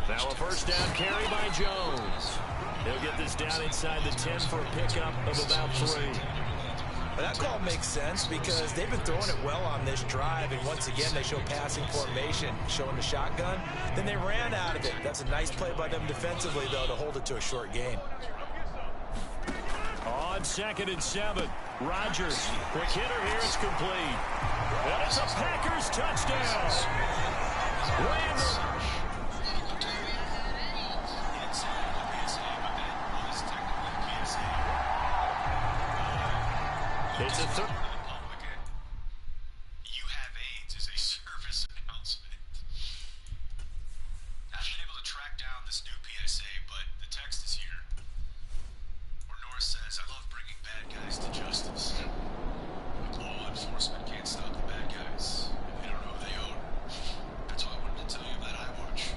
Now a first down carry by Jones. He'll get this down inside the 10 for a pickup of about 3. But that call makes sense because they've been throwing it well on this drive, and once again they show passing formation, showing the shotgun. Then they ran out of it. That's a nice play by them defensively, though, to hold it to a short gain. On 2nd and 7, Rodgers, quick hitter here, it's complete. And it's a Packers touchdown. Randall. It's a third. You have AIDS is a service announcement. I haven't been able to track down this new PSA, but the text is here. Where Norris says, I love bringing bad guys to justice. Law enforcement can't stop the bad guys if they don't know who they are. That's why I wanted to tell you about iWatch.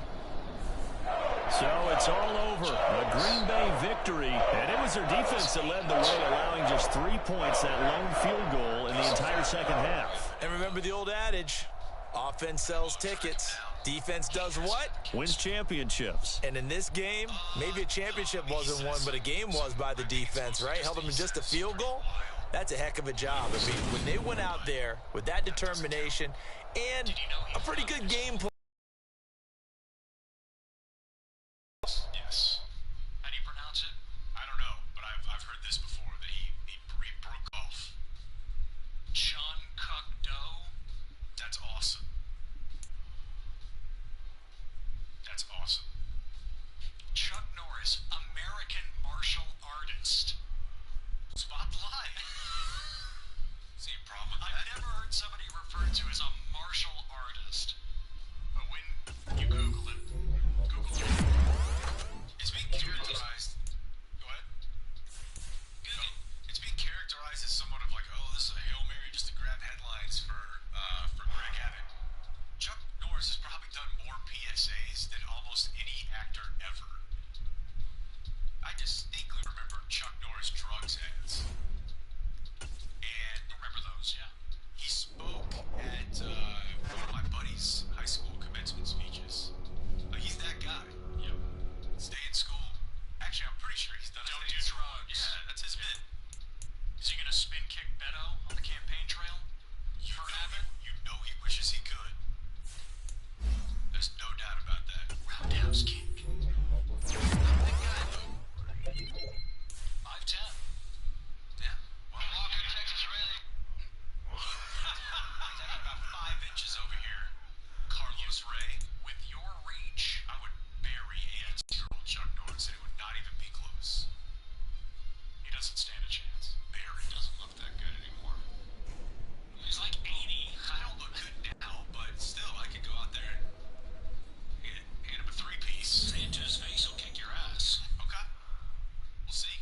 So it's all over. A Green Bay victory. And it was their defense that led the way, allowing just 3 points, that lone field goal in the entire second half. And remember the old adage, offense sells tickets. Defense does what? Wins championships. And in this game, maybe a championship wasn't won, but a game was by the defense, right? Held them to just a field goal. That's a heck of a job. I mean, when they went out there with that determination and a pretty good game plan. Yes. How do you pronounce it? I don't know, but I've heard this before, that he broke off. Sean Cook-Do? That's awesome. That's awesome. Chuck Norris, American martial artist. Spot the line. See a problem with that? I've never heard somebody referred to as a martial artist. But when you Google it, it's being characterized. Go ahead. Google. It's being characterized as somewhat of like, oh, this is a Hail Mary just to grab headlines for Greg Abbott. Chuck Norris has probably done more PSAs than almost any actor ever. I distinctly remember Chuck Norris drugs ads. And remember those, yeah. He spoke at one of my buddy's high school commencement speeches. He's that guy. Yep. Stay in school. Actually, I'm pretty sure he's done it. Don't do drugs. Yeah, that's his bit. Is he gonna spin kick Beto on the campaign trail? For Abbott? You know he wishes he could. There's no doubt about that. Roundhouse kick. Not the guy, though. 5'10". Yeah. Well, Walker, Texas, ready. He's actually about 5 inches over here. Carlos Ray. With your reach, I would bury 80-year-old Chuck Norris, and it would not even be close. He doesn't stand a chance. Barry doesn't look that good anymore. He's like 80. I don't look good now, but still, I could go out there and hand him a 3-piece. Say it to his face, he'll kick your ass. Okay. We'll see.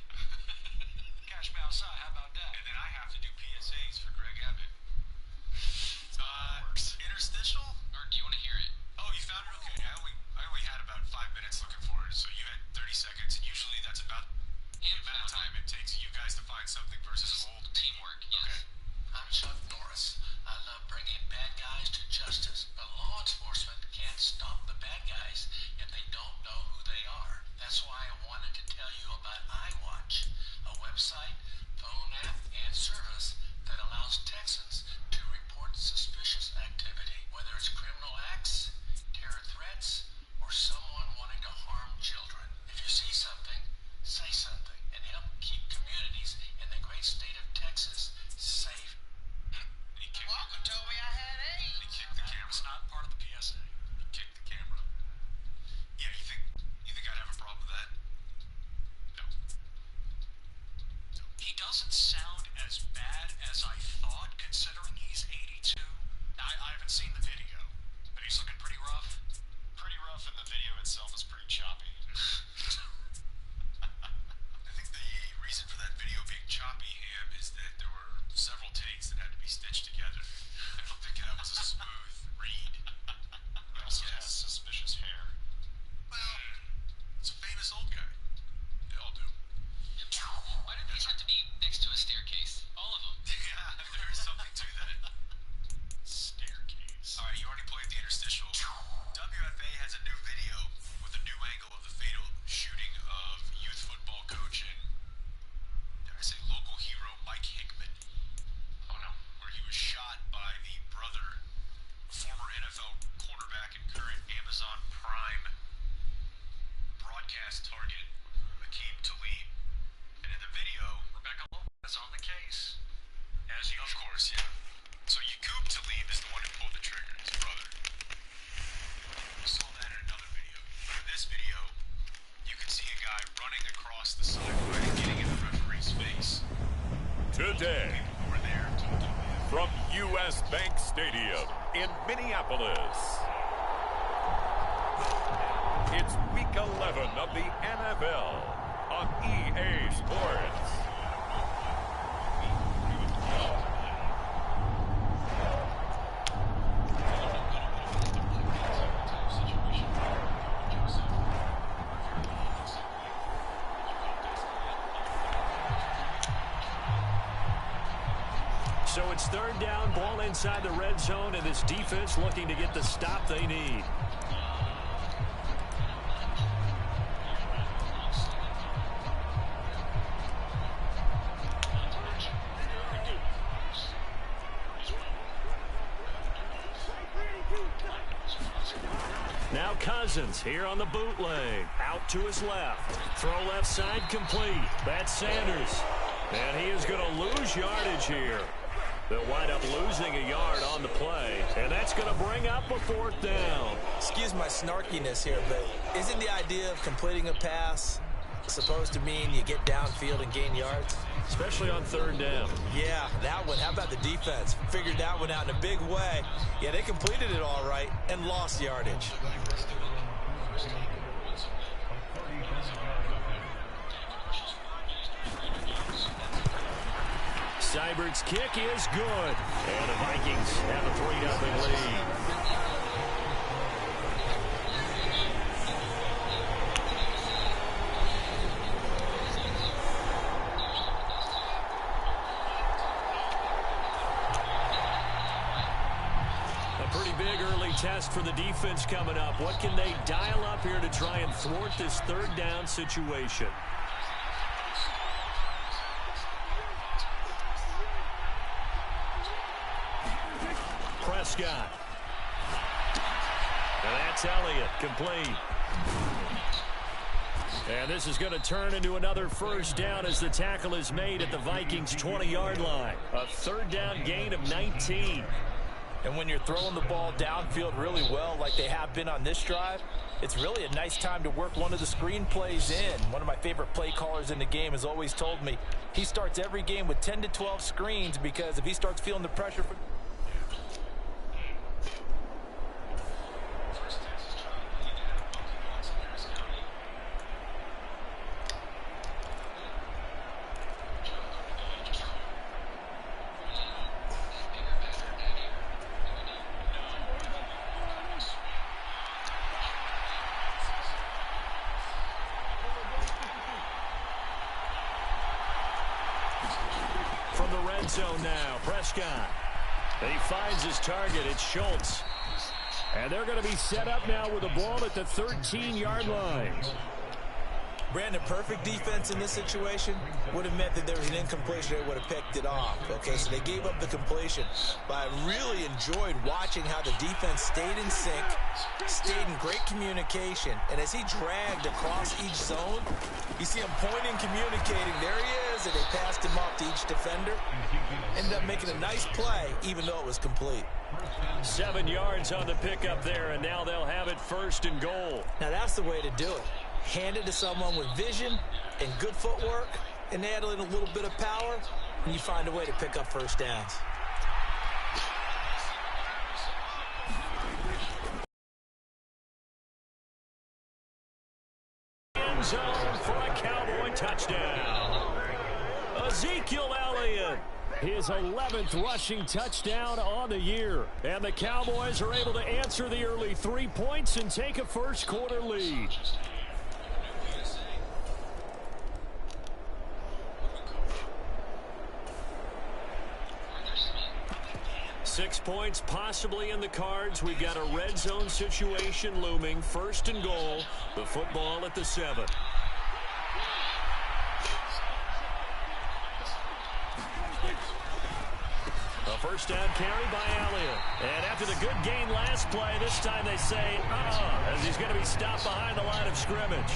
Catch me outside, how about that? And then I have to do PSAs for Greg Abbott. Interstitial? Or do you want to hear it? Oh, you found it? Okay. I only had about 5 minutes looking for it, so you had 30 seconds, and usually that's about the amount of time it takes you guys to find something versus old teamwork. Yes. Okay. I'm Chuck Norris. I love bringing bad guys to justice, but law enforcement can't stop the bad guys if they don't know who they are. That's why I wanted to tell you about iWatch, a website, phone app, and service that allows Texans to report suspicious activity, whether it's criminal acts, terror threats, or someone wanting to harm children. If you see something, say something, and help keep communities in the great state of Texas safe. Walker told me I had AIDS. He kicked the camera. It's not part of the PSA. He kicked the camera. Yeah, you think I'd have a problem with that? No. He doesn't sound as bad as I thought, considering he's 82. I haven't seen the video, but he's looking pretty rough. Pretty rough, and the video itself is pretty choppy. I think the reason for that video being choppy, Ham, is that there were several takes that had to be stitched together. I don't think that was a smooth read. He also has suspicious hair. Well, it's a famous old guy. They all do. Why did these have to be next to a staircase? All of them. Yeah, there is something to that. Staircase. Alright, you already played the interstitial. WFA has a new video with a new angle of the fatal shooting of youth football coach and, dare I say, local hero Mike Hickman. Oh no. Where he was shot by the brother, former NFL quarterback and current Amazon Prime broadcast target, Akeem Talib. And in the video, Rebecca Lopez on the case. As usual. Of course, yeah. So Yaqub Talib is the one who pulled the trigger, his brother. We saw that in another video. But in this video, you can see a guy running across the sideline and getting in the referee's face. Today, People were there told him, from U.S. Bank Stadium in Minneapolis, it's Week 11 of the NFL on EA Sports. So it's third down, ball inside the red zone, and this defense looking to get the stop they need. Now Cousins here on the bootleg. Out to his left. Throw left side complete. That's Sanders. And he is going to lose yardage here. They'll wind up losing a yard on the play. And that's going to bring up a fourth down. Excuse my snarkiness here, but isn't the idea of completing a pass supposed to mean you get downfield and gain yards? Especially on third down. Yeah, that one. How about the defense? Figured that one out in a big way. Yeah, they completed it all right and lost yardage. Seibert's kick is good. And the Vikings have a 3-0 lead. Test for the defense coming up. What can they dial up here to try and thwart this third down situation? Prescott. And that's Elliott, complete. And this is going to turn into another first down as the tackle is made at the Vikings' 20-yard line. A third down gain of 19. And when you're throwing the ball downfield really well like they have been on this drive, it's really a nice time to work one of the screen plays in. One of my favorite play callers in the game has always told me he starts every game with 10 to 12 screens because if he starts feeling the pressure from from the red zone now, Prescott. And he finds his target. It's Schultz. And they're going to be set up now with the ball at the 13-yard line. Brandon, perfect defense in this situation would have meant that there was an incompletion. They would have picked it off. Okay, so they gave up the completion. But I really enjoyed watching how the defense stayed in sync, stayed in great communication. And as he dragged across each zone, you see him pointing, communicating. There he is, and they passed him off to each defender. Ended up making a nice play, even though it was complete. 7 yards on the pickup there, and now they'll have it first and goal. Now that's the way to do it. Hand it to someone with vision and good footwork, and add in a little bit of power, and you find a way to pick up first downs. End zone for a Cowboy touchdown. Ezekiel Elliott, his 11th rushing touchdown on the year. And the Cowboys are able to answer the early 3 points and take a first quarter lead. 6 points possibly in the cards. We've got a red zone situation looming. First and goal. The football at the 7. A first down carry by Elliott. And after the good gain last play, this time they say, as he's going to be stopped behind the line of scrimmage.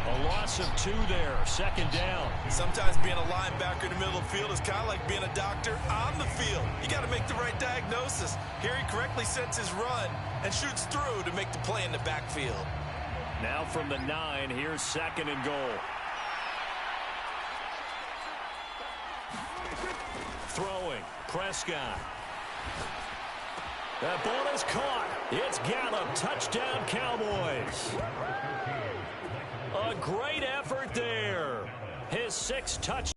A loss of 2 there, second down. Sometimes being a linebacker in the middle of the field is kind of like being a doctor on the field. You got to make the right diagnosis. Here he correctly sets his run and shoots through to make the play in the backfield. Now from the 9, here's second and goal. Throwing, Prescott. That ball is caught. It's Gallup. Touchdown, Cowboys. A great effort there. His 6th touchdown.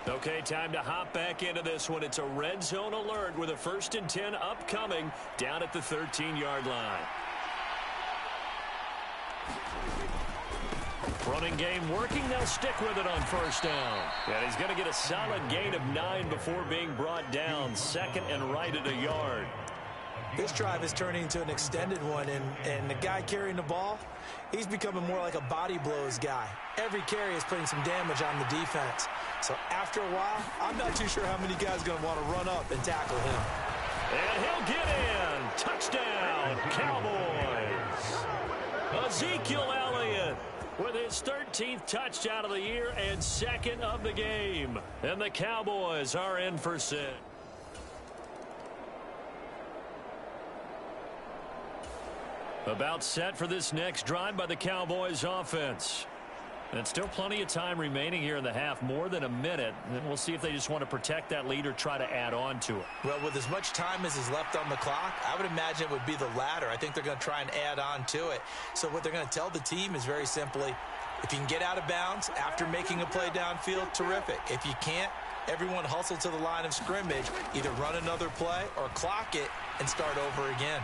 Okay, time to hop back into this one. It's a red zone alert with a 1st and 10 upcoming down at the 13-yard line. Running game working. They'll stick with it on 1st down. And he's going to get a solid gain of 9 before being brought down. 2nd and right at a yard. This drive is turning into an extended one, and the guy carrying the ball, he's becoming more like a body blows guy. Every carry is putting some damage on the defense. So after a while, I'm not too sure how many guys are going to want to run up and tackle him. And he'll get in. Touchdown, Cowboys. Ezekiel Elliott with his 13th touchdown of the year and 2nd of the game. And the Cowboys are in for 6. About set for this next drive by the Cowboys offense. And still plenty of time remaining here in the half, more than a minute. And we'll see if they just want to protect that lead or try to add on to it. Well, with as much time as is left on the clock, I would imagine it would be the latter. I think they're going to try and add on to it. So what they're going to tell the team is very simply, if you can get out of bounds after making a play downfield, terrific. If you can't, everyone hustle to the line of scrimmage, either run another play or clock it and start over again.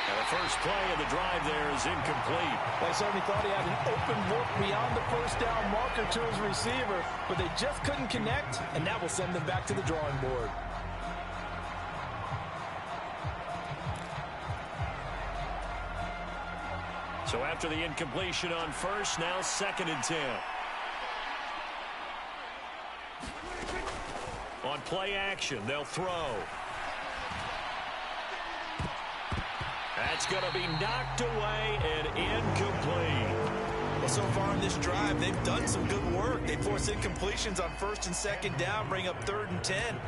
And the first play of the drive there is incomplete. They certainly thought he had an open look beyond the 1st down marker to his receiver, but they just couldn't connect, and that will send them back to the drawing board. So after the incompletion on 1st, now 2nd and 10. On play action, they'll throw. That's going to be knocked away and incomplete. Well, so far in this drive, they've done some good work. They force incompletions on 1st and 2nd down, bring up 3rd and 10.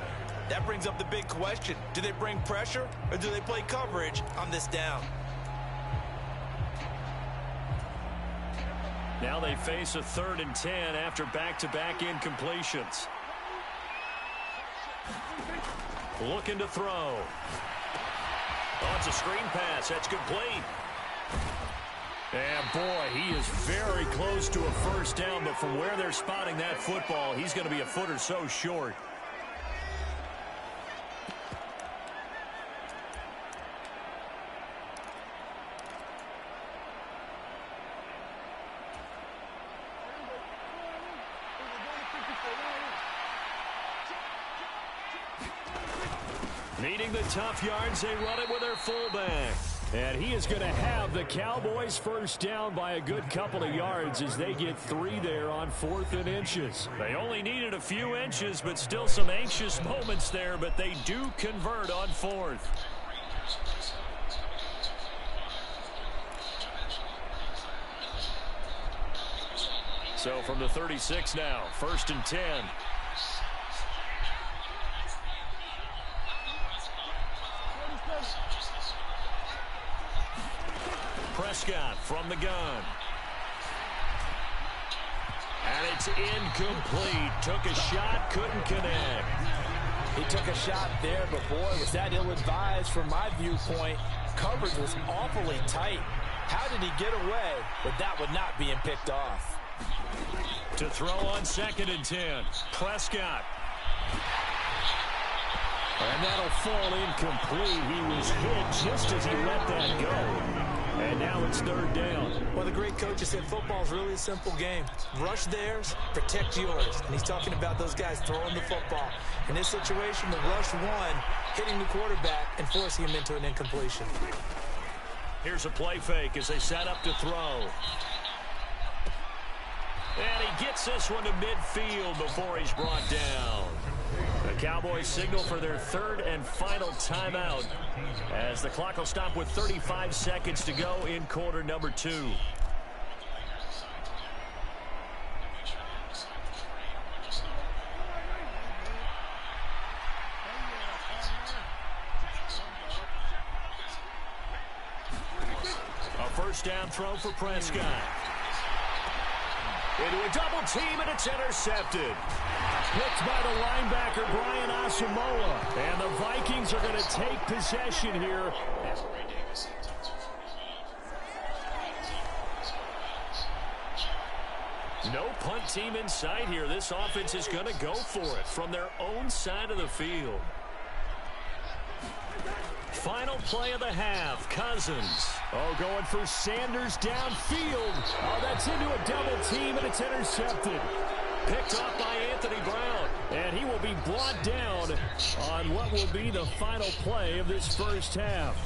That brings up the big question. Do they bring pressure or do they play coverage on this down? Now they face a 3rd and 10 after back-to-back incompletions. Looking to throw. Oh, it's a screen pass. That's complete. And, boy, he is very close to a 1st down, but from where they're spotting that football, he's going to be a foot or so short. Needing the tough yards, they run it with their fullback. And he is going to have the Cowboys 1st down by a good couple of yards as they get 3 there on 4th and inches. They only needed a few inches, but still some anxious moments there, but they do convert on 4th. So from the 36 now, 1st and 10. Prescott from the gun. And it's incomplete. Took a shot, couldn't connect. He took a shot there, but boy, was that ill-advised from my viewpoint. Coverage was awfully tight. How did he get away with that one not being picked off? To throw on 2nd and 10. Prescott. And that'll fall incomplete. He was hit just as he let that go. And now it's 3rd down. Well, the great coach has said football is really a simple game. Rush theirs, protect yours. And he's talking about those guys throwing the football. In this situation, the rush one, hitting the quarterback and forcing him into an incompletion. Here's a play fake as they set up to throw. And he gets this one to midfield before he's brought down. The Cowboys signal for their 3rd and final timeout as the clock will stop with 35 seconds to go in quarter number 2. A 1st down throw for Prescott. Into a double team, and it's intercepted. Picked by the linebacker, Brian Asamoah. And the Vikings are going to take possession here. No Punt team in sight here. This offense is going to go for it from their own side of the field. Final play of the half, Cousins. Oh, going for Sanders downfield. Oh, that's into a double team, and it's intercepted. Picked off by Anthony Brown. And he will be brought down on what will be the final play of this first half.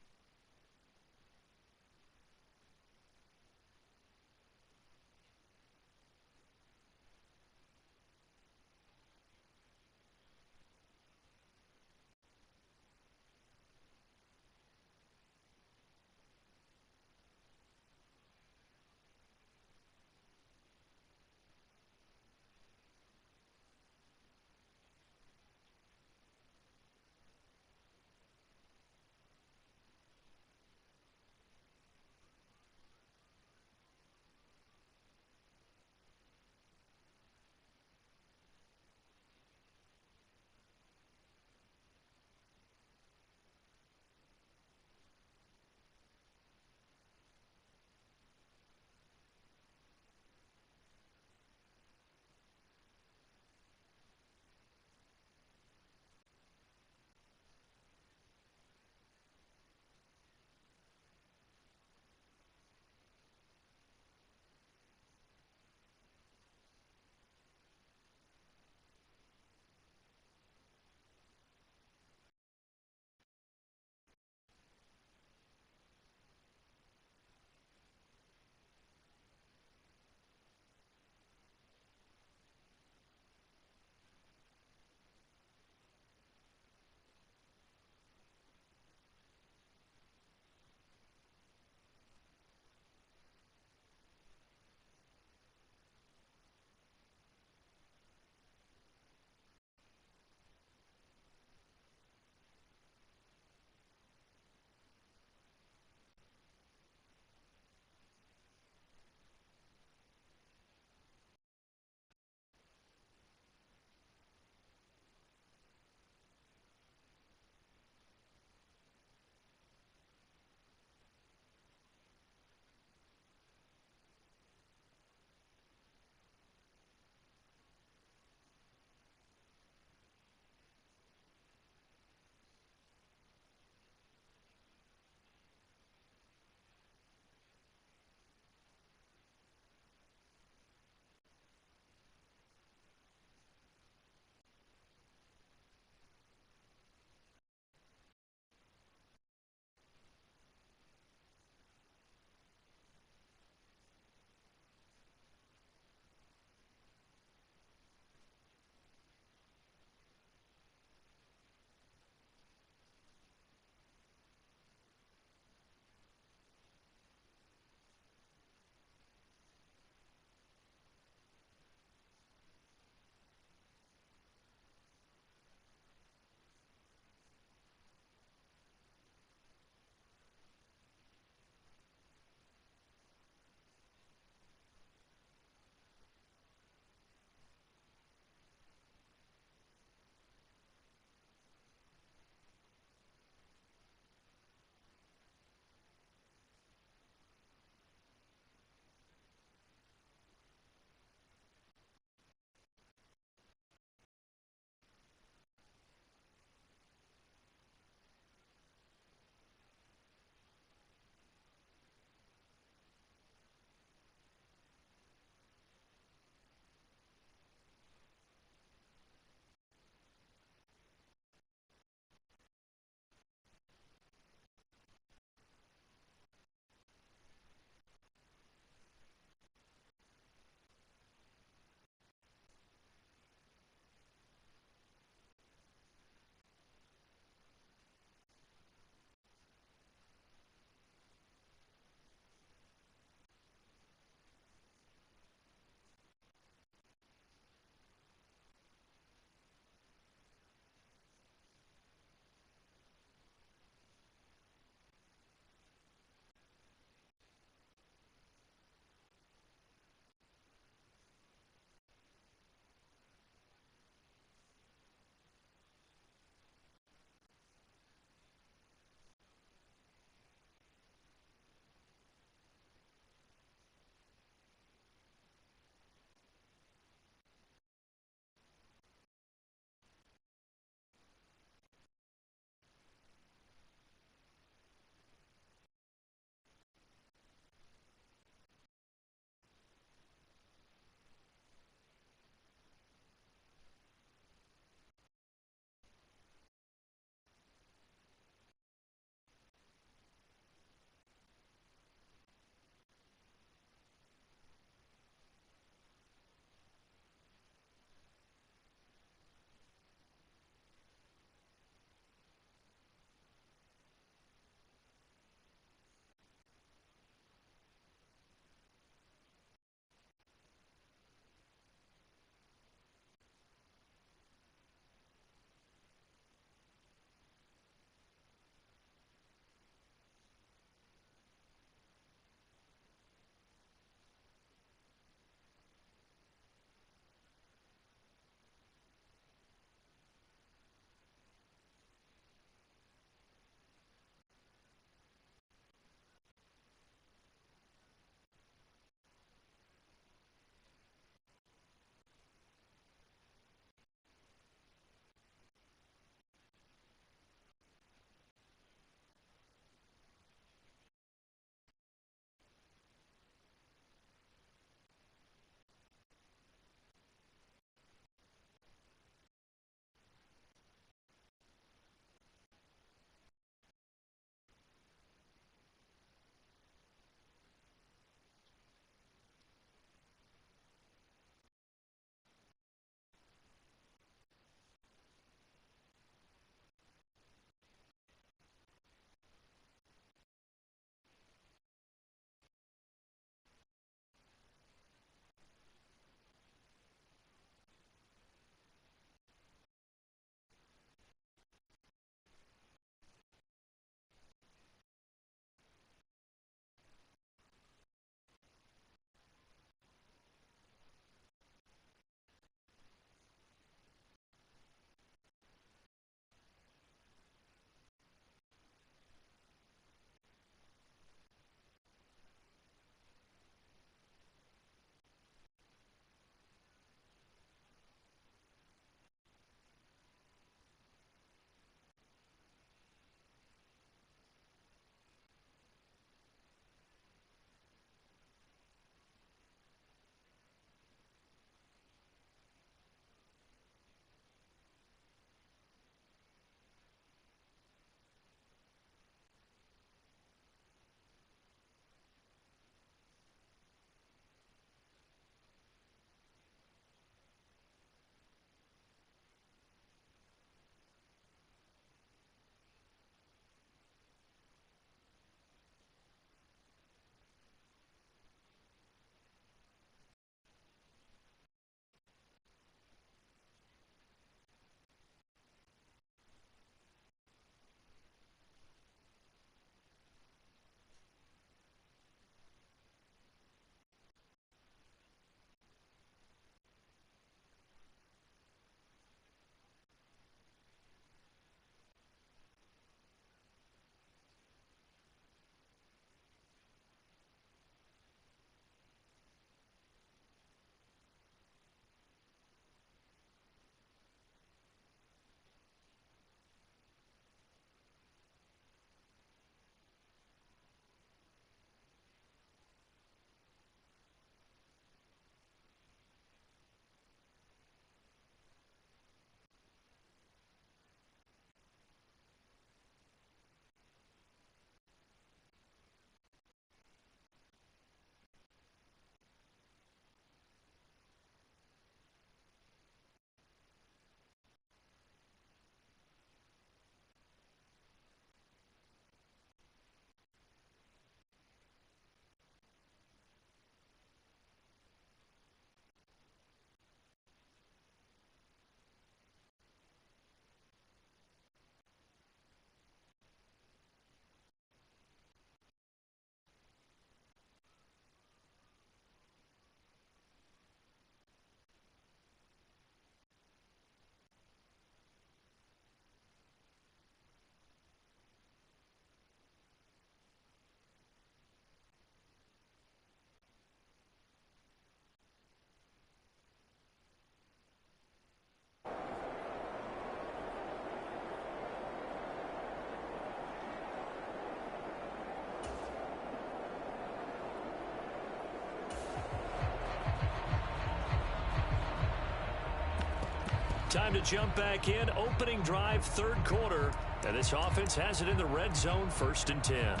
time to jump back in. Opening drive, third quarter. And this offense has it in the red zone, 1st and 10.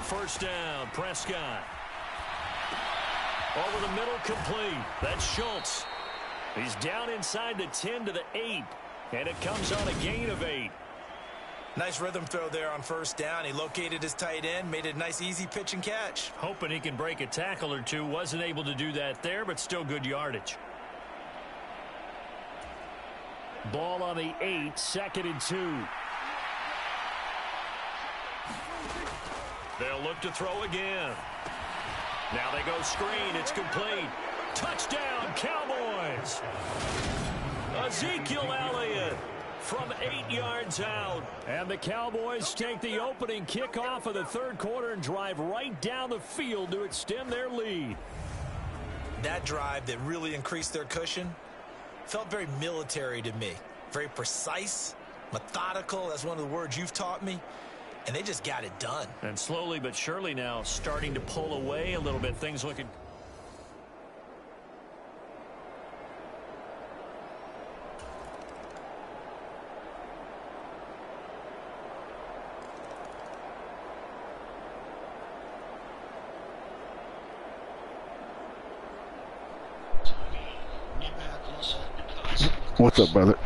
First down, Prescott. Over the middle, complete. That's Schultz. He's down inside the 10 to the 8. And it comes on a gain of 8. Nice rhythm throw there on first down. He located his tight end, made it a nice, easy pitch and catch. Hoping he can break a tackle or two. Wasn't able to do that there, but still good yardage. Ball on the 8, 2nd and 2. They'll look to throw again. Now they go screen. It's complete. Touchdown, Cowboys. Ezekiel Elliott from 8 yards out. And the Cowboys take the opening kickoff of the third quarter and drive right down the field to extend their lead. That drive that really increased their cushion felt very military to me. Very precise, methodical. That's one of the words you've taught me. And they just got it done. And slowly but surely now starting to pull away a little bit. Things looking... What's up, brother?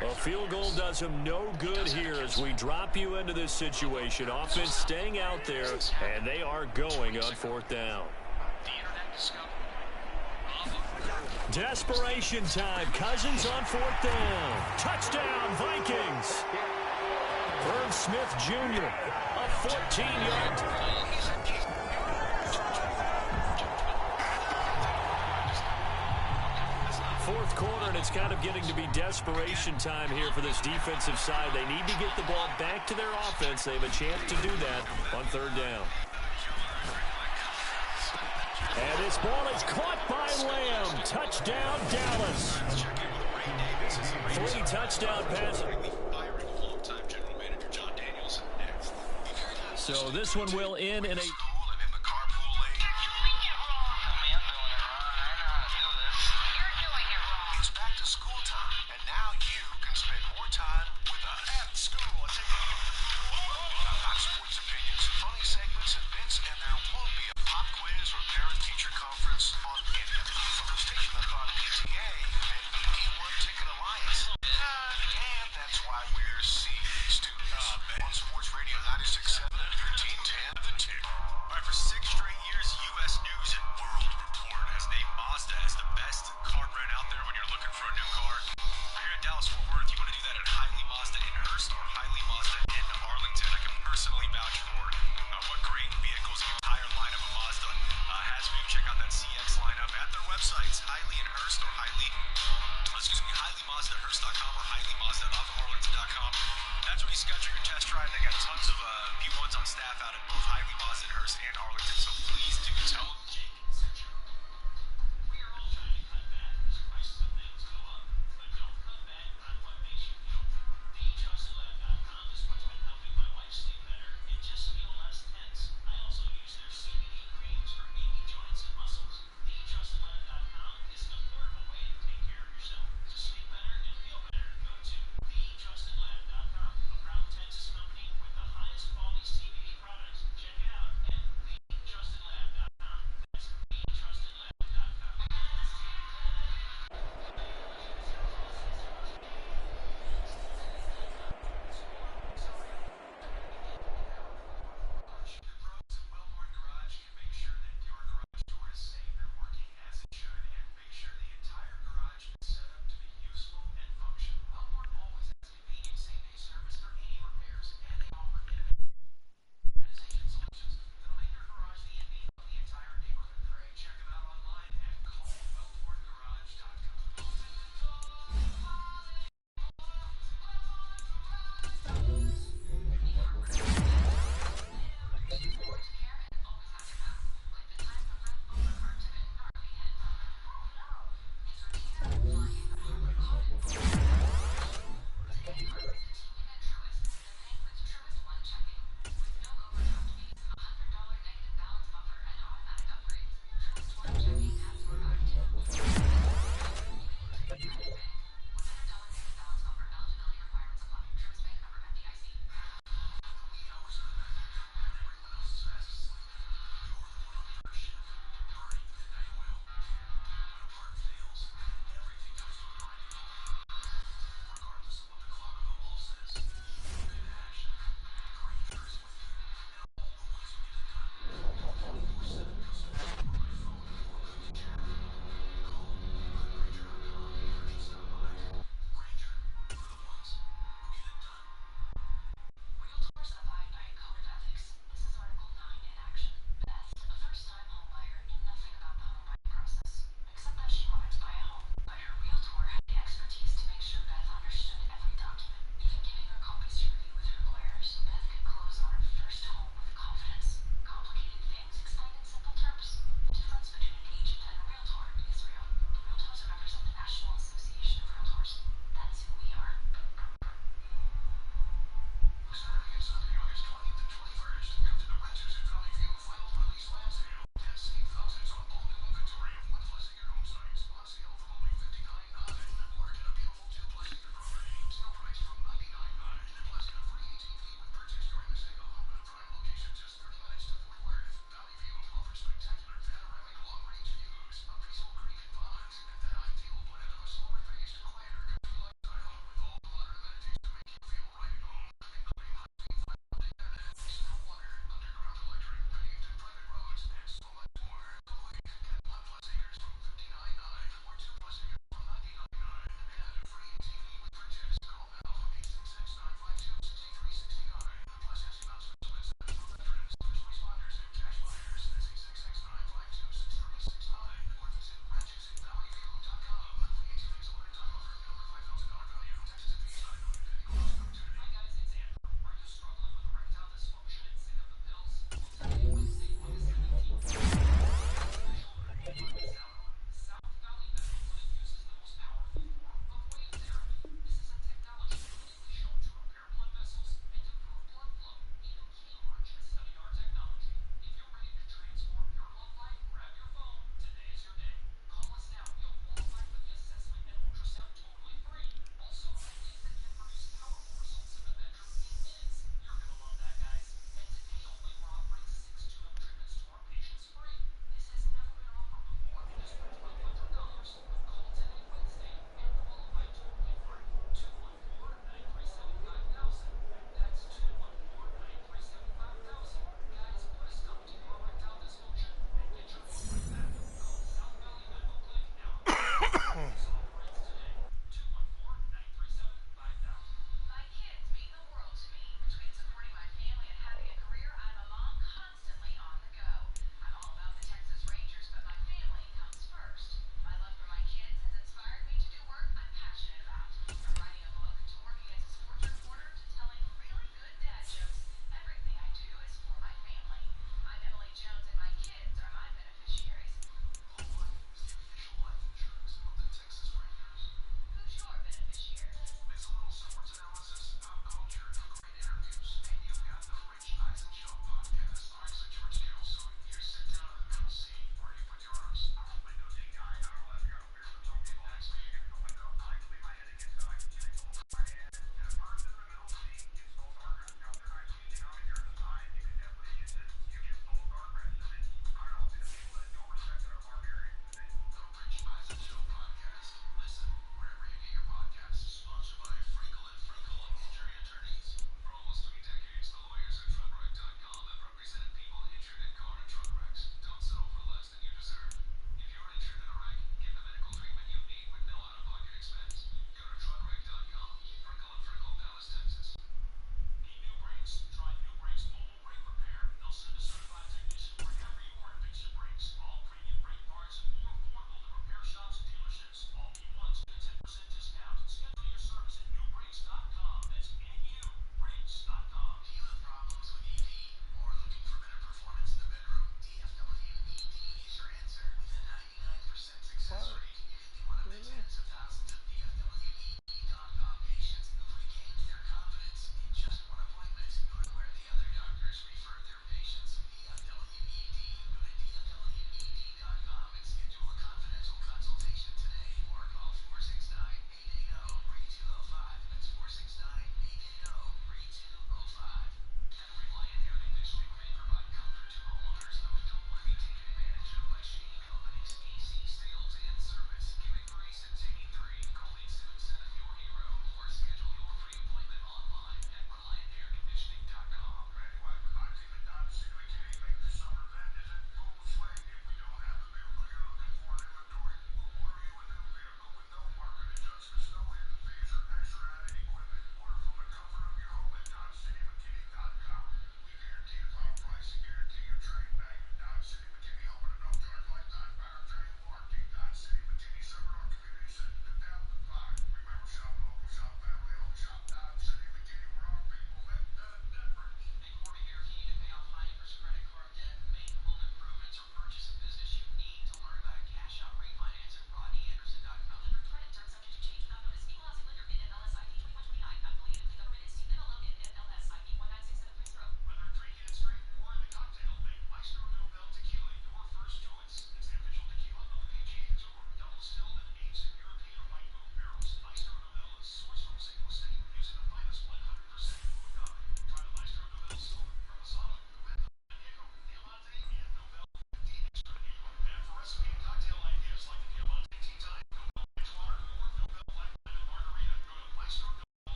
Well, field goal does him no good here as we drop you into this situation. Offense staying out there, and they are going on 4th down. Desperation time. Cousins on 4th down. Touchdown, Vikings. Irv Smith Jr. a 14-yard. Fourth quarter, and it's kind of getting to be desperation time here for this defensive side. They need to get the ball back to their offense. They have a chance to do that on 3rd down. And this ball is caught by Lamb. Touchdown, Dallas. 3 touchdown passes. So this one will end in a...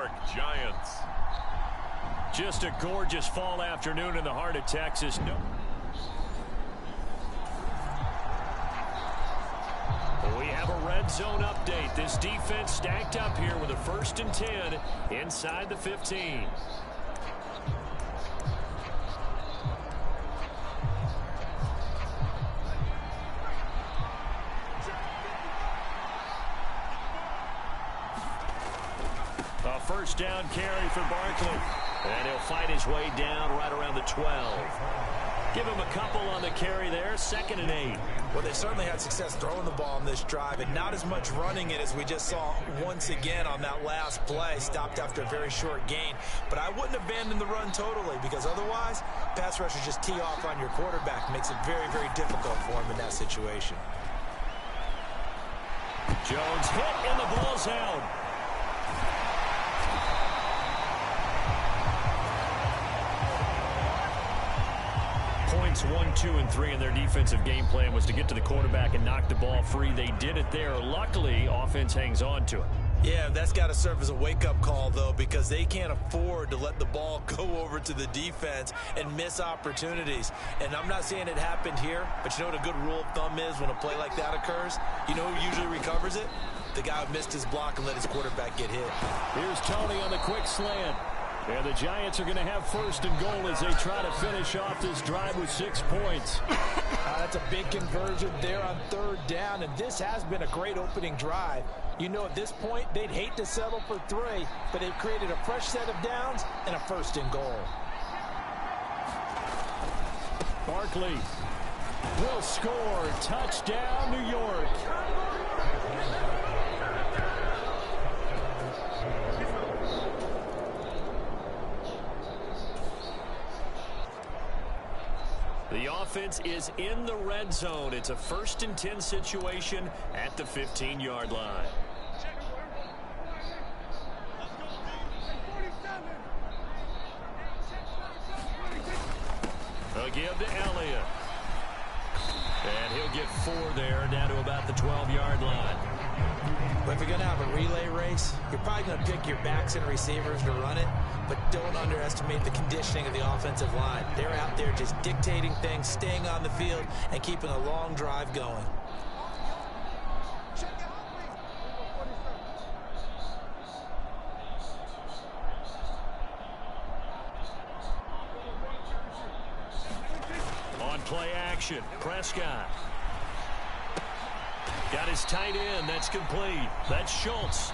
York Giants. Just a gorgeous fall afternoon in the heart of Texas. We have a red zone update. This defense stacked up here with a 1st and 10 inside the 15. A 1st down carry for Barkley. And he'll fight his way down right around the 12. Give him a couple on the carry there. 2nd and 8. Well, they certainly had success throwing the ball in this drive, and not as much running it as we just saw once again on that last play. Stopped after a very short gain. But I wouldn't abandon the run totally, because otherwise, pass rushers just tee off on your quarterback. Makes it very, very difficult for him in that situation. Jones hit, and the ball's out. Points 1, 2, and 3 in their defensive game plan was to get to the quarterback and knock the ball free. They did it there. Luckily, offense hangs on to it. Yeah, that's got to serve as a wake-up call, though, because they can't afford to let the ball go over to the defense and miss opportunities. And I'm not saying it happened here, but you know what a good rule of thumb is when a play like that occurs? You know who usually recovers it? The guy who missed his block and let his quarterback get hit. Here's Tony on the quick slant. And the Giants are going to have 1st and goal as they try to finish off this drive with 6 points. That's a big conversion there on 3rd down, and this has been a great opening drive. You know, at this point, they'd hate to settle for 3, but they've created a fresh set of downs and a 1st and goal. Barkley will score. Touchdown, New York. The offense is in the red zone. It's a 1st and 10 situation at the 15-yard line. They'll give to Elliott. And he'll get 4 there, down to about the 12-yard line. But if you're going to have a relay race, you're probably going to pick your backs and receivers to run it, but don't underestimate the conditioning of the offensive line. They're out there just dictating things, staying on the field, and keeping a long drive going. On play action, Prescott. Got his tight end. That's complete. That's Schultz.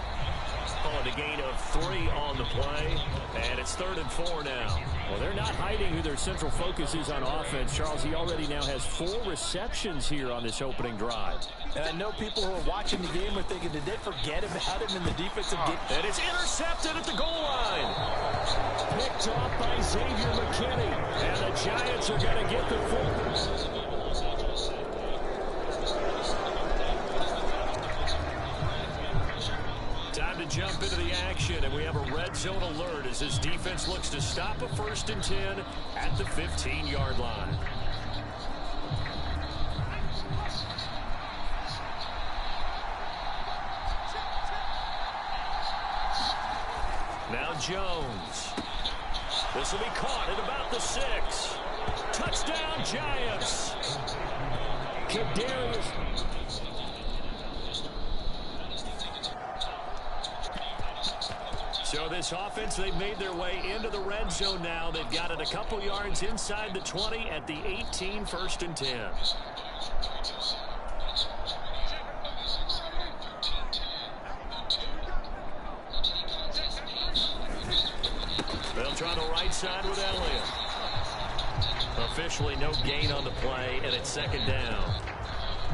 On a gain of 3 on the play. And it's 3rd and 4 now. Well, they're not hiding who their central focus is on offense. Charles, he already now has 4 receptions here on this opening drive. And I know people who are watching the game are thinking, did they forget about him in the defensive game? And it's intercepted at the goal line. Picked off by Xavier McKinney. And the Giants are going to get the full. Time to jump into the action, and we have a red zone alert as this defense looks to stop a 1st and 10 at the 15-yard line. Now Jones. This will be caught at about the 6. Touchdown, Giants. Kadarius. So this offense, they've made their way into the red zone now. They've got it a couple yards inside the 20 at the 18, 1st and 10. They'll try the right side with Elliott. Officially no gain on the play, and it's 2nd down.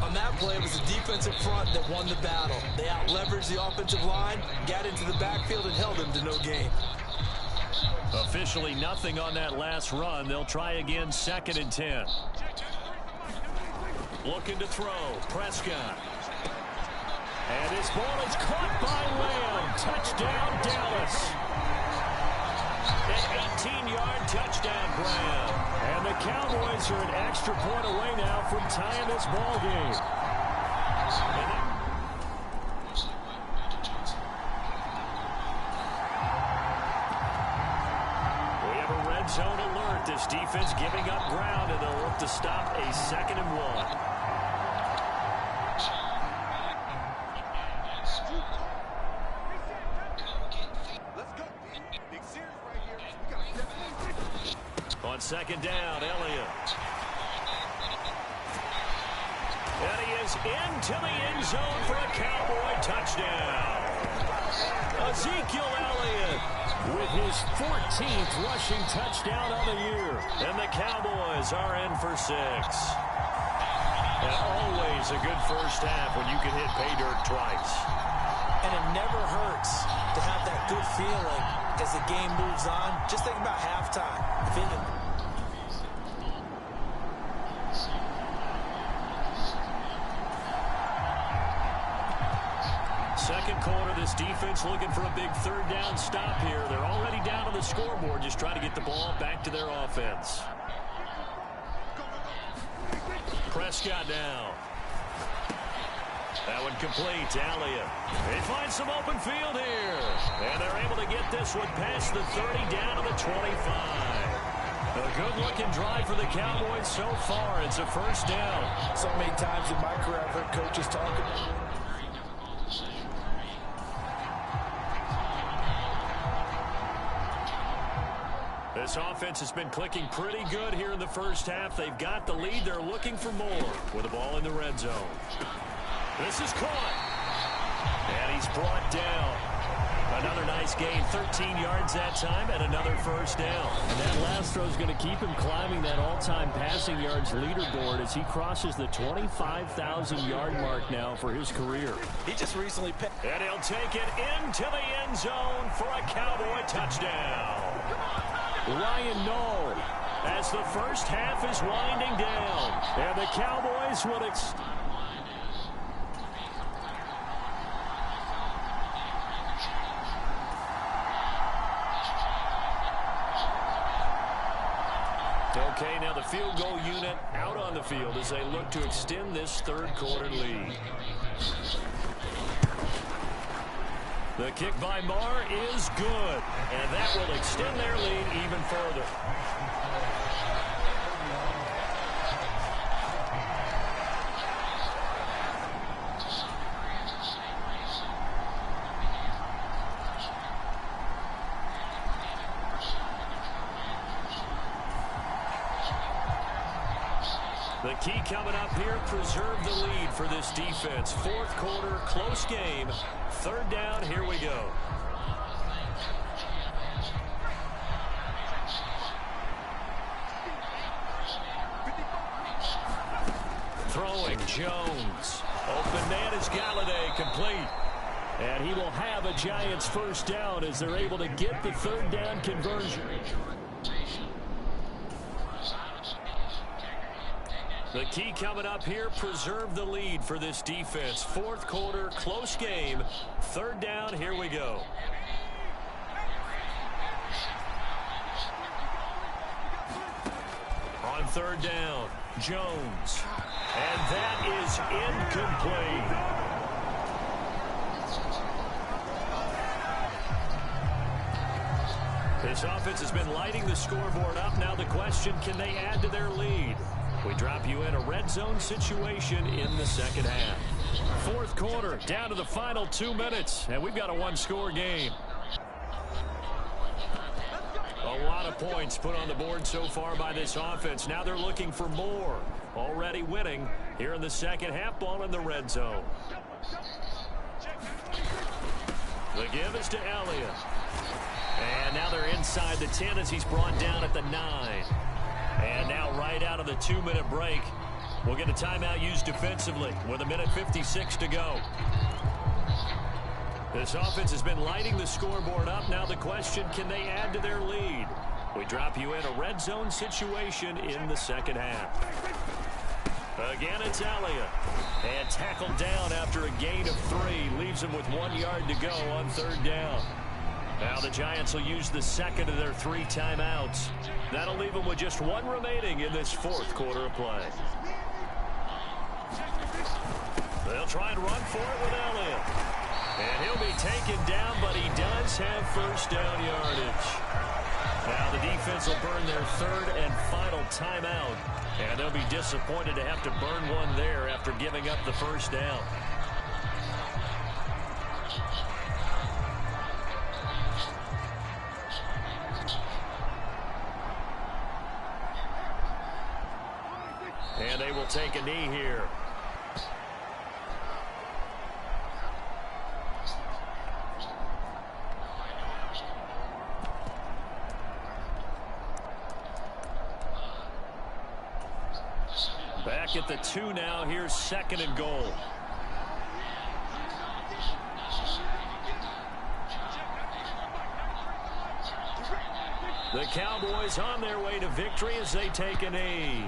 On that play, it was the defensive front that won the battle. They out-leveraged the offensive line, got into the backfield, and held him to no gain. Officially nothing on that last run. They'll try again, 2nd and 10. Looking to throw, Prescott. And his ball is caught by Lamb. Touchdown, Dallas. An 18-yard touchdown grab. And the Cowboys are an extra point away now from tying this ball game. red zone alert. This defense giving up ground, and they'll look to stop a 2nd and 1. On 2nd down, Elliott. And he is into the end zone for a Cowboy touchdown. Ezekiel Elliott with his 14th rushing touchdown of the year. And the Cowboys are in for 6. And always a good first half when you can hit pay dirt twice. And it never hurts to have that good feeling as the game moves on. Just think about halftime. Second quarter, this defense looking for a big 3rd down stop here. They're already down on the scoreboard, just trying to get the ball back to their offense. Prescott now. That one complete to Elliott. They find some open field here. And they're able to get this one past the 30 down to the 25. A good-looking drive for the Cowboys so far. It's a 1st down. So many times in my career I've heard coaches talk about it. This offense has been clicking pretty good here in the first half. They've got the lead. They're looking for more with the ball in the red zone. This is caught. And he's brought down. Another nice gain, 13 yards that time, and another 1st down. And that last throw is going to keep him climbing that all-time passing yards leaderboard as he crosses the 25,000-yard mark now for his career. He just recently picked. And he'll take it into the end zone for a Cowboy touchdown. Ryan Knoll as the first half is winding down. And the Cowboys will Okay, now the field goal unit out on the field as they look to extend this 3rd quarter lead. The kick by Marr is good, and that will extend their lead even further. The key coming up here, preserve the lead for this defense. 4th quarter, close game. 3rd down, here we go. Throwing, Jones. Open man is Galladay, complete. And he will have a Giants 1st down as they're able to get the 3rd down conversion. The key coming up here, preserve the lead for this defense. 4th quarter, close game. 3rd down, here we go. On 3rd down, Jones. And that is incomplete. This offense has been lighting the scoreboard up. Now the question, can they add to their lead? We drop you in a red zone situation in the 2nd half. 4th quarter, down to the final 2 minutes, and we've got a 1-score game. A lot of points put on the board so far by this offense. Now they're looking for more. Already winning here in the 2nd half, ball in the red zone. The give is to Elliott. And now they're inside the 10 as he's brought down at the 9. And now right out of the 2-minute break, we'll get a timeout used defensively with 1:56 to go. This offense has been lighting the scoreboard up. Now the question, can they add to their lead? We drop you in a red zone situation in the 2nd half. Again, it's Elliott. And tackled down after a gain of 3. Leaves him with 1 yard to go on 3rd down. Now the Giants will use the 2nd of their 3 timeouts. That'll leave them with just 1 remaining in this 4th quarter of play. They'll try and run for it with Elliott. And he'll be taken down, but he does have 1st down yardage. Now the defense defense will burn their third and final timeout. And they'll be disappointed to have to burn one there after giving up the first down. And they will take a knee here. Back at the 2 now. Here's 2nd and goal. The Cowboys on their way to victory as they take a knee.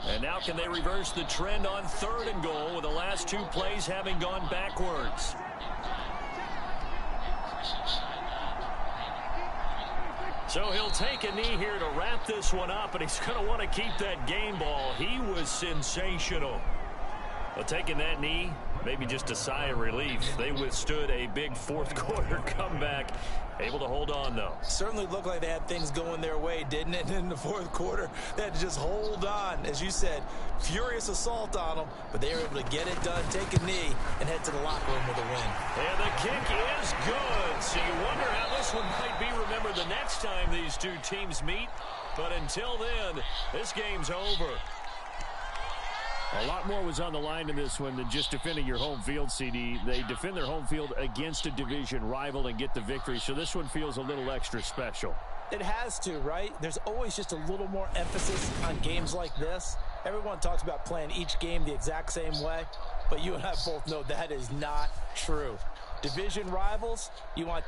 And now can they reverse the trend on 3rd and goal with the last 2 plays having gone backwards? So he'll take a knee here to wrap this one up, and he's going to want to keep that game ball. He was sensational. Well, taking that knee, maybe just a sigh of relief. They withstood a big 4th quarter comeback. Able to hold on, though. Certainly looked like they had things going their way, didn't it? In the 4th quarter, they had to just hold on. As you said, furious assault on them, but they were able to get it done, take a knee, and head to the locker room with a win. And the kick is good. So you wonder how this one might be remembered the next time these two teams meet. But until then, this game's over. A lot more was on the line in this one than just defending your home field, CD. They defend their home field against a division rival and get the victory, so this one feels a little extra special. It has to, right? There's always just a little more emphasis on games like this. Everyone talks about playing each game the exact same way, but you and I both know that is not true. Division rivals, you want...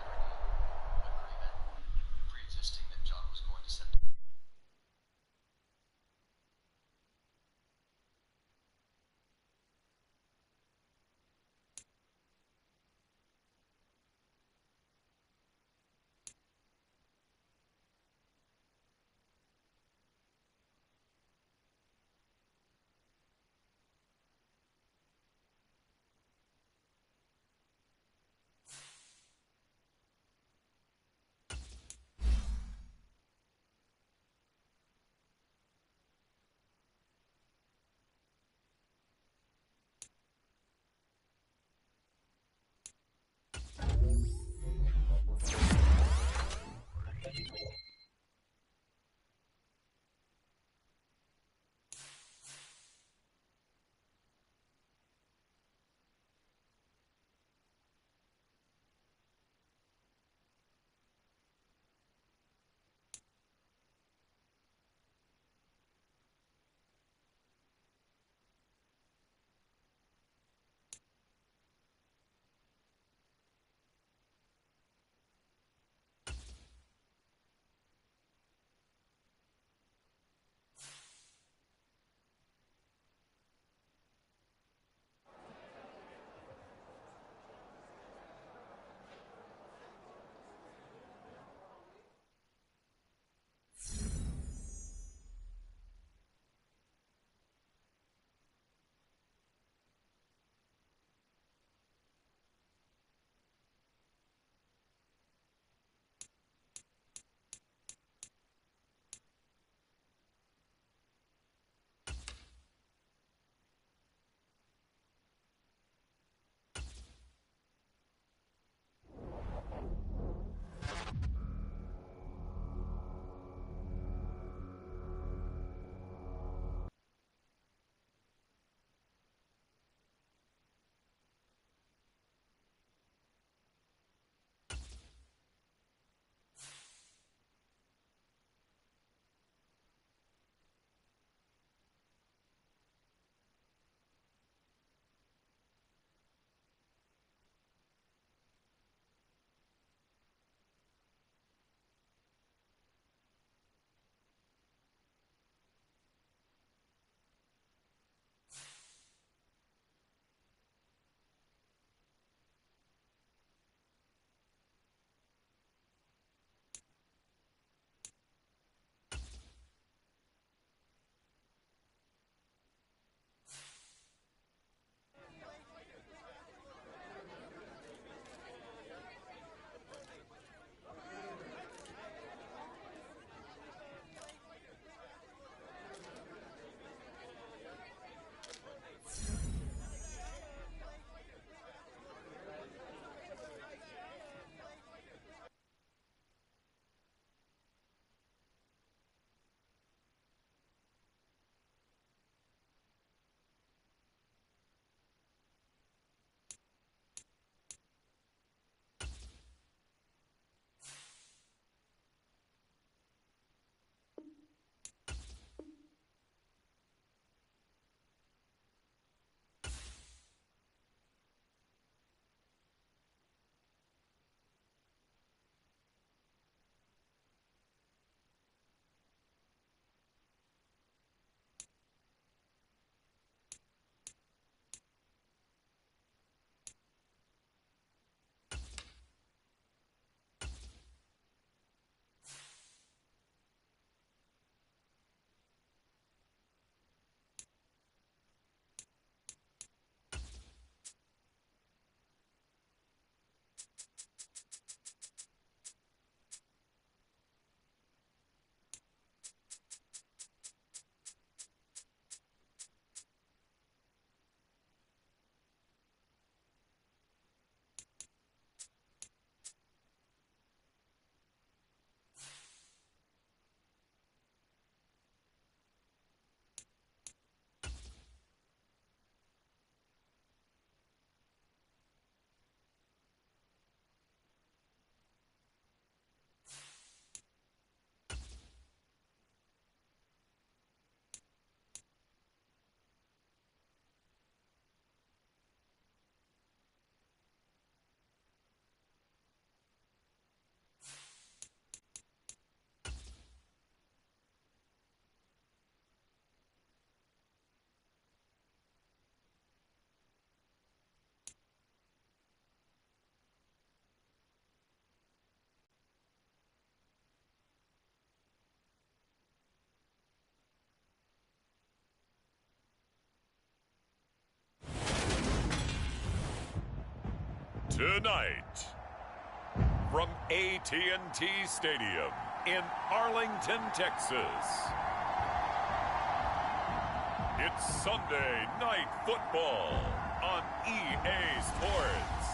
Tonight, from AT&T Stadium in Arlington, Texas, it's Sunday Night Football on EA Sports.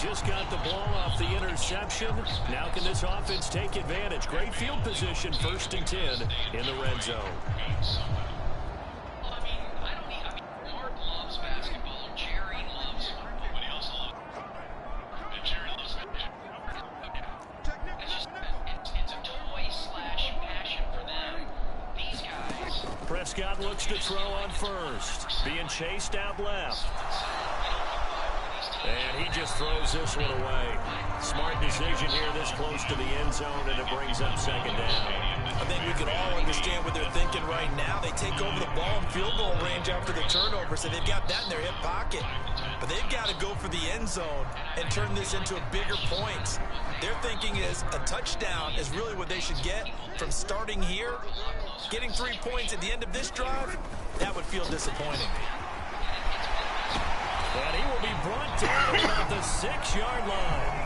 Just got the ball off the interception. Now can this offense take advantage? Great field position, 1st and 10 in the red zone. Mark loves basketball. Jerry loves football, but he also loves Prescott looks to throw on first. Being chased out left. And he just throws this one away. Smart decision here this close to the end zone, and it brings up second down. I think we can all understand what they're thinking right now. They take over the ball in field goal range after the turnover, so they've got that in their hip pocket. But they've got to go for the end zone and turn this into a bigger point. Their thinking is a touchdown is really what they should get from starting here. Getting 3 points at the end of this drive, that would feel disappointing. And he will be brought down about the 6-yard line.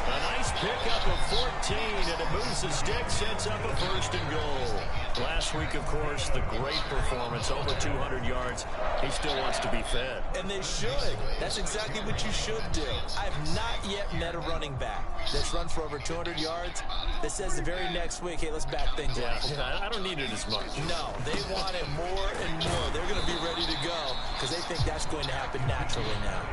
A nice pickup of 14, and it moves the stick, sets up a first and goal. Last week, of course, the great performance, over 200 yards. He still wants to be fed. And they should. That's exactly what you should do. I have not yet met a running back that's run for over 200 yards that says the very next week, hey, let's back things up. Yeah, I don't need it as much. No, they want it more and more. They're going to be ready to go because they think that's going to happen naturally now.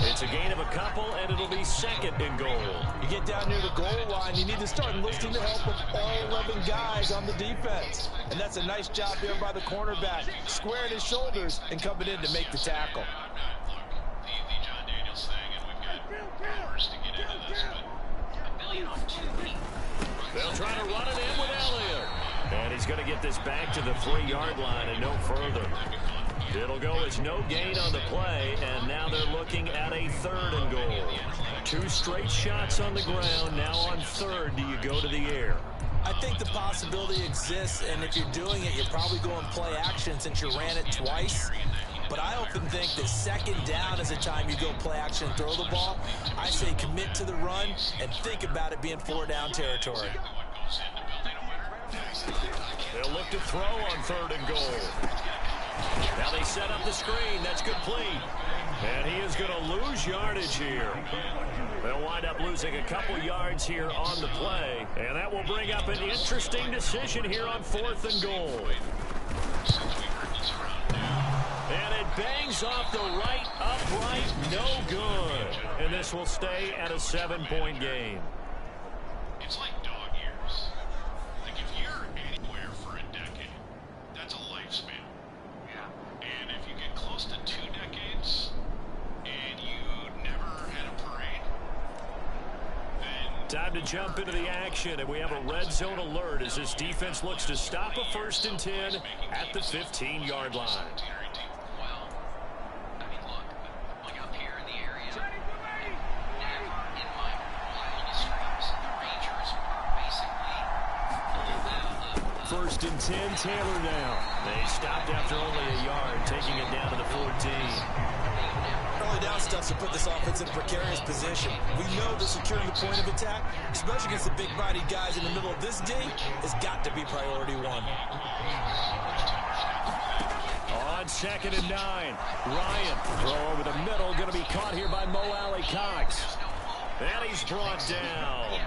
It's a gain of a couple, and it'll be second and goal. You get down near the goal line, you need to start enlisting the help of all 11 guys on the defense. And that's a nice job there by the cornerback, squaring his shoulders and coming in to make the tackle. They'll try to run it in with Elliott. And he's going to get this back to the 3-yard line and no further. It'll go as no gain on the play, and now they're looking at a 3rd and goal. 2 straight shots on the ground. Now on 3rd, do you go to the air? I think the possibility exists, and if you're doing it, you're probably going play action since you ran it twice. But I often think that 2nd down is the time you go play action and throw the ball. I say commit to the run and think about it being 4-down territory. They'll look to throw on 3rd and goal. Now they set up the screen. That's complete. And he is going to lose yardage here. They'll wind up losing a couple yards here on the play. And that will bring up an interesting decision here on 4th and goal. And it bangs off the right upright. No good. And this will stay at a 7-point game. It's like dog years. Like if you're anywhere for a decade, that's a lifespan. And if you get close to 2 decades and you never had a parade, then... Time to jump into the action, and we have a red zone alert as this defense looks to stop a 1st and 10 at the 15-yard line. Well, I mean, look, like up here in the area, never in my wildest dreams, the Rangers were basically... 1st and 10, Taylor now. They stopped after only a yard, taking it down to the 14. Early down stuff to put this offense in a precarious position. We know that securing the point of attack, especially against the big-bodied guys in the middle of this D, has got to be priority 1. On 2nd and 9, Ryan, throw over the middle, going to be caught here by Mo Alley Cox. And he's brought down.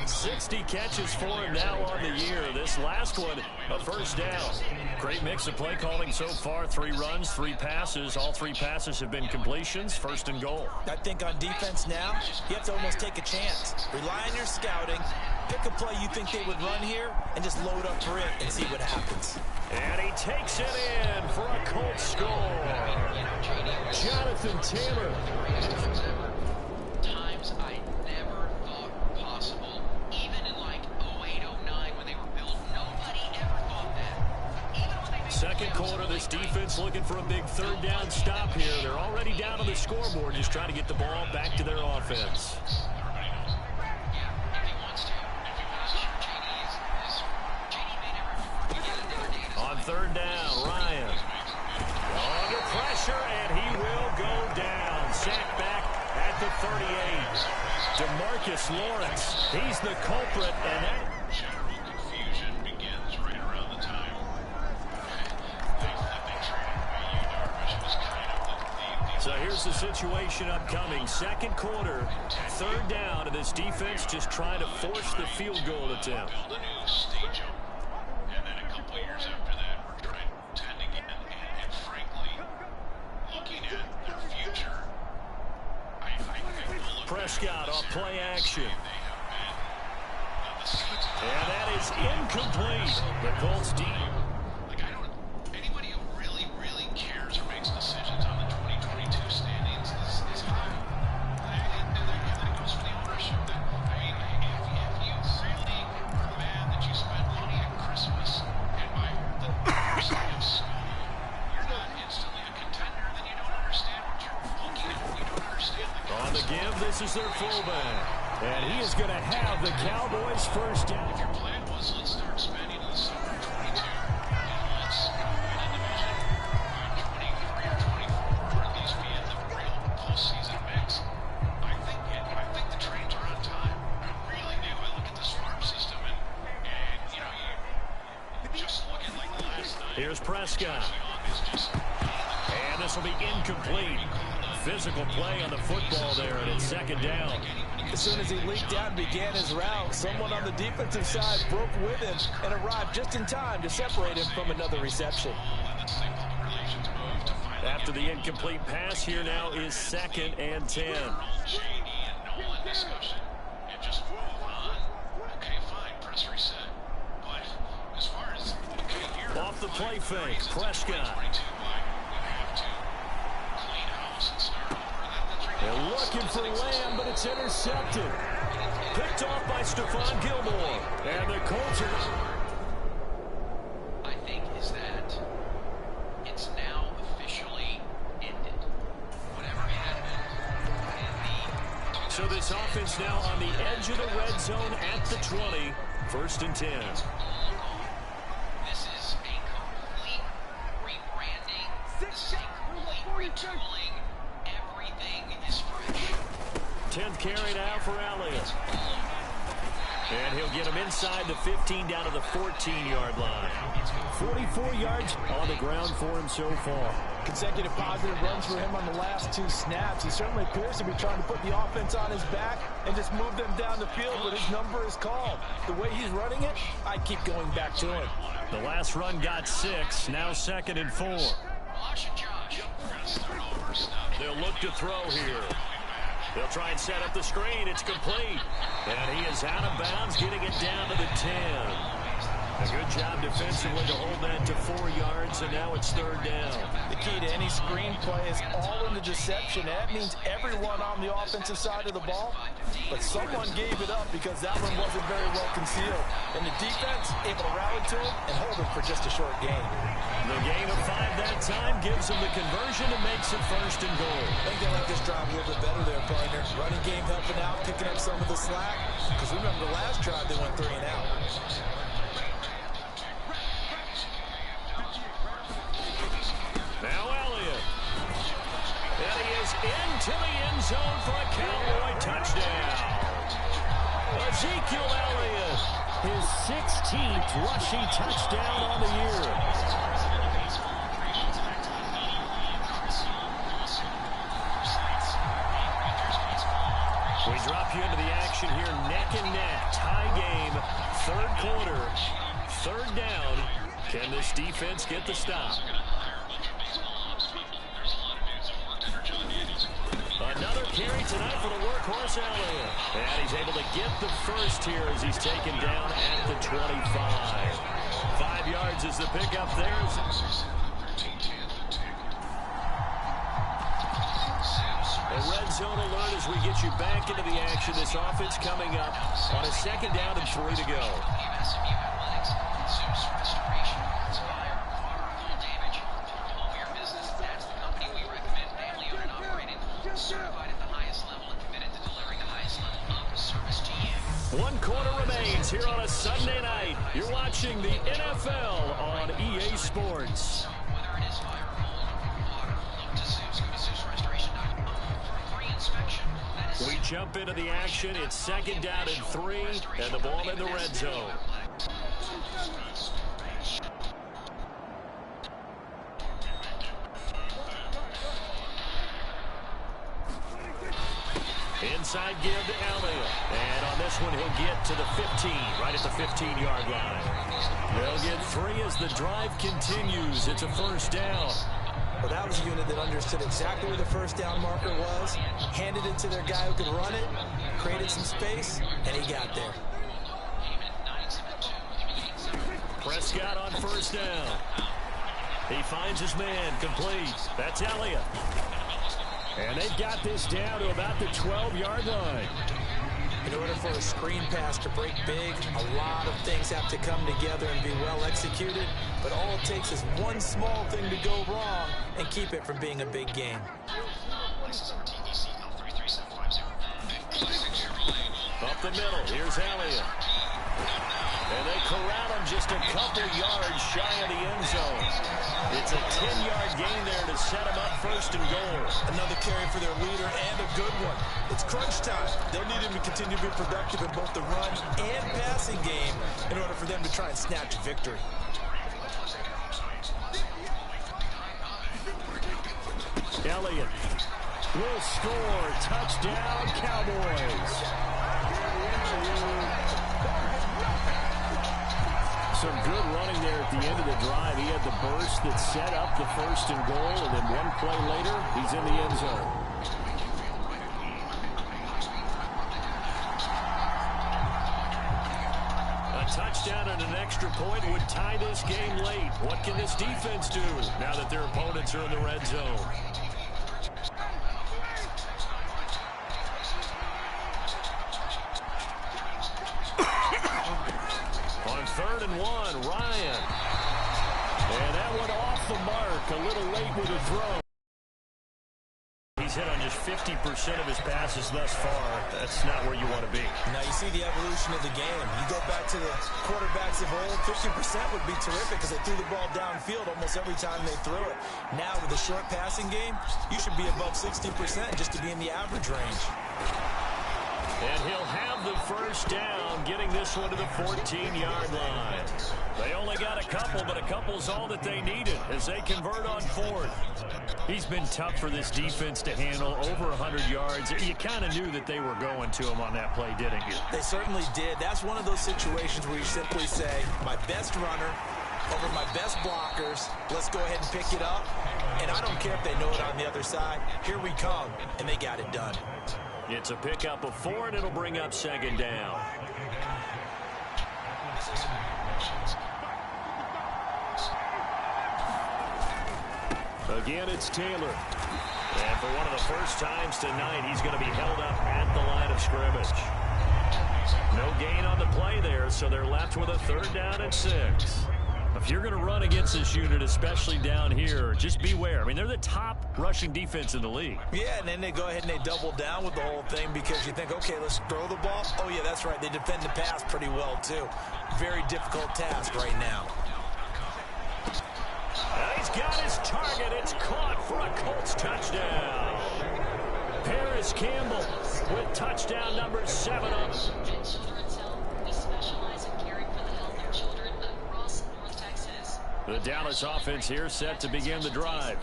60 catches for him now on the year. This last one, a 1st down. Great mix of play calling so far. 3 runs, 3 passes. All 3 passes have been completions. 1st and goal. I think on defense now, you have to almost take a chance. Rely on your scouting. Pick a play you think they would run here and just load up for it and see what happens. And he takes it in for a Colts score. Jonathan Taylor. Times I never thought were possible. Even in like 08, 09 when they were built, nobody ever thought that. Even when they 2nd quarter, this defense looking for a big 3rd down stop here. They're already down on the scoreboard, just trying to get the ball back to their offense. On 3rd down, Ryan. Under pressure, and he will go down. Sacked back at the 38. DeMarcus Lawrence, he's the culprit, and that... General confusion begins right around the time they traded away Darvish was kind of the So here's the situation upcoming. 2nd quarter, 3rd down, and this defense just trying to force the field goal attempt. build a new stadium. And then a couple years after that, we're trying to again. And frankly, looking at their future, I think they'll look Prescott off play action. they have been And that is incomplete. The Colts deep. like I don't give. This is their fullback. And he is going to have the Cowboys first down. If your plan was let's start spending in the summer of 22, and let's win a division, 23 or 24, or at least be in the real postseason mix, I think the trains are on time. I really do. I look at this farm system and you know, you just look at like the last night. Here's Prescott. And this will be incomplete. Physical play on the football there, and it's second down. As soon as he leaked out and began his route, someone on the defensive side broke with him and arrived just in time to separate him from another reception. After the incomplete pass, here now is 2nd and 10. Off the play fake, Prescott. They're looking for Lamb, but it's intercepted. Picked off by Stephon Gilmore. And the Colts are... I think is that it's now officially ended. Whatever had been. So this offense now on the edge of the red zone at the 20. 1st and 10. This is a complete rebranding. This is a complete retooling. Everything is fresh. 10th carry now for Elliott. And he'll get him inside the 15 down to the 14-yard line. 44 yards on the ground for him so far. Consecutive positive runs for him on the last 2 snaps. He certainly appears to be trying to put the offense on his back and just move them down the field, but his number is called. The way he's running it, I keep going back to him. The last run got 6, now 2nd and 4. They'll look to throw here. They'll try and set up the screen. It's complete. And he is out of bounds, getting it down to the 10. A good job defensively to hold that to 4 yards, and now it's 3rd down. The key to any screenplay is all in the deception. That means everyone on the offensive side of the ball, but someone gave it up because that one wasn't very well concealed. And the defense able to rally to him and hold him for just a short gain. The gain of 5 that time gives them the conversion and makes it 1st and goal. I think they like this drive a little bit better there, partner. Running game helping out, picking up some of the slack. Because remember the last drive they went 3 and out. Now Elliott. And he is into the end zone for a Cowboy touchdown. Ezekiel Elliott, his 16th rushing touchdown on the year. We drop you into the action here, neck and neck, tie game, 3rd quarter, 3rd down. Can this defense get the stop? Another carry tonight for the workhorse Elliott. And he's able to get the first here as he's taken down at the 25. 5 yards is the pickup there. A red zone alert as we get you back into the action. This offense coming up on a 2nd down and 3 to go. Certified at the highest level and committed to delivering the highest level of service to you. 1 quarter remains here on a Sunday night. You're watching the NFL on EA Sports. Whether it is fire, mold, or water, look to Zeus. Go to ZeusRestoration.com for a free inspection. We jump into the action. It's 2nd down and 3, and the ball in the red zone. Inside give to Elliott. And on this one, he'll get to the 15, right at the 15-yard line. They'll get 3 as the drive continues. It's a 1st down. Well, that was a unit that understood exactly where the 1st down marker was, handed it to their guy who could run it, created some space, and he got there. Prescott on 1st down. He finds his man, complete. That's Elliott. And they've got this down to about the 12-yard line. In order for a screen pass to break big, a lot of things have to come together and be well executed. But all it takes is one small thing to go wrong and keep it from being a big game. License number TVC L33750. Up the middle, here's Elliott. And they corral him just a couple yards shy of the end zone. It's a 10-yard gain there to set him up first and goal. Another carry for their leader and a good one. It's crunch time. They'll need him to continue to be productive in both the run and passing game in order for them to try and snatch a victory. Elliott will score. Touchdown, Cowboys. Some good running there at the end of the drive. He had the burst that set up the first and goal, and then one play later, he's in the end zone. A touchdown and an extra point would tie this game late. What can this defense do now that their opponents are in the red zone? Third and one, Ryan. And that went off the mark a little late with a throw. He's hit on just 50% of his passes thus far. That's not where you want to be. Now you see the evolution of the game. You go back to the quarterbacks of old, 50% would be terrific because they threw the ball downfield almost every time they threw it. Now with the short passing game, you should be above 60% just to be in the average range. And he'll have the first down, getting this one to the 14-yard line. They only got a couple, but a couple's all that they needed as they convert on fourth. He's been tough for this defense to handle, over 100 yards. You kind of knew that they were going to him on that play, didn't you? They certainly did. That's one of those situations where you simply say, my best runner over my best blockers, let's go ahead and pick it up. And I don't care if they know it on the other side. Here we come, and they got it done. It's a pickup of 4, and it'll bring up second down. Again, it's Taylor. And for one of the first times tonight, he's going to be held up at the line of scrimmage. No gain on the play there, so they're left with a third down and 6. If you're going to run against this unit, especially down here, just beware. I mean, they're the top rushing defense in the league. Yeah, and then they go ahead and they double down with the whole thing because you think, okay, let's throw the ball. Oh, yeah, that's right. They defend the pass pretty well, too. Very difficult task right now. And he's got his target. It's caught for a Colts touchdown. Paris Campbell with touchdown number 7 up. The Dallas offense here set to begin the drive.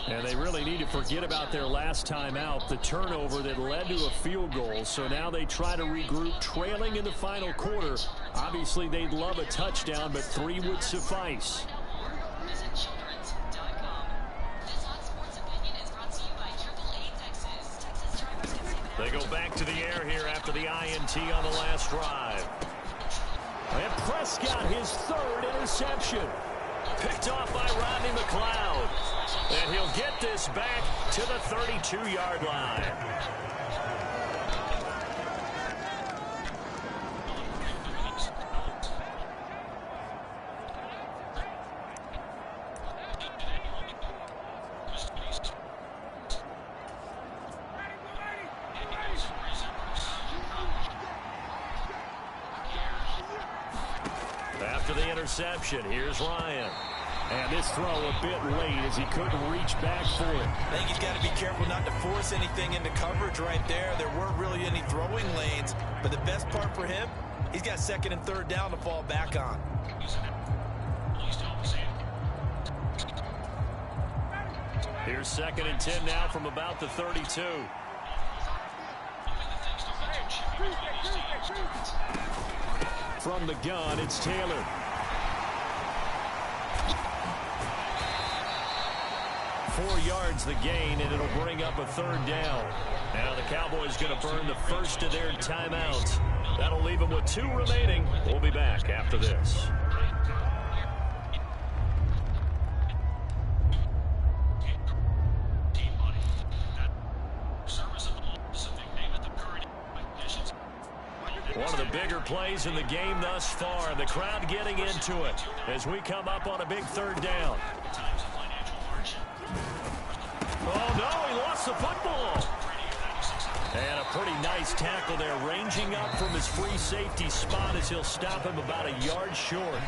And they really need to forget about their last time out, the turnover that led to a field goal. So now they try to regroup, trailing in the final quarter. Obviously, they'd love a touchdown, but 3 would suffice. They go back to the air here after the INT on the last drive. And Prescott, his 3rd interception. Picked off by Rodney McLeod. And he'll get this back to the 32-yard line. After the interception, here's Ryan. And this throw a bit late as he couldn't reach back for it. I think he's got to be careful not to force anything into coverage right there. There weren't really any throwing lanes. But the best part for him, he's got 2nd and 3rd down to fall back on. Here's 2nd and 10 now from about the 32. From the gun, it's Taylor. 4 yards the gain, and it'll bring up a 3rd down. Now the Cowboys going to burn the first of their timeouts. That'll leave them with 2 remaining. We'll be back after this. One of the bigger plays in the game thus far. The crowd getting into it as we come up on a big 3rd down. Oh, no, he lost the football. And a Pretty nice tackle there, ranging up from his free safety spot as he'll stop him about a yard short.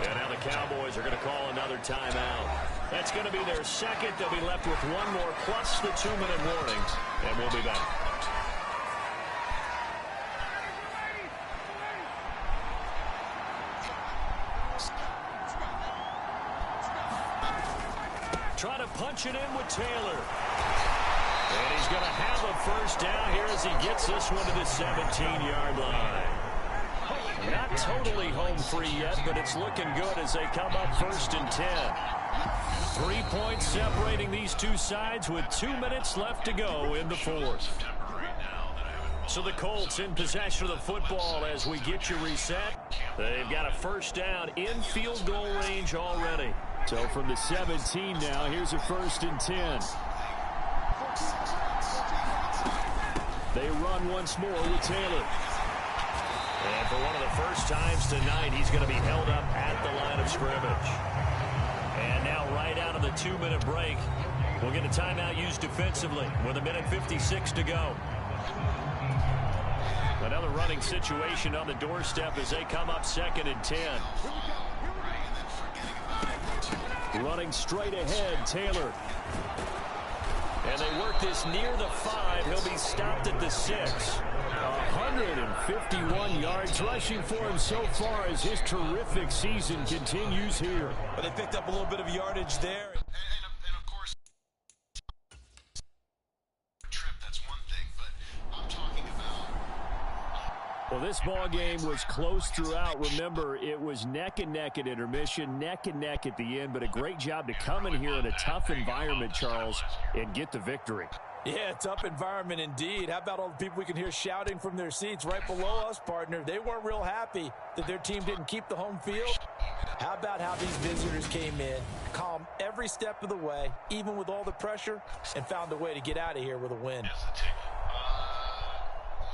And now the Cowboys are going to call another timeout. That's going to be their second. They'll be left with one more plus the 2-minute warning, and we'll be back. Trying to punch it in with Taylor. And he's going to have a first down here as he gets this one to the 17-yard line. Not totally home free yet, but it's looking good as they come up 1st and 10. 3 points separating these two sides with 2 minutes left to go in the fourth. So the Colts in possession of the football as we get you reset. They've got a first down in field goal range already. So from the 17 now, here's a 1st and 10. They run once more with Taylor. And for one of the first times tonight, he's going to be held up at the line of scrimmage. And now right out of the 2-minute break, we'll get a timeout used defensively with 1:56 to go. Another running situation on the doorstep as they come up 2nd and 10. Running straight ahead, Taylor. And they work this near the 5. He'll be stopped at the 6. 151 yards rushing for him so far as his terrific season continues here. But they picked up a little bit of yardage there. And of course, trip, that's one thing, but I'm talking about... Well, this ball game was close throughout. Remember, it was neck and neck at intermission, neck and neck at the end, but a great job to come in here in a tough environment, Charles, and get the victory. Yeah, tough environment indeed. How about all the people we can hear shouting from their seats right below us, partner? They weren't real happy that their team didn't keep the home field. How about how these visitors came in, calm every step of the way, even with all the pressure, and found a way to get out of here with a win?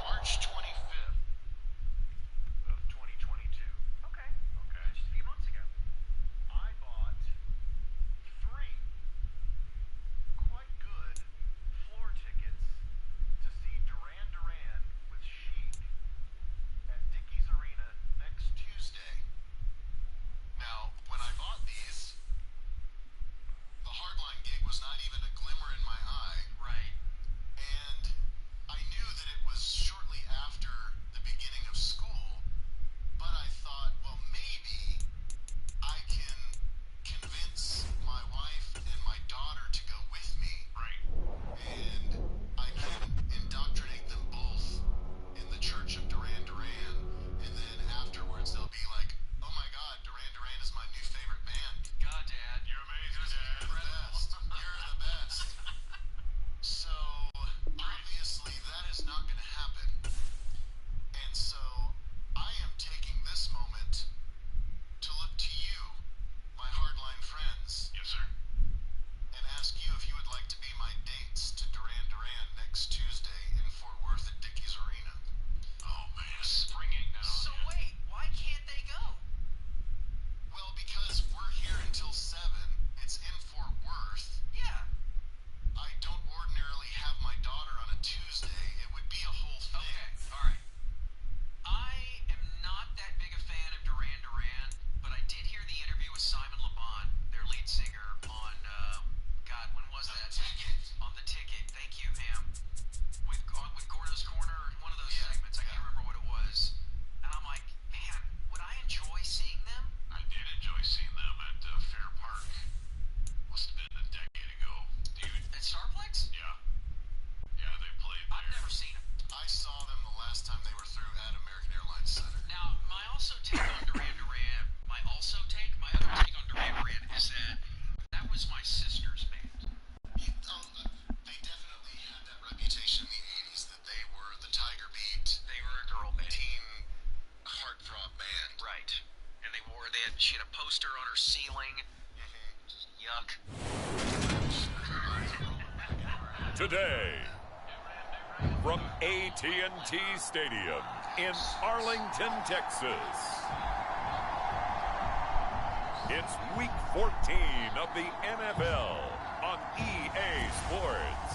March 25th of 2022. Okay. Just a few months ago. I bought 3 quite good floor tickets to see Duran Duran with Sheik at Dickies Arena next Tuesday. Now, when I bought these, the hardline gig was not even a glimmer in my eye. Right. And I knew that it was shortly after the beginning of school, but I thought, well, maybe I can convince my wife and my daughter to go with me. Right. And I can indoctrinate them both in the Church of Duran Duran, and then afterwards they'll be like, oh my God, Duran Duran is my new favorite band. God, Dad. You're amazing, Dad. You're the best. You're the best. So, obviously, that is not going to happen. And so, I am taking this moment to look to you, my hardline friends, Yes, sir. and ask you if you would like to be my dates to Duran Duran next Tuesday in Fort Worth at Dickies Arena. Oh, man. Springing now. So wait, why can't they go? Well, because we're here until 7, it's in Fort Worth. Yeah. I don't ordinarily have my daughter on a Tuesday. It would be a whole thing. Okay, all right. I am not that big a fan of Duran Duran, but I did hear the interview with Simon Le Bon, their lead singer, on, God, when was that? Ticket. On The Ticket. Thank you, Ham. With Gordo's Corner, one of those Yeah, segments. I can't remember what it was. And I'm like, man, would I enjoy seeing them? I did enjoy seeing them at Fair Park. Must have been a decade ago. Dude. At Starplex? Yeah. Yeah, they played there. I've never seen them. I saw them the last time they were through at American Airlines Center. Now, my other take on Duran Duran is that was my sister's band. They definitely had that reputation in the 80s that they were the Tiger Beat. They were a girl band. Teen heartthrob band. Right. And she had a poster on her ceiling. Yuck. Today, from AT&T Stadium in Arlington, Texas, it's Week 14 of the NFL on EA Sports.